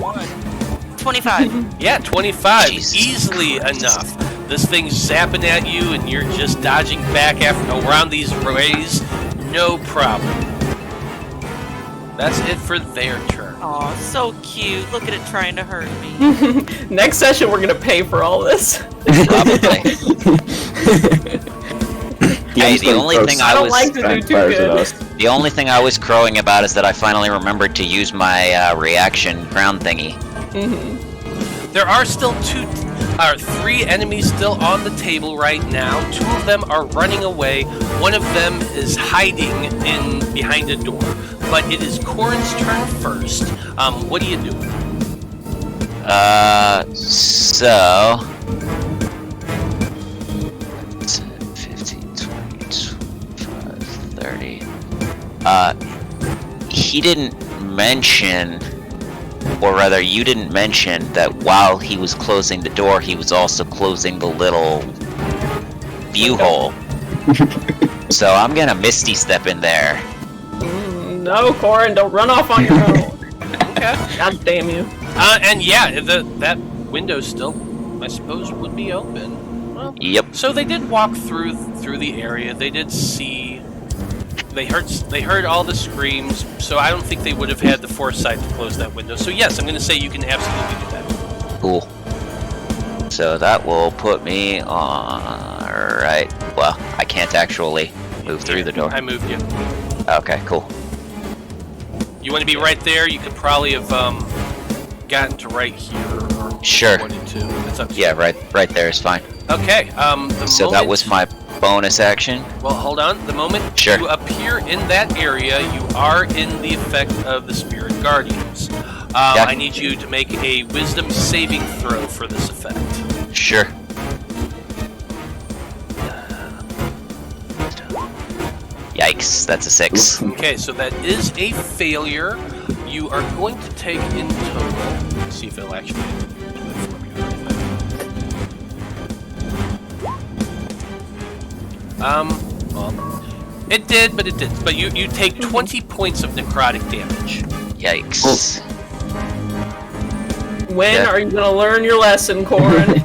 one. 25. Yeah, 25. Jesus Easily Christ. enough. This thing's zapping at you, and you're just dodging back around these rays. No problem. That's it for their turn. Aw, so cute. Look at it trying to hurt me. Next session, we're gonna pay for all this. Probably. Hey, the only thing I I don't was like to do too good. the only thing I was crowing about is that I finally remembered to use my reaction ground thingy. There are still 3 enemies still on the table right now. 2 of them are running away. One of them is hiding behind a door. But it is Corin's turn first. What are you doing? So 15, 20, 25, 30. He didn't mention, or rather, you didn't mention that while he was closing the door, he was also closing the little view hole. So I'm gonna Misty step in there. No, Corin, don't run off on your own. Okay. God damn you. And yeah, that window still, I suppose, would be open. Well, Yep. so they did walk through the area. They did see They heard all the screams, so I don't think they would have had the foresight to close that window. So yes, I'm going to say you can absolutely do that. Cool. So that will put me on... Right. Well, I can't actually move through the door. I moved you. Okay, cool. You want to be right there? You could probably have gotten to right here. Or Sure. wanted to. That's up to you. Yeah, right there is fine. Okay. So that was my bonus action. Well, hold on. The moment Sure. you appear in that area, you are in the effect of the Spirit Guardians. Yeah. I need you to make a Wisdom saving throw for this effect. Sure. Yikes, that's a 6. Okay, so that is a failure. You are going to take in total. Let's see if it'll actually do it for me. Well, it did, but it didn't. But you take 20 points of necrotic damage. Yikes. When Yeah. are you gonna learn your lesson, Corin?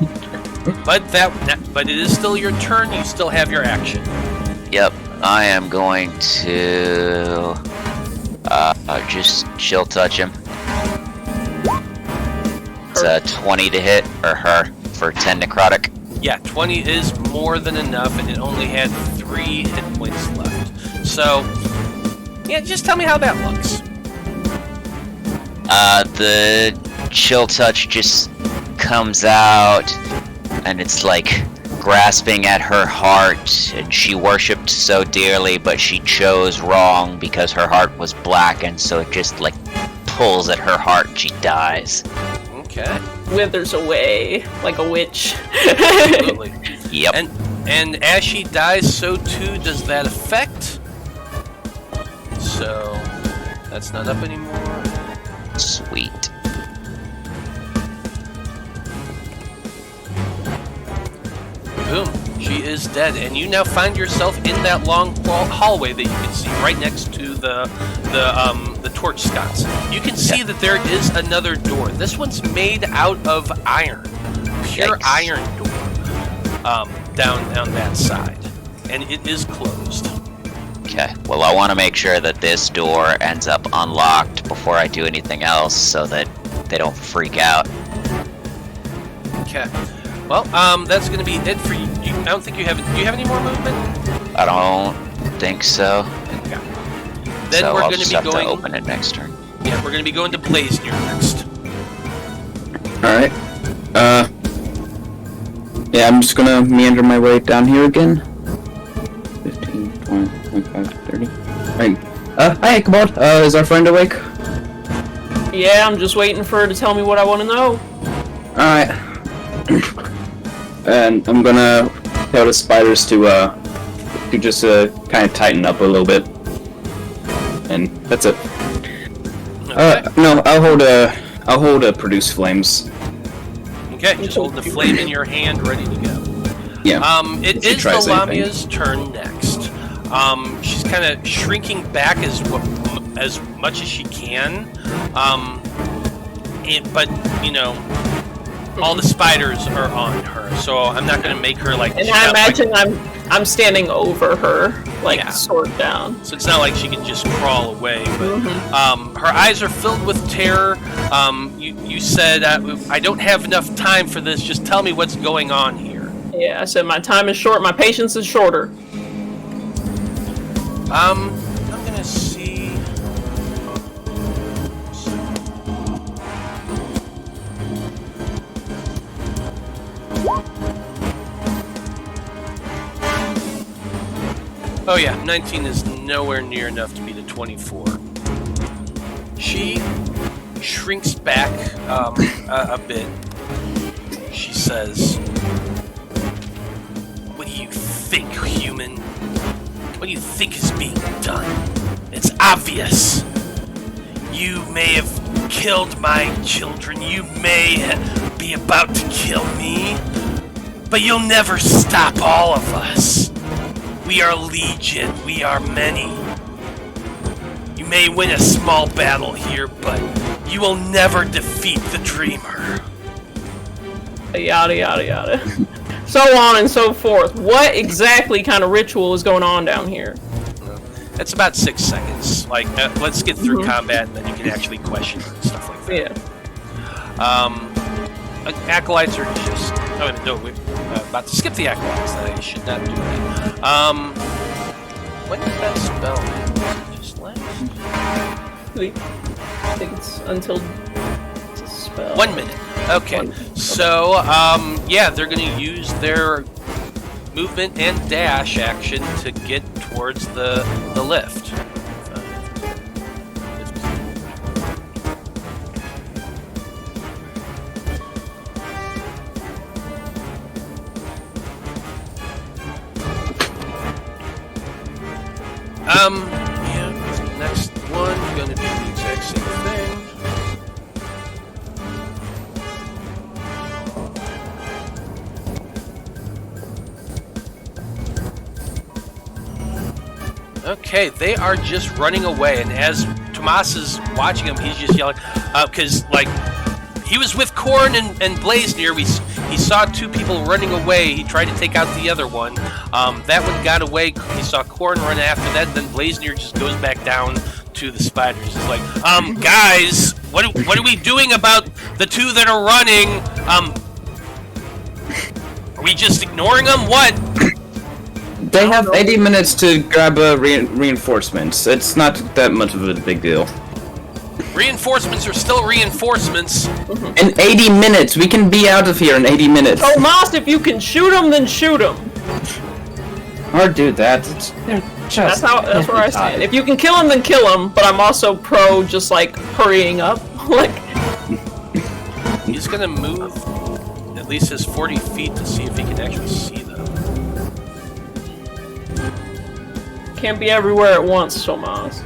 But it is still your turn. You still have your action. Yep, I am going to just chill touch him. It's a 20 to hit, or her, for 10 necrotic. Yeah, 20 is more than enough, and it only had 3 hit points left. So, yeah, just tell me how that looks. The chill touch just comes out, and it's like grasping at her heart, and she worshipped so dearly, but she chose wrong because her heart was black, and so it just like pulls at her heart and she dies. Okay. Withers away like a witch. Absolutely. Yep. And as she dies, so too does that effect. So that's not up anymore. Sweet. Boom. She is dead, and you now find yourself in that long hallway that you can see right next to the torch sconce. You can see that there is another door. This one's made out of iron, pure Yikes. iron door, down that side, and it is closed. Okay, well I want to make sure that this door ends up unlocked before I do anything else so that they don't freak out. Okay. Well, that's going to be it for you. I don't think you have. Do you have any more movement? I don't think so. Okay. Then So we're I'll going just to have be going. to open it next turn. Yeah, we're going to be going to Blaznir next. Alright. Yeah, I'm just gonna meander my way down here again. 15, 20, 25, 30. Right. Hi, Ichabod. Is our friend awake? Yeah, I'm just waiting for her to tell me what I want to know. Alright. And I'm gonna tell the spiders to just kind of tighten up a little bit. And that's it. Okay. No, I'll hold a produce flames. Okay, just hold the flame in your hand, ready to go. Yeah. It If she is the tries anything. Lamia's turn next. She's kind of shrinking back as much as she can. But you know, all the spiders are on her, so I'm not gonna make her like. And she's I not, like- imagine I'm standing over her, like Yeah. sword down. So it's not like she can just crawl away. But Mm-hmm. her eyes are filled with terror. You said I don't have enough time for this. Just tell me what's going on here. Yeah, I said my time is short, my patience is shorter. I'm gonna see. Oh yeah, 19 is nowhere near enough to be the 24. She shrinks back a bit. She says, "What do you think, human? What do you think is being done? It's obvious. You may have killed my children. You may be about to kill me. But you'll never stop all of us. We are legion. We are many. You may win a small battle here, but you will never defeat the Dreamer." Yada yada yada. So on and so forth. What exactly kind of ritual is going on down here? It's about 6 seconds. Like, let's get through combat, and then you can actually question and stuff like that. Yeah. Acolytes are just... Oh, no, we're about to skip the acolytes. I should not do that. When did that spell end? Just last? Wait. I think it's until it's a spell. 1 minute. Okay. So, yeah, they're going to use their movement and dash action to get towards the lift. Yeah, next one, gonna do the exact same thing. Okay, they are just running away, and as Tomas is watching them, he's just yelling, because, like, he was with Corin and Blaznir. He saw two people running away. He tried to take out the other one. That one got away. He saw Corin run after that. Then Blaznir just goes back down to the spiders. It's like, guys, what are we doing about the two that are running? Are we just ignoring them? What? They have 80 minutes to grab reinforcements. It's not that much of a big deal. Reinforcements are still reinforcements. In 80 minutes, we can be out of here in 80 minutes. Tomas, if you can shoot them, then shoot them. Or do that. That's where I stand. If you can kill him, then kill him. But I'm also pro just like hurrying up. Like he's gonna move at least his 40 feet to see if he can actually see them. Can't be everywhere at once, Tomas.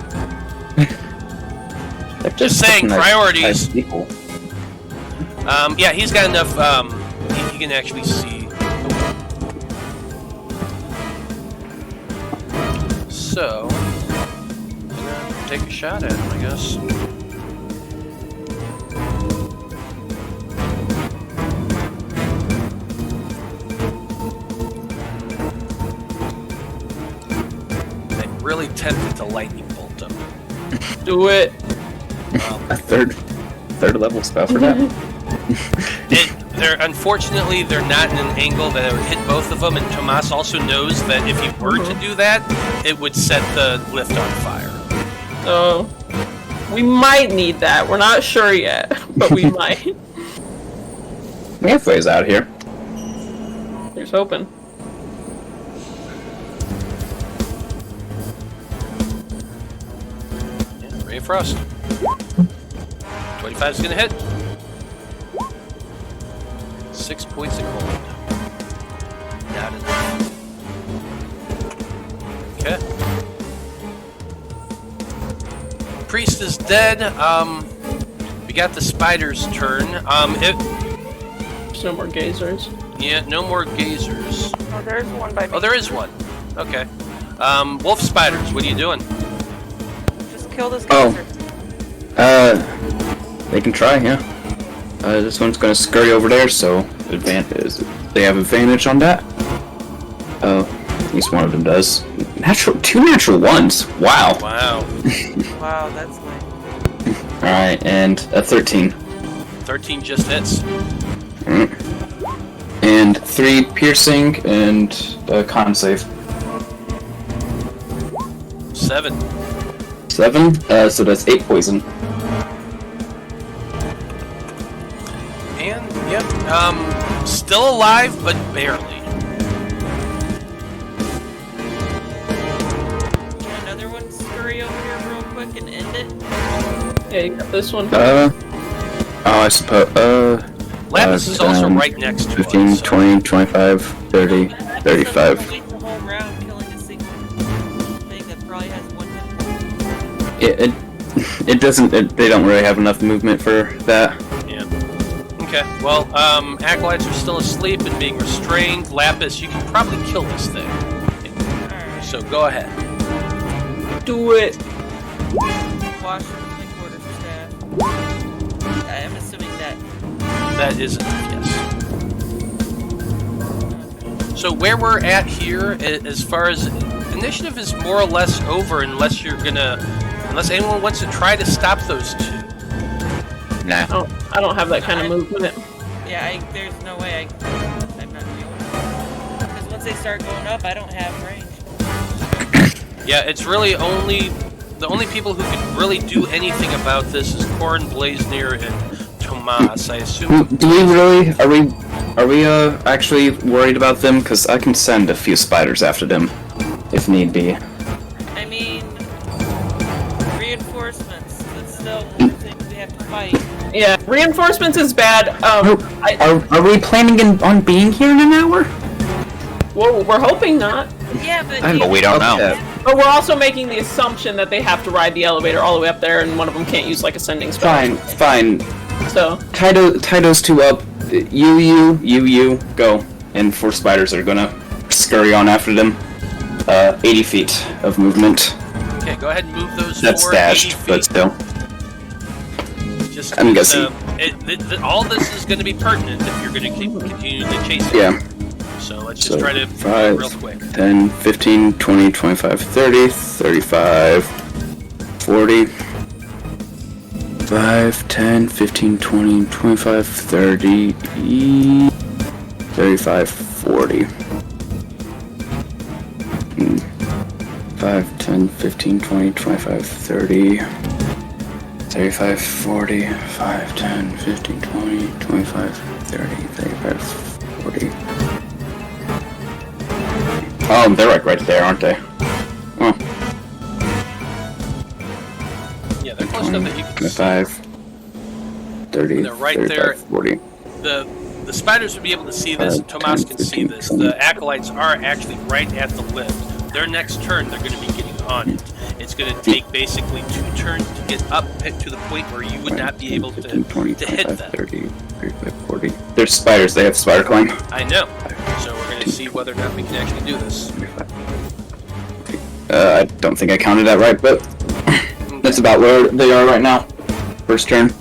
Just saying, priorities. Yeah, he's got enough. He can actually see. So, I'm gonna take a shot at him, I guess. I'm really tempted to lightning bolt him. Do it. A third level spell for that. Unfortunately, they're not in an angle that it would hit both of them, and Tomas also knows that if he were to do that, it would set the lift on fire. So, we might need that. We're not sure yet, but we might. We have ways out here. Here's hoping. Yeah, Ray of Frost. 25 is gonna hit. 6 points of cold. Not enough. Okay. Priest is dead. We got the spider's turn. There's no more gazers. Yeah, no more gazers. Oh, there's one by me. Oh, there is one. Okay. Wolf spiders, what are you doing? Just kill this gazer. They can try, yeah. This one's gonna scurry over there, so they have advantage on that. At least one of them does. Two natural ones. Wow. Wow. Wow, that's lame. Alright, and a 13. 13 just hits. And 3 piercing and a con save. 7. 7? So that's 8 poison. And, yep, still alive, but barely. Another one scurry over here real quick and end it. Yeah, you got this one. I suppose, Lapis is also right next to 15, us. 20, 25, 30, 35. Wait the whole round killing a single thing that probably has one hit. It doesn't, they don't really have enough movement for that. Yeah. Okay, well, Acolytes are still asleep and being restrained. Lapis, you can probably kill this thing. Alright. So go ahead. Do it. Wash from the quarter staff. I'm assuming that. That is enough, yes. So where we're at here, as far as initiative is more or less over unless anyone wants to try to stop those two. Nah. I don't have that kind of movement. Yeah, there's no way I'm not doing it. Because once they start going up, I don't have range. Yeah, it's really the only people who can really do anything about this is Corin, Blaznir, and Tomas. I assume. Do we really? Are we actually worried about them? Because I can send a few spiders after them, if need be. I mean, reinforcements. That's still one thing we have to fight. Yeah, reinforcements is bad. Are we planning on being here in an hour? Well, we're hoping not. Yeah, but But we don't know. But we're also making the assumption that they have to ride the elevator all the way up there, and one of them can't use like ascending spell. Fine. So Tie those two up. You, go. And 4 spiders are gonna scurry on after them. 80 feet of movement. Okay, go ahead and move those. That's 4 80 dashed, feet. but still. Just I'm guessing. all this is going to be pertinent if you're going to continue to chase it. Yeah. So let's just try to 5, real quick. 10, 15, 20, 25, 30, 35, 40. 5, 10, 15, 20, 25, 30, 35, 40. 5, 10, 15, 20, 25, 30, 35, 40, 5, 10, 15, 20, 25, 30, 35, 40. Oh, they're like right there, aren't they? Oh. Yeah, they're close enough that you can see. 25, 30, They're right 35, there. 40. The spiders would be able to see this, and 5, Tomas 10, can see 15, this. 20. The acolytes are actually right at the lift. Their next turn, they're going to be getting on it. It's going to take basically 2 turns to get up to the point where you would not be able to 20, hit 25, them. 30, 35, 40. They're spiders, they have spider climb. I know. So we're going to see whether or not we can actually do this. I don't think I counted that right, but that's about where they are right now. First turn.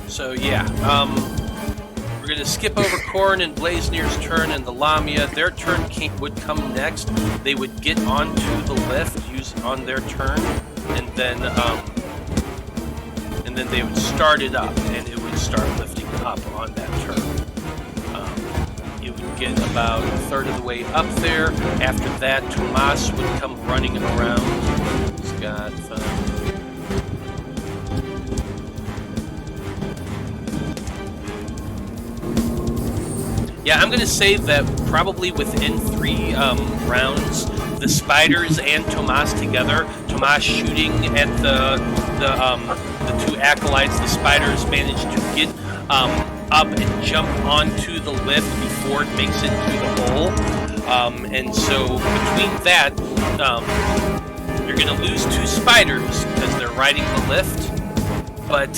So yeah, we're going to skip over Corin and Blaznir's turn, and the Lamia, their turn would come next. They would get onto the lift on their turn, and then they would start it up, and it would start lifting up on that turn. It would get about a third of the way up there. After that, Tomas would come running around. He's got... Yeah, I'm going to say that probably within 3 rounds, the spiders and Tomas together, Tomas shooting at the 2 acolytes, the spiders managed to get up and jump onto the lift before it makes it to the hole. And so between that, you're going to lose 2 spiders because they're riding the lift, but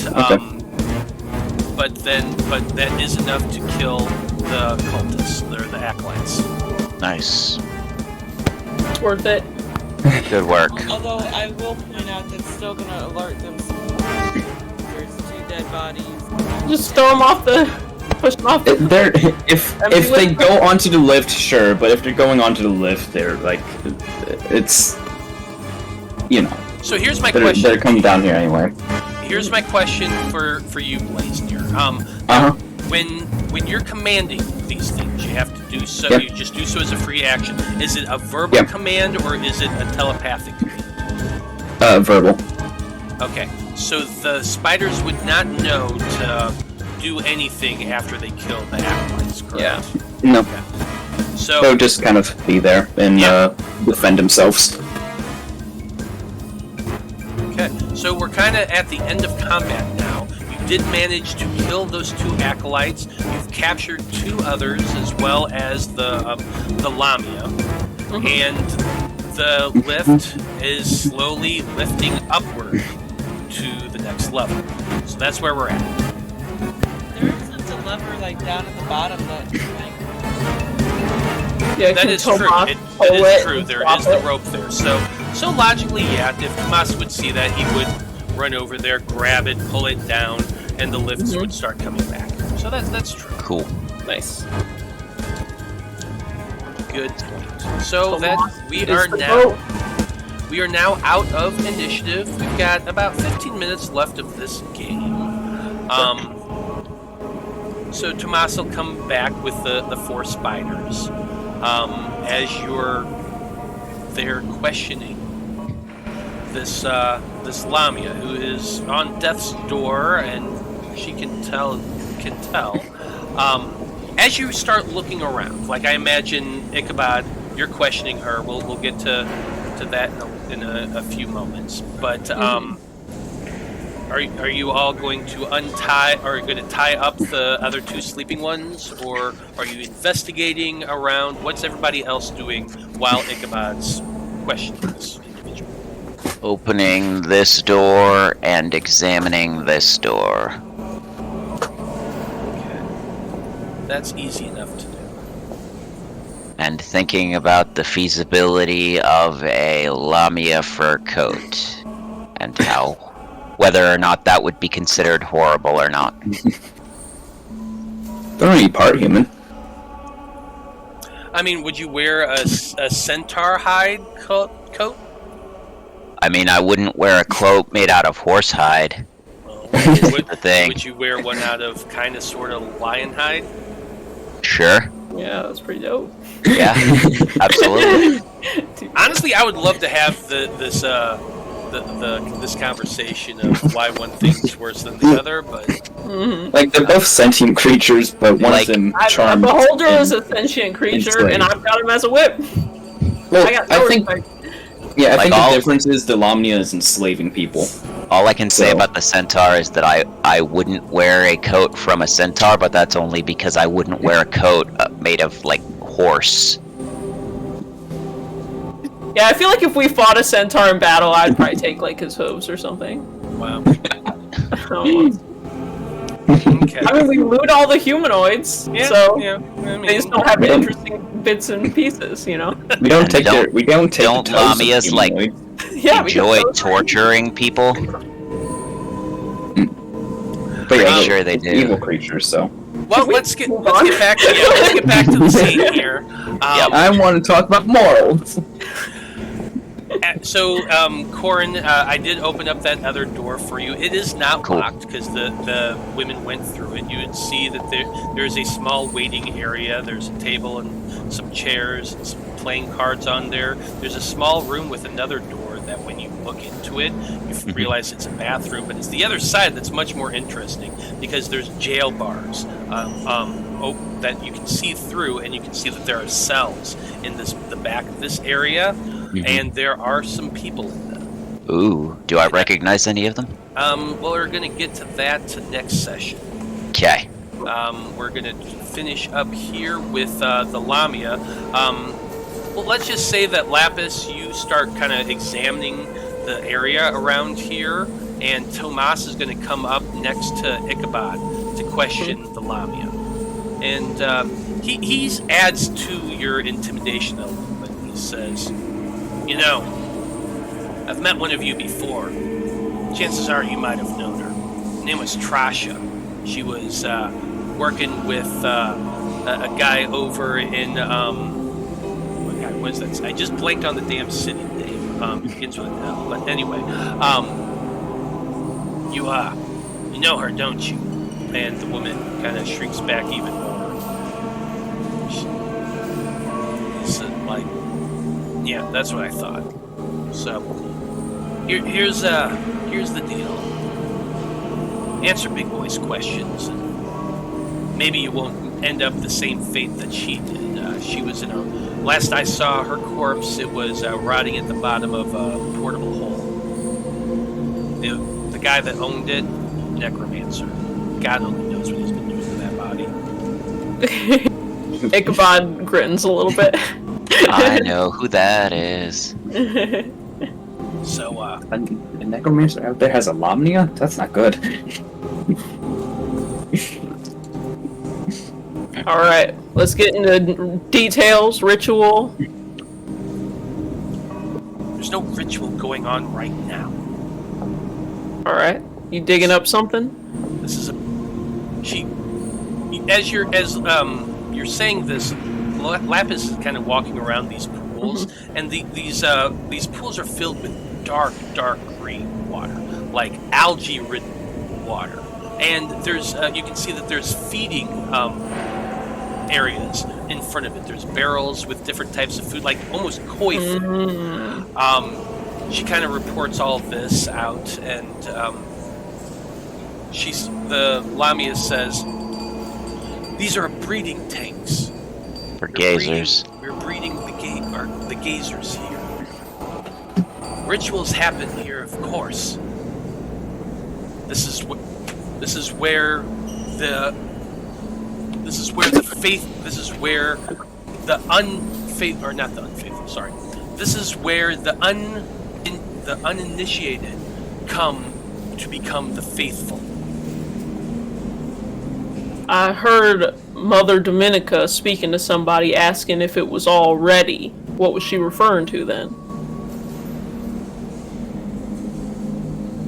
that is enough to kill the cultists, they're the acolytes. Nice. it's worth it. Good work. Although I will point out that's still going to alert them. There's 2 dead bodies. Just throw them off push them off If they go onto the lift, sure, but if they're going onto the lift, they're like, it's, you know. So here's my question. They're coming down here anyway. Here's my question for you, Blaznir. When you're commanding these things, you have to do so. Yep. You just do so as a free action. Is it a verbal command or is it a telepathic command? Verbal. Okay, so the spiders would not know to do anything after they kill the acolytes, correct? Yeah. No. Okay. So They'll just kind of be there and defend themselves. Okay, so we're kind of at the end of combat now. You did manage to kill those 2 acolytes. You've captured 2 others, as well as the Lamia, and the lift is slowly lifting upward to the next level. So that's where we're at. There isn't a lever like down at the bottom that Yeah, That is true. That is true. There is the rope there. So logically, yeah, if Tomas would see that, he would run over there, grab it, pull it down, and the lifts would start coming back. So that's true. Cool. Nice. good point. So Come that on, we it's are the now goal. we are now out of initiative. We've got about 15 minutes left of this game. So Tomas will come back with the 4 spiders. As you're there questioning this Lamia, who is on death's door, and she can tell. As you start looking around, like I imagine Ichabod, you're questioning her. We'll get to that in a few moments. But are you all going to untie, or going to tie up the other 2 sleeping ones, or are you investigating around? What's everybody else doing while Ichabod's questioning this individual? Opening this door and examining this door. Okay. That's easy enough to do. And thinking about the feasibility of a Lamia fur coat. And whether or not that would be considered horrible or not. They're only part human. I mean, would you wear a centaur hide coat? I mean, I wouldn't wear a cloak made out of horsehide. Would, The thing. would you wear one out of kind of sort of lion hide? Sure. Yeah, that's pretty dope. Yeah. Absolutely. Honestly, I would love to have this conversation of why one thing's worse than the other, but Like, they're both sentient creatures, but one Like, of them A charmed. beholder is a sentient creature, enslaved. and I've got him as a whip. Well, I got no respect. Yeah, I Like think all- the difference is the Lamia is enslaving people. All I can say So- about the centaur is that I wouldn't wear a coat from a centaur, but that's only because I wouldn't wear a coat made of, like, horse. Yeah, I feel like if we fought a centaur in battle, I'd probably take like his hooves or something. wow. Okay. I mean, we loot all the humanoids, Yeah, so yeah. I mean, they just don't have interesting bits and pieces, you know? We don't And take don't- we don't take don't the toes of Lamias, like, humanoids. Yeah, we Enjoy can- torturing people? But yeah, Pretty sure they it's do. evil creatures. So well, let's get back to the scene here. I want to talk about morals. So, Corin, I did open up that other door for you. It is not Cool. locked because the women went through it. You would see that there's a small waiting area. There's a table and some chairs and some playing cards on there. There's a small room with another door that when you look into it, you realize it's a bathroom, but it's the other side that's much more interesting because there's jail bars that you can see through, and you can see that there are cells in the back of this area. And there are some people in them. Ooh, do I recognize any of them? Well, we're going to get to that next session. Okay. We're going to finish up here with the Lamia. Well, let's just say that Lapis, you start kind of examining the area around here, and Tomas is going to come up next to Ichabod to question the Lamia. And he adds to your intimidation element. He says, "You know, I've met one of you before. Chances are you might have known her. Her name was Trasha. She was working with a guy over in what guy was that? I just blanked on the damn city name. It begins with an L. But anyway, you know her, don't you?" And the woman kind of shrinks back even more. She said, like, "Yeah, that's what I thought." So here's the deal. Answer Big Boy's questions, and maybe you won't end up the same fate that she did. She was in a. Last I saw her corpse, it was rotting at the bottom of a portable hole. The guy that owned it, necromancer. God only knows what he's been doing to that body. Ichabod grins a little bit. I know who that is. So, A necromancer out there has a Lamia? That's not good. Alright, let's get into details, ritual. there's no ritual going on right now. Alright, you digging up something? This is you're saying this, Lapis is kind of walking around these pools, and these pools are filled with dark green water, like algae-ridden water. And there's you can see that there's feeding areas in front of it. There's barrels with different types of food, like almost koi food. She kind of reports all of this out, and the Lamia says, "These are breeding tanks For gazers. We're breeding the gazers here. Rituals happen here, of course. This is where the faith. This is where the unfaithful, or not the unfaithful. Sorry. This is where the uninitiated come to become the faithful." I heard Mother Dominica speaking to somebody asking if it was all ready. What was she referring to then?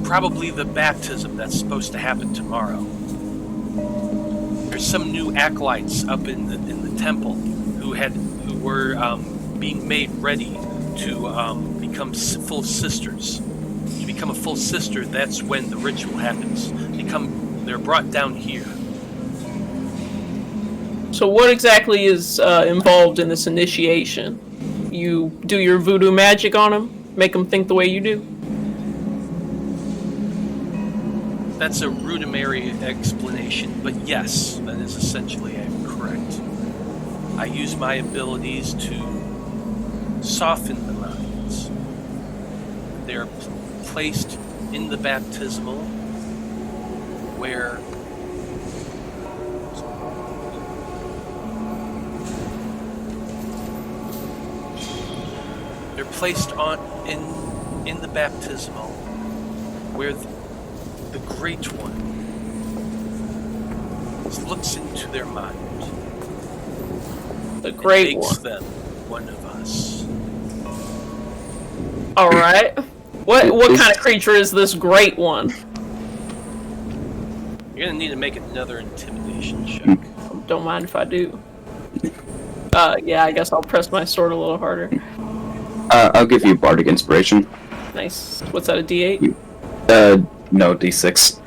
Probably the baptism that's supposed to happen tomorrow. There's some new acolytes up in the temple who were being made ready to become full sisters. To become a full sister, that's when the ritual happens. They're brought down here. So what exactly is involved in this initiation? You do your voodoo magic on them? Make them think the way you do? That's a rudimentary explanation, but yes, that is essentially correct. I use my abilities to soften the minds. They're placed in the baptismal where they're placed in the baptismal where the Great One looks into their mind. The Great makes One. them one of us. All right. What kind of creature is this Great One? You're gonna need to make another intimidation check. Don't mind if I do. Yeah, I guess I'll press my sword a little harder. I'll give you Bardic Inspiration. Nice. What's that, a D8? No, D6.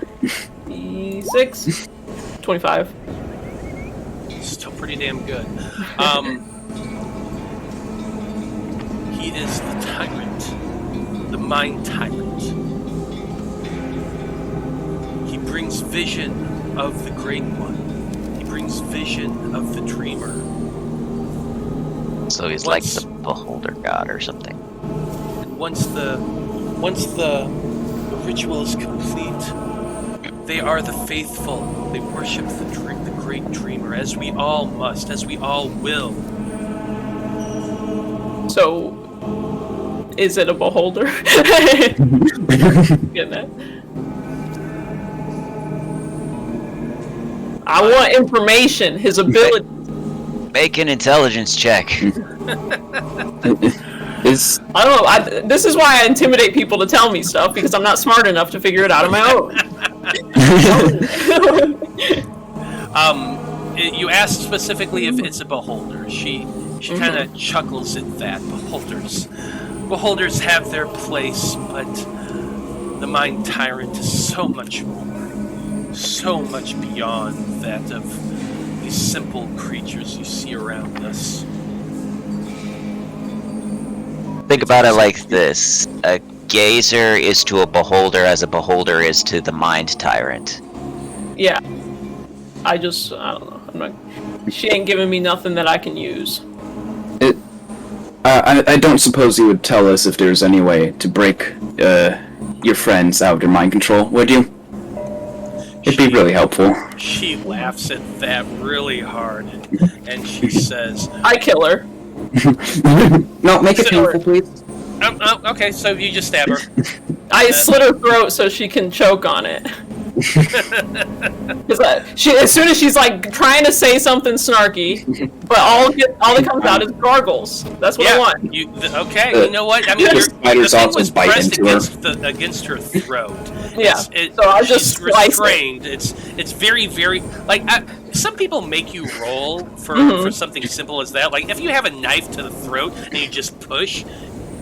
D6? 25. Still pretty damn good. He is the tyrant. The mind tyrant. He brings vision of the Great One. He brings vision of the Dreamer. So he's like the beholder god or something. And once the ritual is complete, they are the faithful. They worship the Great Dreamer, as we all must, as we all will. So, is it a beholder? Getting that? I want information, his ability. Make an intelligence check. I don't know. This is why I intimidate people to tell me stuff, because I'm not smart enough to figure it out on my own. You asked specifically if it's a beholder. She kind of chuckles at that. Beholders have their place, but the mind tyrant is so much more, so much beyond that of these simple creatures you see around us. Think about it like this. A gazer is to a beholder as a beholder is to the mind tyrant. Yeah. I don't know. She ain't giving me nothing that I can use. I don't suppose you would tell us if there's any way to break your friends out of their mind control, would you? It'd be really helpful. She laughs at that really hard, and she says, I kill her. No, make it painful, please. Okay, so you just stab her. I slit her throat so she can choke on it. As soon as she's like trying to say something snarky, but all that comes out is gargles. That's what I want. You know what? I mean, the thing was pressed against her throat. Yeah. So I just she's restrained. It's very, very like. some people make you roll for something simple as that. Like if you have a knife to the throat and you just push,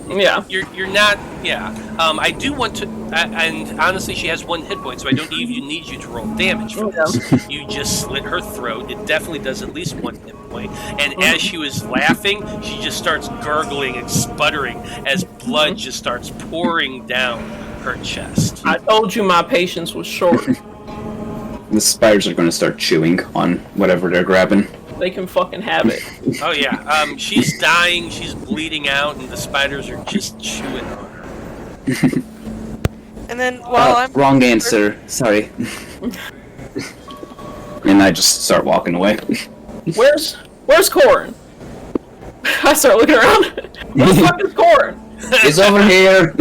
you're not. Yeah, I do want to, and honestly, she has 1 hit point, so I don't even need you to roll damage for this. You just slit her throat. It definitely does at least 1 hit point. And as she was laughing, she just starts gurgling and sputtering as blood just starts pouring down her chest. I told you my patience was short. The spiders are going to start chewing on whatever they're grabbing. They can fucking have it. Oh yeah, she's dying, she's bleeding out, and the spiders are just chewing on her. And then while I'm wrong answer. Sorry. And I just start walking away. Where's Corin? I start looking around. Where the fuck is Corin? It's over here.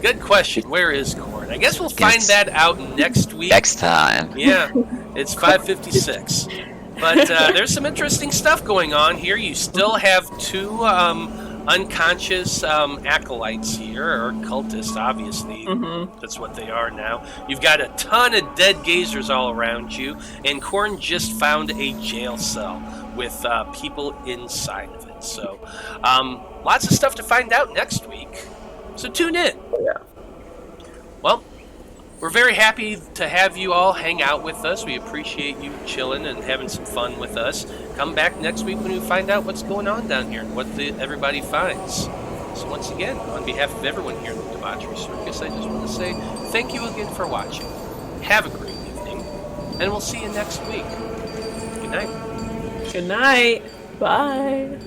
Good question. Where is Corin? I guess we'll find that out next week. Next time. Yeah, it's 5:56. But there's some interesting stuff going on here. You still have 2 unconscious acolytes here, or cultists, obviously. That's what they are now. You've got a ton of dead gazers all around you, and Corin just found a jail cell with people inside of it. So lots of stuff to find out next week. So tune in. Yeah. Well, we're very happy to have you all hang out with us. We appreciate you chilling and having some fun with us. Come back next week when we find out what's going on down here and what everybody finds. So once again, on behalf of everyone here in the Debauchery Circus, I just want to say thank you again for watching. Have a great evening, and we'll see you next week. Good night. Good night. Bye.